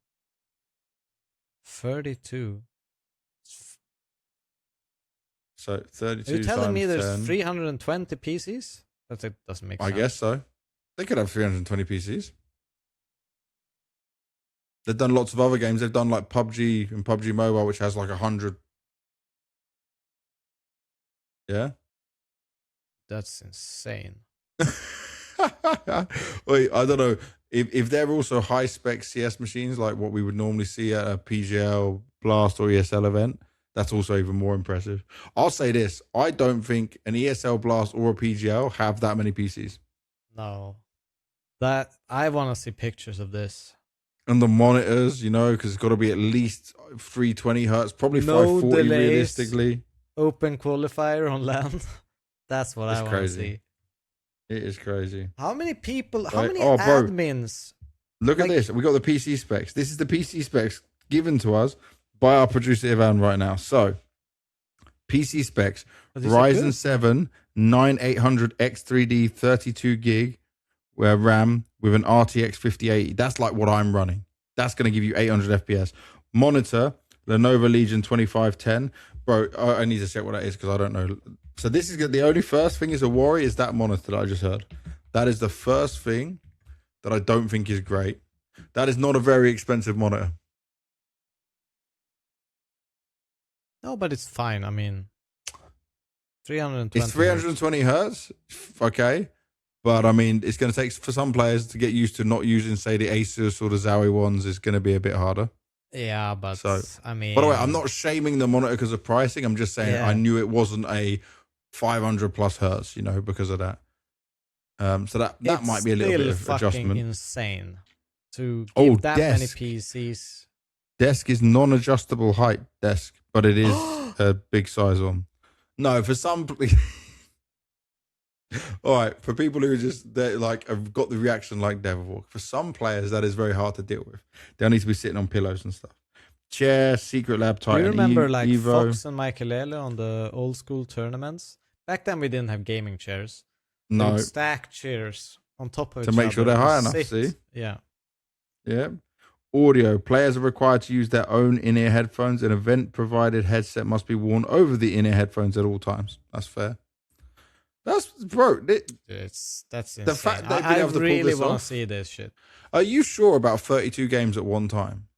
32. So 32. Are you telling me there's 10. 320 PCs? That doesn't make sense. I guess so. They could have 320 PCs. They've done lots of other games. They've done like PUBG and PUBG Mobile, which has like 100. Yeah. That's insane. Wait, I don't know. If they're also high spec CS machines, like what we would normally see at a PGL Blast or ESL event, that's also even more impressive. I'll say this. I don't think an ESL Blast or a PGL have that many PCs. No. That I want to see pictures of this. And the monitors, you know, because it's got to be at least 320 hertz, probably no 540 delays, realistically. Open qualifier on LAN. That's what I want to see. It is crazy. How many people, how many admins? Look at this. We got the PC specs. This is the PC specs given to us by our producer Ivan right now. So, PC specs, Ryzen 7 9800 X3D 32 gig RAM with an RTX 5080. That's like what I'm running. That's going to give you 800 FPS. Monitor, Lenovo Legion 2510. Bro, I need to check what that is because I don't know. So this is the only first thing is a worry is that monitor that I just heard. That is the first thing that I don't think is great. That is not a very expensive monitor. No, but it's fine. I mean, 320. It's 320 hertz. Okay. But I mean, it's going to take for some players to get used to not using, say, the Asus or the Zowie ones is going to be a bit harder. Yeah, but I mean, by the way, I'm not shaming the monitor because of pricing. I'm just saying I knew it wasn't a 500 plus hertz, you know, because of that. So that might be a little bit of adjustment. Insane to give that many PCs. Desk is non-adjustable height desk, but it is a big size on. No, for some. All right, for people who just like have got the reaction like Devilwalk, for some players that is very hard to deal with. They'll need to be sitting on pillows and stuff. Chair, Secret Lab, Titan. Do you remember like Evo? Fox and Michaelele on the old school tournaments? Back then we didn't have gaming chairs. No. They would stack chairs on top of each other. To make sure they're high enough, see? Yeah. Yeah. Audio. Players are required to use their own in-ear headphones. An event-provided headset must be worn over the in-ear headphones at all times. That's fair. That's that's insane. The fact that I really want to see this shit. Are you sure about 32 games at one time?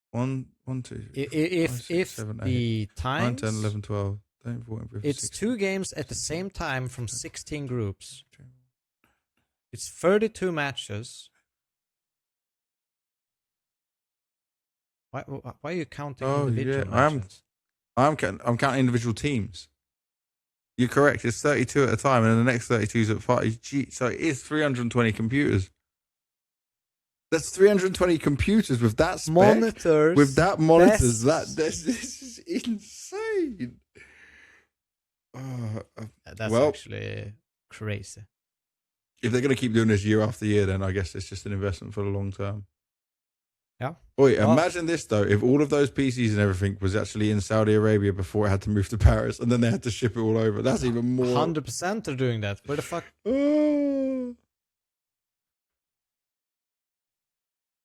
1, 2, if 5, 6, 7, 8, times 9, 10, 11, 12, 13, 14, 15, it's 16, 2 games at the same time from 16 groups. It's 32 matches. Why are you counting individual matches? I'm counting individual teams. You're correct. It's 32 at a time, and then the next 32 is at 5. So it is 320 computers. That's 320 computers with that spec. Monitors. With that monitors. This is insane. That's actually crazy. If they're going to keep doing this year after year, then I guess it's just an investment for the long term. Yeah. Wait, imagine this though. If all of those PCs and everything was actually in Saudi Arabia before it had to move to Paris, and then they had to ship it all over, that's even more. 100% they're doing that. Where the fuck?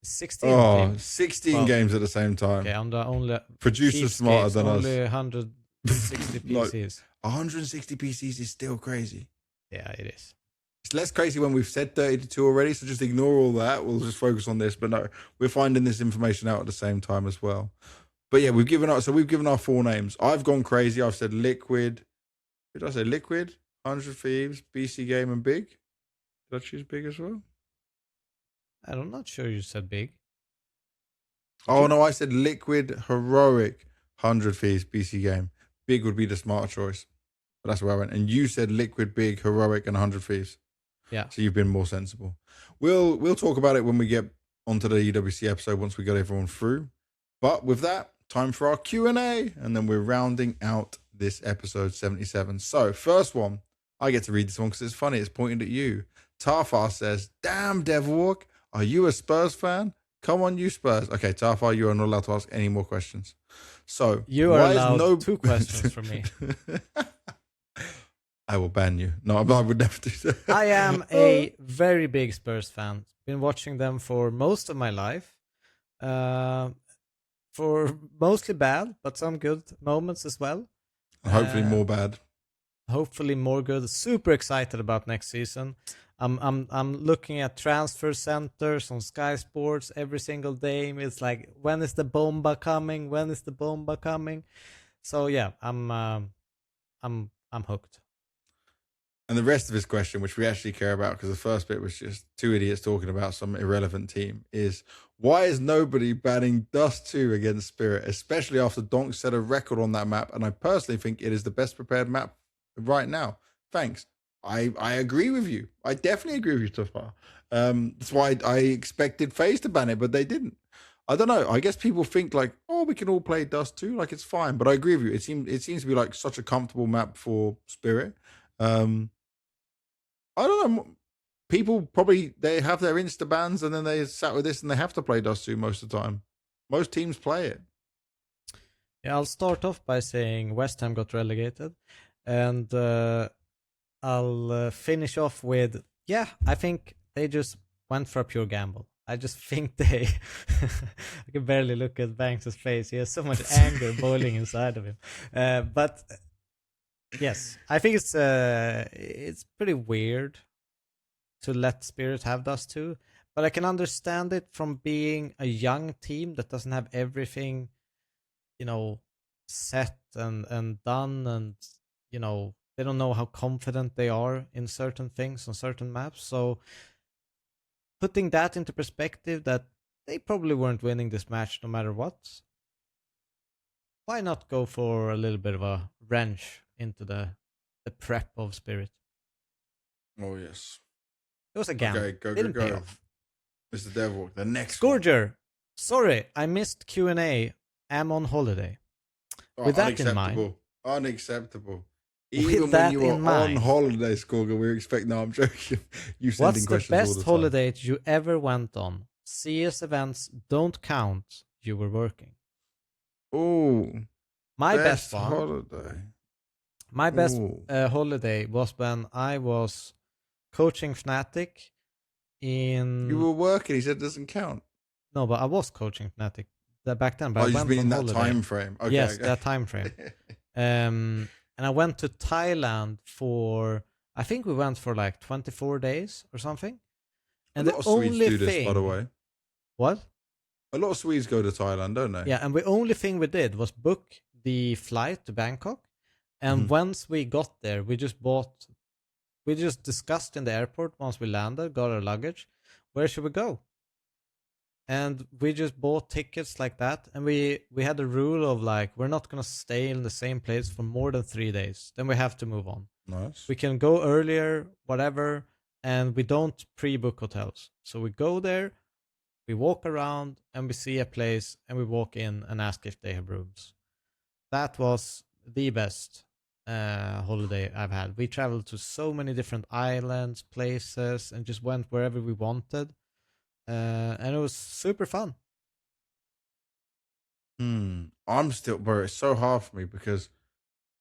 16 games at the same time. Okay, I'm the only producer smarter than only us. 160 PCs. 160 PCs is still crazy. Yeah, it is. It's less crazy when we've said 32 already, so just ignore all that. We'll just focus on this. But no, we're finding this information out at the same time as well. But yeah, we've given our 4 names. I've gone crazy. I've said Liquid. Did I say Liquid? 100 Thieves, BC.Game, and Big? Did I choose Big as well? I'm not sure you said Big. No, I said Liquid, Heroic, 100 Thieves, BC.Game. Big would be the smart choice. But that's where I went. And you said Liquid, Big, Heroic, and 100 Thieves. Yeah. So you've been more sensible. We'll talk about it when we get onto the EWC episode once we got everyone through. But with that, time for our Q&A. And then we're rounding out this episode 77. So first one, I get to read this one because it's funny. It's pointed at you. Tarfar says, "Damn, Devilwalk, are you a Spurs fan? Come on, you Spurs." Okay, Tarfar, you are not allowed to ask any more questions. So you are allowed 2 questions from me. I will ban you. No, I would never do that. I am a very big Spurs fan. Been watching them for most of my life. For mostly bad, but some good moments as well. Hopefully more bad. Hopefully more good. Super excited about next season. I'm looking at transfer centers on Sky Sports every single day. It's like, when is the bomba coming? When is the bomba coming? So yeah, I'm hooked. And the rest of his question, which we actually care about, because the first bit was just 2 idiots talking about some irrelevant team, is why is nobody banning Dust 2 against Spirit, especially after Donk set a record on that map? And I personally think it is the best prepared map right now. Thanks. I agree with you. I definitely agree with you so far. That's why I expected FaZe to ban it, but they didn't. I don't know. I guess people think like, oh, we can all play Dust 2, like it's fine. But I agree with you. It seems to be like such a comfortable map for Spirit. I don't know. People probably, they have their Insta bans and then they sat with this and they have to play Dust 2 most of the time. Most teams play it. Yeah, I'll start off by saying West Ham got relegated. And I'll finish off with, yeah, I think they just went for a pure gamble. I just think they... I can barely look at Banks' face. He has so much anger boiling inside of him. But yes, I think it's pretty weird to let Spirit have Dust 2. But I can understand it from being a young team that doesn't have everything, set and done, and, they don't know how confident they are in certain things on certain maps. So putting that into perspective, that they probably weren't winning this match no matter what, why not go for a little bit of a wrench into the prep of Spirit? Oh, yes. It was a gamble. Okay, go. Pay off. Mr. Devilwalk, the next Scourger. One. Sorry, I missed Q&A. I'm on holiday. With that in mind. Unacceptable. Even when you were on holiday, Scourger, we were expecting... No, I'm joking. You sending questions all the time. What's the best holiday you ever went on? CS events don't count. You were working. Oh, my best one, holiday. My best holiday was when I was coaching Fnatic in... You were working, he said it doesn't count. No, but I was coaching Fnatic back then. But I went in that time frame. Okay, yes, that time frame. And I went to Thailand for... I think we went for like 24 days or something. And a lot of Swedes do this, by the way. What? A lot of Swedes go to Thailand, don't they? Yeah, and the only thing we did was book the flight to Bangkok. And once we got there, we just discussed in the airport once we landed, got our luggage, where should we go? And we just bought tickets like that. And we had a rule of like, we're not going to stay in the same place for more than 3 days. Then we have to move on. Nice. We can go earlier, whatever, and we don't pre-book hotels. So we go there, we walk around, and we see a place, and we walk in and ask if they have rooms. That was the best holiday I've had. We traveled to so many different islands, places, and just went wherever we wanted. And it was super fun. I'm still, bro. It's so hard for me because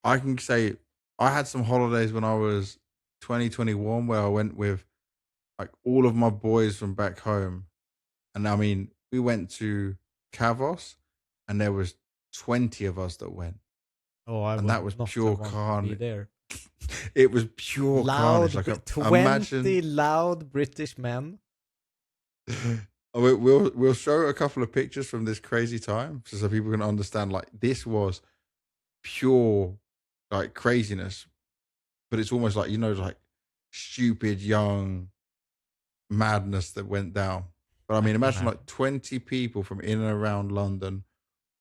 I can say I had some holidays when I was 2021 where I went with like all of my boys from back home, and I mean we went to Kavos, and there was 20 of us that went, Oh, I and that was would not pure have wanted to be carnage. there. It was pure carnage. Like 20 loud British men. We'll show a couple of pictures from this crazy time so people can understand. Like this was pure like craziness, but it's almost like like stupid young madness that went down. But I mean, imagine like 20 people from in and around London,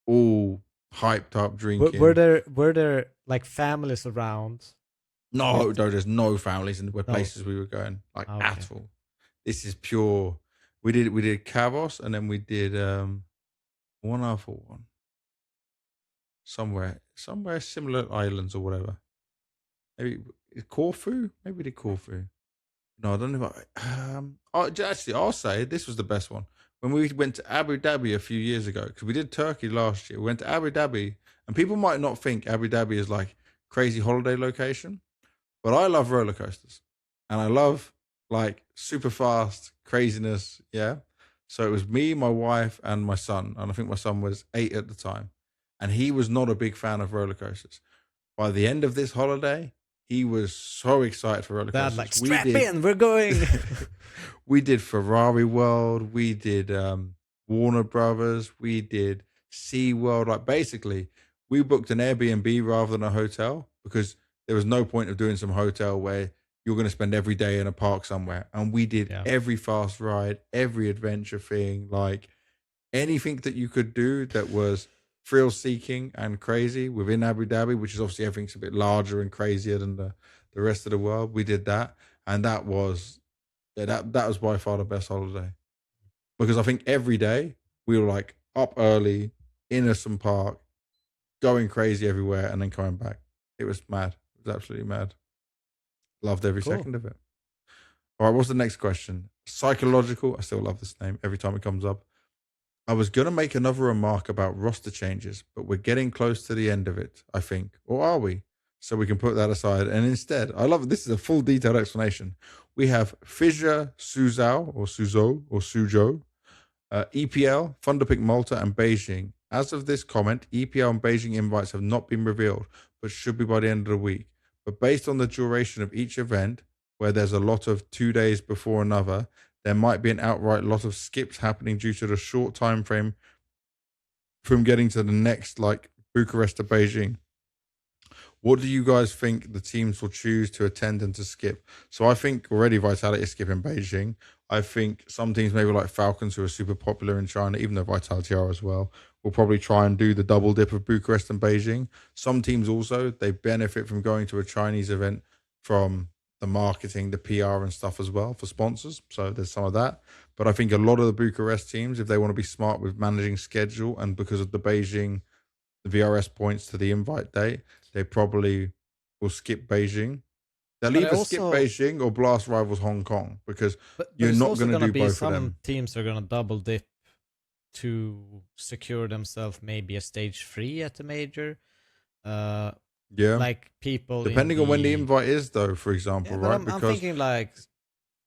all hyped up drinking. Were there like families around? No, there's no families in the places we were going, like at all. This is pure. We did Kavos, and then we did one other one. Somewhere similar islands or whatever. Maybe Corfu. Maybe we did Corfu. No, I don't know. Actually, I'll say this was the best one. When we went to Abu Dhabi a few years ago, because we did Turkey last year. We went to Abu Dhabi, and people might not think Abu Dhabi is like crazy holiday location, but I love roller coasters, and I love like super fast craziness. Yeah. So it was me, my wife, and my son, and I think my son was 8 at the time, and he was not a big fan of roller coasters. By the end of this holiday, he was so excited for roller coasters. Dad, like, strap in, we're going. We did Ferrari World. We did Warner Brothers. We did Sea World. Like basically, we booked an Airbnb rather than a hotel because there was no point of doing some hotel where you're going to spend every day in a park somewhere. And we did every fast ride, every adventure thing, like anything that you could do that was thrill-seeking and crazy within Abu Dhabi, which is obviously everything's a bit larger and crazier than the rest of the world. We did that, and that was that was by far the best holiday because I think every day we were like up early in some park, going crazy everywhere, and then coming back. It was mad. It was absolutely mad. Loved every second of it. All right, what's the next question? Psychological. I still love this name every time it comes up. I was going to make another remark about roster changes, but we're getting close to the end of it, I think. Or are we? So we can put that aside. And instead, I love it. This is a full detailed explanation. We have Fissure, Suzhou, EPL, Thunderpick Malta, and Beijing. As of this comment, EPL and Beijing invites have not been revealed, but should be by the end of the week. But based on the duration of each event, where there's a lot of 2 days before another, there might be an outright lot of skips happening due to the short time frame from getting to the next, like Bucharest to Beijing. What do you guys think the teams will choose to attend and to skip? So I think already Vitality is skipping Beijing. I think some teams, maybe like Falcons, who are super popular in China, even though Vitality are as well, will probably try and do the double dip of Bucharest and Beijing. Some teams also, they benefit from going to a Chinese event from the marketing, the PR and stuff as well for sponsors. So there's some of that. But I think a lot of the Bucharest teams, if they want to be smart with managing schedule and because of the Beijing, the VRS points to the invite date, they probably will skip Beijing. They'll either skip Beijing or blast rivals Hong Kong because you're not going to do both of them. Some teams are going to double dip to secure themselves maybe a stage 3 at the major. Yeah, like people depending on when the invite is, though. For example, right? I'm thinking like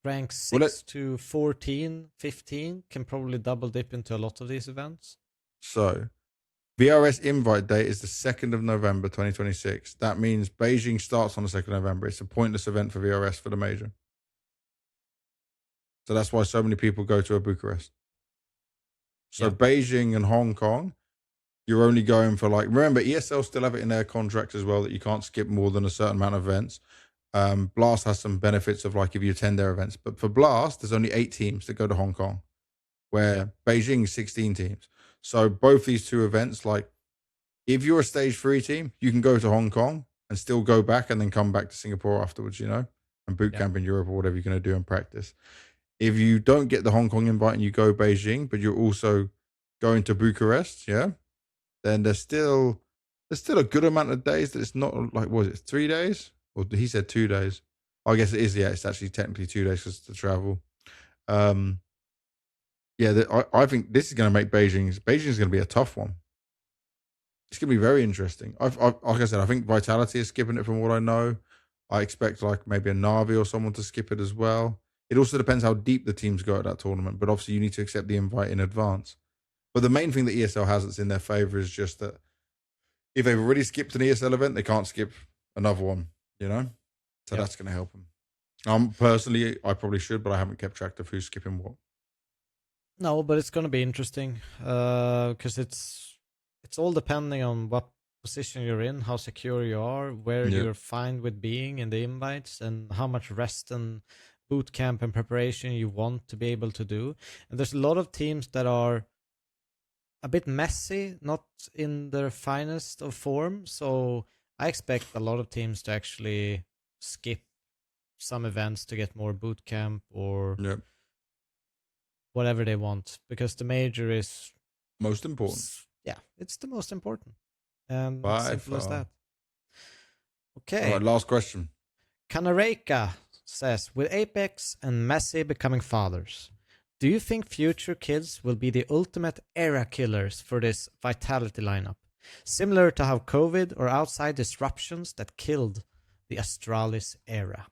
rank 6 to 14, 15 can probably double dip into a lot of these events. So, VRS invite date is the 2nd of November, 2026. That means Beijing starts on the 2nd of November. It's a pointless event for VRS for the major. So that's why so many people go to a Bucharest. So Beijing and Hong Kong, you're only going for like, remember, ESL still have it in their contracts as well that you can't skip more than a certain amount of events. Blast has some benefits of like if you attend their events. But for Blast, there's only 8 teams that go to Hong Kong, where Beijing is 16 teams. So both these two events, like if you're a stage 3 team, you can go to Hong Kong and still go back and then come back to Singapore afterwards, and boot camp in Europe or whatever you're going to do and practice. If you don't get the Hong Kong invite and you go Beijing, but you're also going to Bucharest, then there's still a good amount of days that it's not like, was it 3 days? Or he said 2 days. I guess it is, it's actually technically 2 days because to travel. I think this is going to make Beijing's going to be a tough one It's going to be very interesting. Like I said, I think Vitality is skipping it from what I know. I expect like maybe a Na'Vi or someone to skip it as well. It also depends how deep the teams go at that tournament, but obviously you need to accept the invite in advance. But the main thing that ESL has that's in their favor is just that if they've already skipped an ESL event, they can't skip another one, you know? So that's going to help them. Personally, I probably should, but I haven't kept track of who's skipping what. No, but it's going to be interesting because it's all depending on what position you're in, how secure you are, where you're fine with being in the invites, and how much rest and boot camp and preparation you want to be able to do. And there's a lot of teams that are a bit messy, not in their finest of form. So I expect a lot of teams to actually skip some events to get more boot camp or whatever they want, because the major is most important. Yeah, it's the most important. And simple as that. Okay. All right, last question. Kanareka says, with Apex and Messi becoming fathers, do you think future kids will be the ultimate era killers for this Vitality lineup? Similar to how COVID or outside disruptions that killed the Astralis era.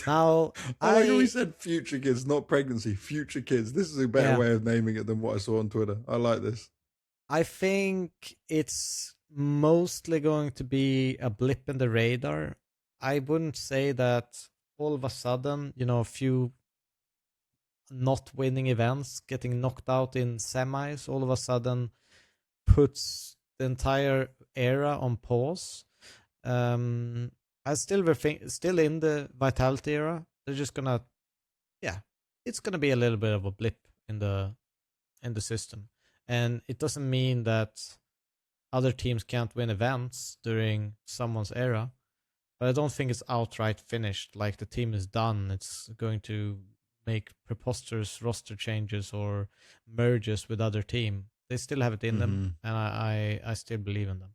Now, I like how we said future kids, not pregnancy. Future kids. This is a better way of naming it than what I saw on Twitter. I like this. I think it's mostly going to be a blip in the radar. I wouldn't say that all of a sudden, a few not winning events, getting knocked out in semis, all of a sudden puts the entire era on pause. I still in the Vitality era. They're just gonna, it's gonna be a little bit of a blip in the system, and it doesn't mean that other teams can't win events during someone's era, but I don't think it's outright finished. Like the team is done. It's going to make preposterous roster changes or merges with other team. They still have it in them, and I still believe in them.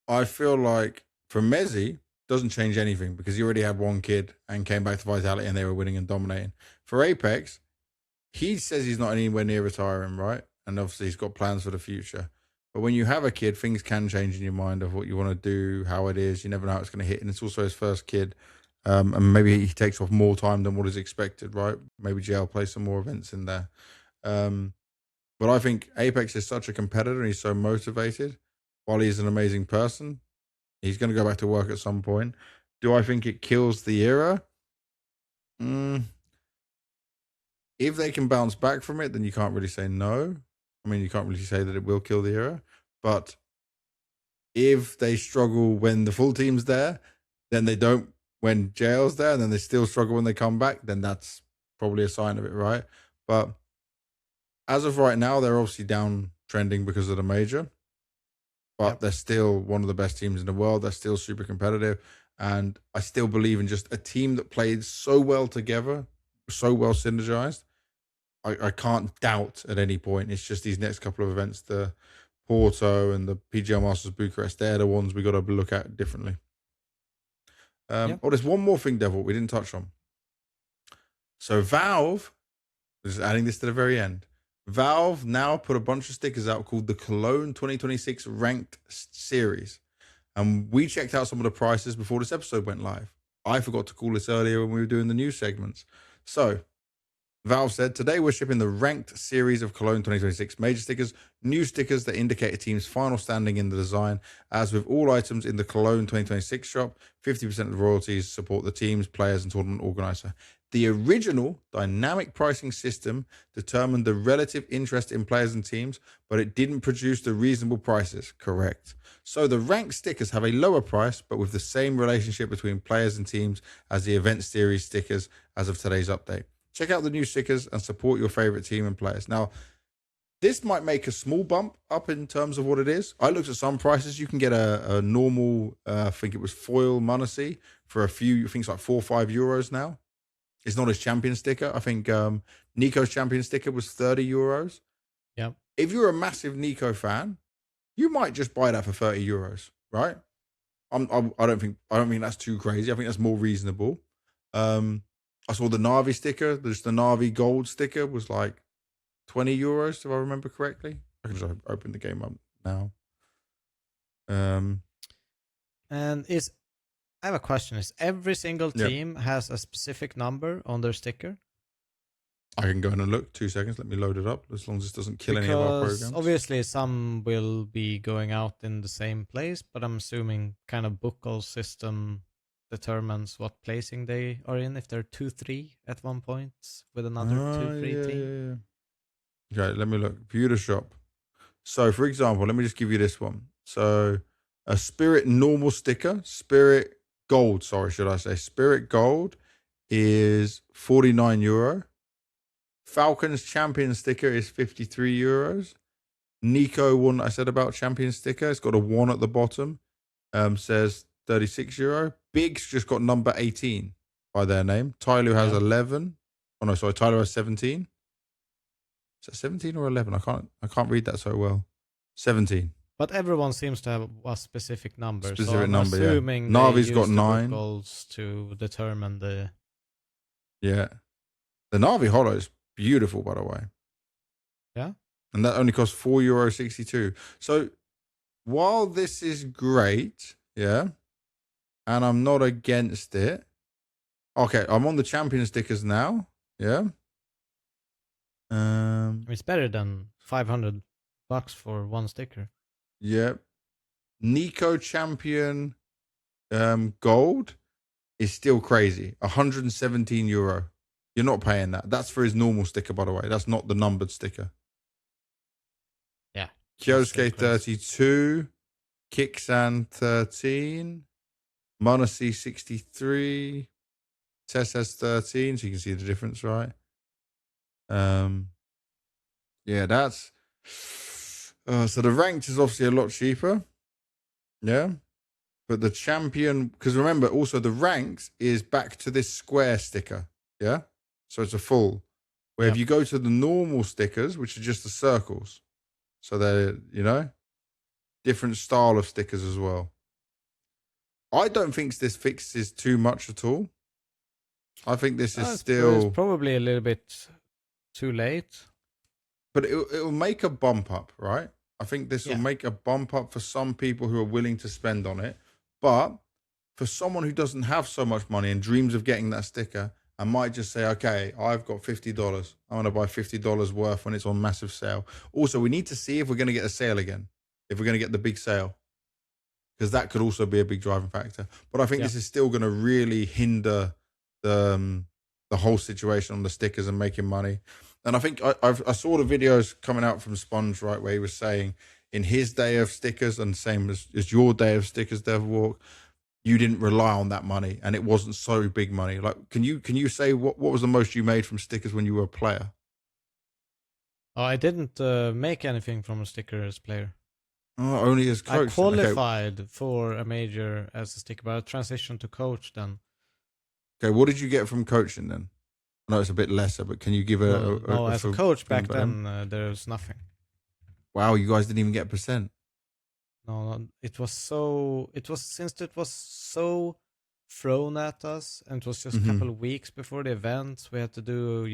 I feel like for Messi, doesn't change anything because he already had one kid and came back to Vitality and they were winning and dominating. For Apex, he says he's not anywhere near retiring, right? And obviously he's got plans for the future. But when you have a kid, things can change in your mind of what you want to do, how it is. You never know how it's going to hit. And it's also his first kid. And maybe he takes off more time than what is expected, right? Maybe GL plays some more events in there. But I think Apex is such a competitor and he's so motivated. While he's an amazing person, he's going to go back to work at some point. Do I think it kills the era? If they can bounce back from it, then you can't really say no. I mean, you can't really say that it will kill the era. But if they struggle when the full team's there, then they don't when JL's there, and then they still struggle when they come back, then that's probably a sign of it, right? But as of right now, they're obviously down trending because of the major. But they're still one of the best teams in the world. They're still super competitive. And I still believe in just a team that played so well together, so well synergized. I can't doubt at any point. It's just these next couple of events, the Porto and the PGL Masters Bucharest, they're the ones we got to look at differently. There's one more thing, Devil, we didn't touch on. So Valve, just adding this to the very end, Valve now put a bunch of stickers out called the Cologne 2026 Ranked Series. And we checked out some of the prices before this episode went live. I forgot to call this earlier when we were doing the news segments. So Valve said, today we're shipping the Ranked Series of Cologne 2026 Major stickers, new stickers that indicate a team's final standing in the design. As with all items in the Cologne 2026 shop, 50% of the royalties support the teams, players, and tournament organizer. The original dynamic pricing system determined the relative interest in players and teams, but it didn't produce the reasonable prices. Correct. So the ranked stickers have a lower price, but with the same relationship between players and teams as the event series stickers as of today's update. Check out the new stickers and support your favorite team and players. Now, this might make a small bump up in terms of what it is. I looked at some prices. You can get a normal, I think it was foil Munacy for a few, I think it's like €4 or €5 now. It's not his champion sticker. I think Nico's champion sticker was €30. Yeah. If you're a massive Nico fan, you might just buy that for €30, right? I don't think that's too crazy. I think that's more reasonable. I saw the Na'Vi sticker. There's the Na'Vi gold sticker was like €20, if I remember correctly. I can just open the game up now. And I have a question. Is every single team has a specific number on their sticker? I can go in and look. 2 seconds. Let me load it up. As long as this doesn't kill any of our programs. Obviously, some will be going out in the same place, but I'm assuming kind of Buckel's system determines what placing they are in. If they're 2-3 at one point with another 2-3 team. Yeah. Okay, let me look. View the shop. So, for example, let me just give you this one. So, a Spirit normal sticker, Spirit Gold, should I say. Spirit Gold is €49. Falcons champion sticker is €53. Nico one I said about champion sticker. It's got a 1 at the bottom. Says €36. Big's just got number 18 by their name. Tyler has 11. Oh no, sorry. Tyler has 17. Is that 17 or 11? I can't read that so well. 17. But everyone seems to have a specific number. Specific number, assuming Navi's got 9 goals to determine the. Yeah, the Navi Holo is beautiful, by the way. Yeah, and that only costs €4.62. So while this is great, and I'm not against it. Okay, I'm on the champion stickers now. Yeah. It's better than $500 for one sticker. Yeah. Nico champion gold is still crazy. €117. You're not paying that. That's for his normal sticker, by the way. That's not the numbered sticker. Yeah. Kyosuke 32, Kixan 13, Monasi 63, Tess has 13, so you can see the difference, right? Yeah, that's so the ranked is obviously a lot cheaper. Yeah. But the champion, because remember also the ranks is back to this square sticker. Yeah. So it's a full. Where if you go to the normal stickers, which are just the circles, so they're, different style of stickers as well. I don't think this fixes too much at all. I think this is still. It's probably a little bit too late. But it'll make a bump up, right? I think this will make a bump up for some people who are willing to spend on it. But for someone who doesn't have so much money and dreams of getting that sticker, I might just say, okay, I've got $50. I want to buy $50 worth when it's on massive sale. Also, we need to see if we're going to get a sale again, if we're going to get the big sale, because that could also be a big driving factor. But I think this is still going to really hinder the whole situation on the stickers and making money. And I think I saw the videos coming out from Sponge, right, where he was saying in his day of stickers, and same as your day of stickers, Devilwalk, you didn't rely on that money, and it wasn't so big money. Like, can you say what was the most you made from stickers when you were a player? Oh, I didn't make anything from a sticker as player. Oh, only as coach. I qualified for a major as a sticker, but I transitioned to coach then. Okay, what did you get from coaching then? I know it's a bit lesser, but can you give as a coach back then, there was nothing. Wow, you guys didn't even get a percent. No, it was so thrown at us, and it was just a couple of weeks before the event. We had to do,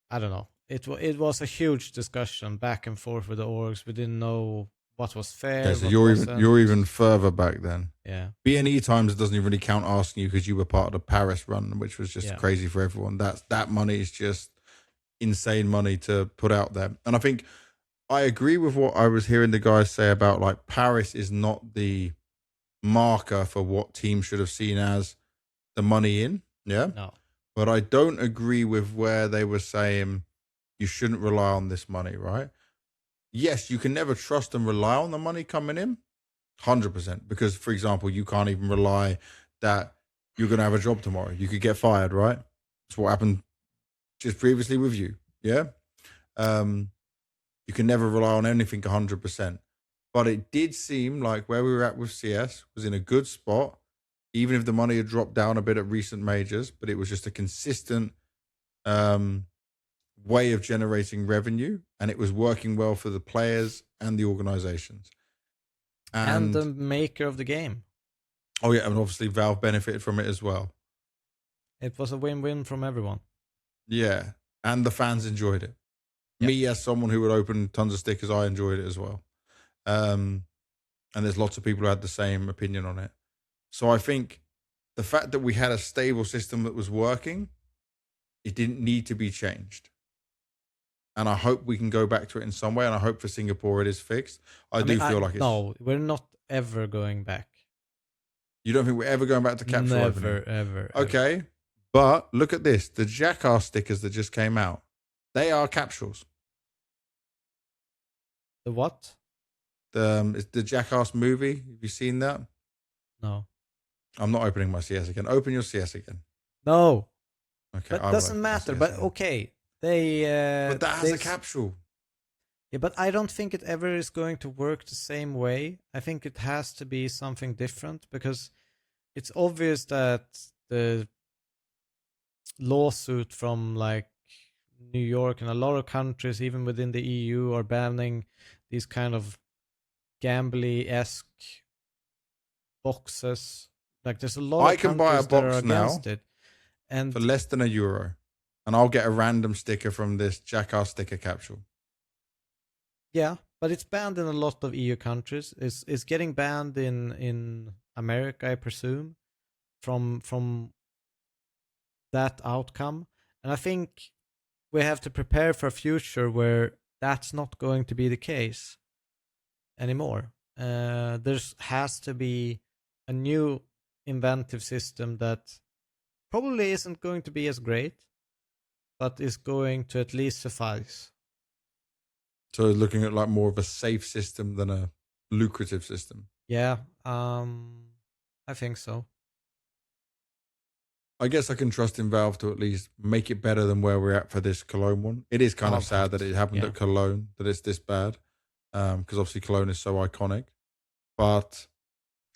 I don't know. It was a huge discussion back and forth with the orgs. We didn't know what was fair. Okay, so you're even further back then. Yeah. BNE times doesn't even really count asking you because you were part of the Paris run, which was just crazy for everyone. That money is just insane money to put out there. And I think I agree with what I was hearing the guys say about, like, Paris is not the marker for what teams should have seen as the money in. Yeah. No. But I don't agree with where they were saying you shouldn't rely on this money, right? Yes, you can never trust and rely on the money coming in, 100%. Because, for example, you can't even rely that you're going to have a job tomorrow. You could get fired, right? That's what happened just previously with you, yeah? You can never rely on anything 100%. But it did seem like where we were at with CS was in a good spot, even if the money had dropped down a bit at recent majors, but it was just a consistent way of generating revenue, and it was working well for the players and the organizations. And the maker of the game. Oh, yeah, and obviously Valve benefited from it as well. It was a win-win from everyone. Yeah, and the fans enjoyed it. Yep. Me, as someone who would open tons of stickers, I enjoyed it as well. And there's lots of people who had the same opinion on it. So I think the fact that we had a stable system that was working, it didn't need to be changed. And I hope we can go back to it in some way. And I hope for Singapore it is fixed. I do feel like it's... No, we're not ever going back. You don't think we're ever going back to capsule opening? Never, ever. Okay. Ever. But look at this. The Jackass stickers that just came out, they are capsules. The what? It's the Jackass movie. Have you seen that? No. I'm not opening my CS again. Open your CS again. No. Okay. But it doesn't matter. But okay. But that has a capsule. Yeah, but I don't think it ever is going to work the same way. I think it has to be something different because it's obvious that the lawsuit from like New York and a lot of countries, even within the EU, are banning these kind of gambly-esque boxes. Like there's a lot of countries that are against it. And for less than €1. And I'll get a random sticker from this Jackass sticker capsule. Yeah, but it's banned in a lot of EU countries. It's getting banned in America, I presume, from that outcome. And I think we have to prepare for a future where that's not going to be the case anymore. There has to be a new inventive system that probably isn't going to be as great, but is going to at least suffice. So looking at like more of a safe system than a lucrative system. Yeah, I think so. I guess I can trust in Valve to at least make it better than where we're at for this Cologne one. It is kind of sad that it happened at Cologne, that it's this bad, because obviously Cologne is so iconic. But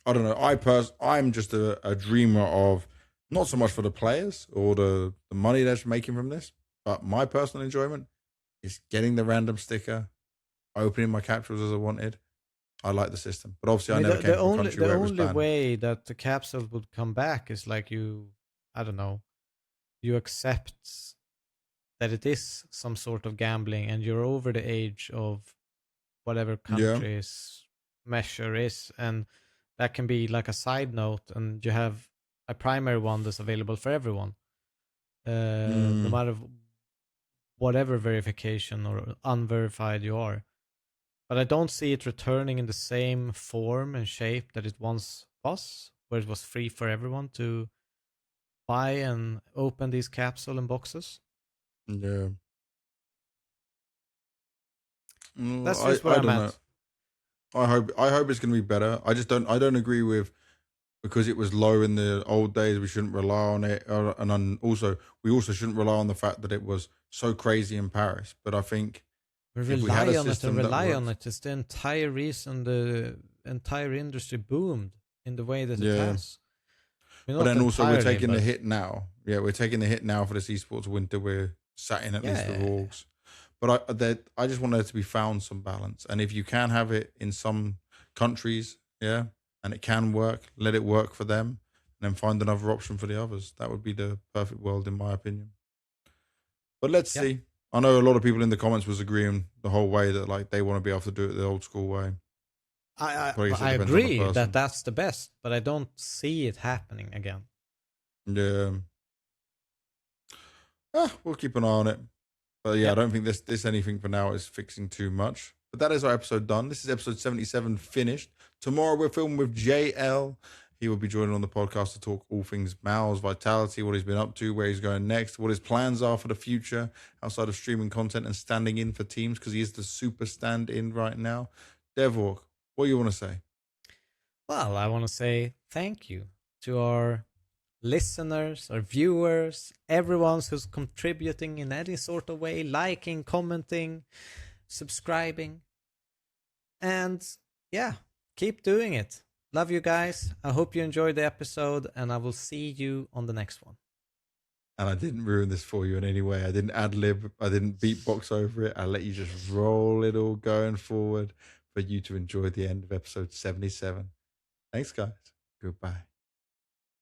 I don't know. I'm just a dreamer of not so much for the players or the money they're making from this, but my personal enjoyment is getting the random sticker, opening my capsules as I wanted. I like the system, but obviously I never came from a country where it was banned. The only way that the capsule would come back is like you accept that it is some sort of gambling and you're over the age of whatever country's measure is, and that can be like a side note, and you have a primary one that's available for everyone, no matter whatever verification or unverified you are. But I don't see it returning in the same form and shape that it once was, where it was free for everyone to buy and open these capsule and boxes. Yeah. That's just where I'm at. I hope it's going to be better. I don't agree with, because it was low in the old days, we shouldn't rely on it. And we also shouldn't rely on the fact that it was so crazy in Paris. But I think we rely on it. It's the entire reason the entire industry boomed in the way that it has. But then also we're taking the hit now. Yeah, we're taking the hit now for this esports winter. We're sat in at least the orgs. But I just want there to be found some balance. And if you can have it in some countries, and it can work, let it work for them, and then find another option for the others. That would be the perfect world, in my opinion. But let's see. I know a lot of people in the comments was agreeing the whole way that like they want to be able to do it the old school way. I agree that that's the best, but I don't see it happening again. Yeah. We'll keep an eye on it. But I don't think this anything for now is fixing too much. But that is our episode done. This is episode 77 finished. Tomorrow we're filming with JL. He will be joining on the podcast to talk all things MOUZ, Vitality, what he's been up to, where he's going next, what his plans are for the future outside of streaming content and standing in for teams, because he is the super stand-in right now. Devilwalk, what do you want to say? Well, I want to say thank you to our listeners, our viewers, everyone who's contributing in any sort of way, liking, commenting, subscribing. And keep doing it. Love you guys. I hope you enjoyed the episode, and I will see you on the next one. And I didn't ruin this for you in any way. I didn't ad-lib. I didn't beatbox over it. I let you just roll it all going forward for you to enjoy the end of episode 77. Thanks, guys. Goodbye.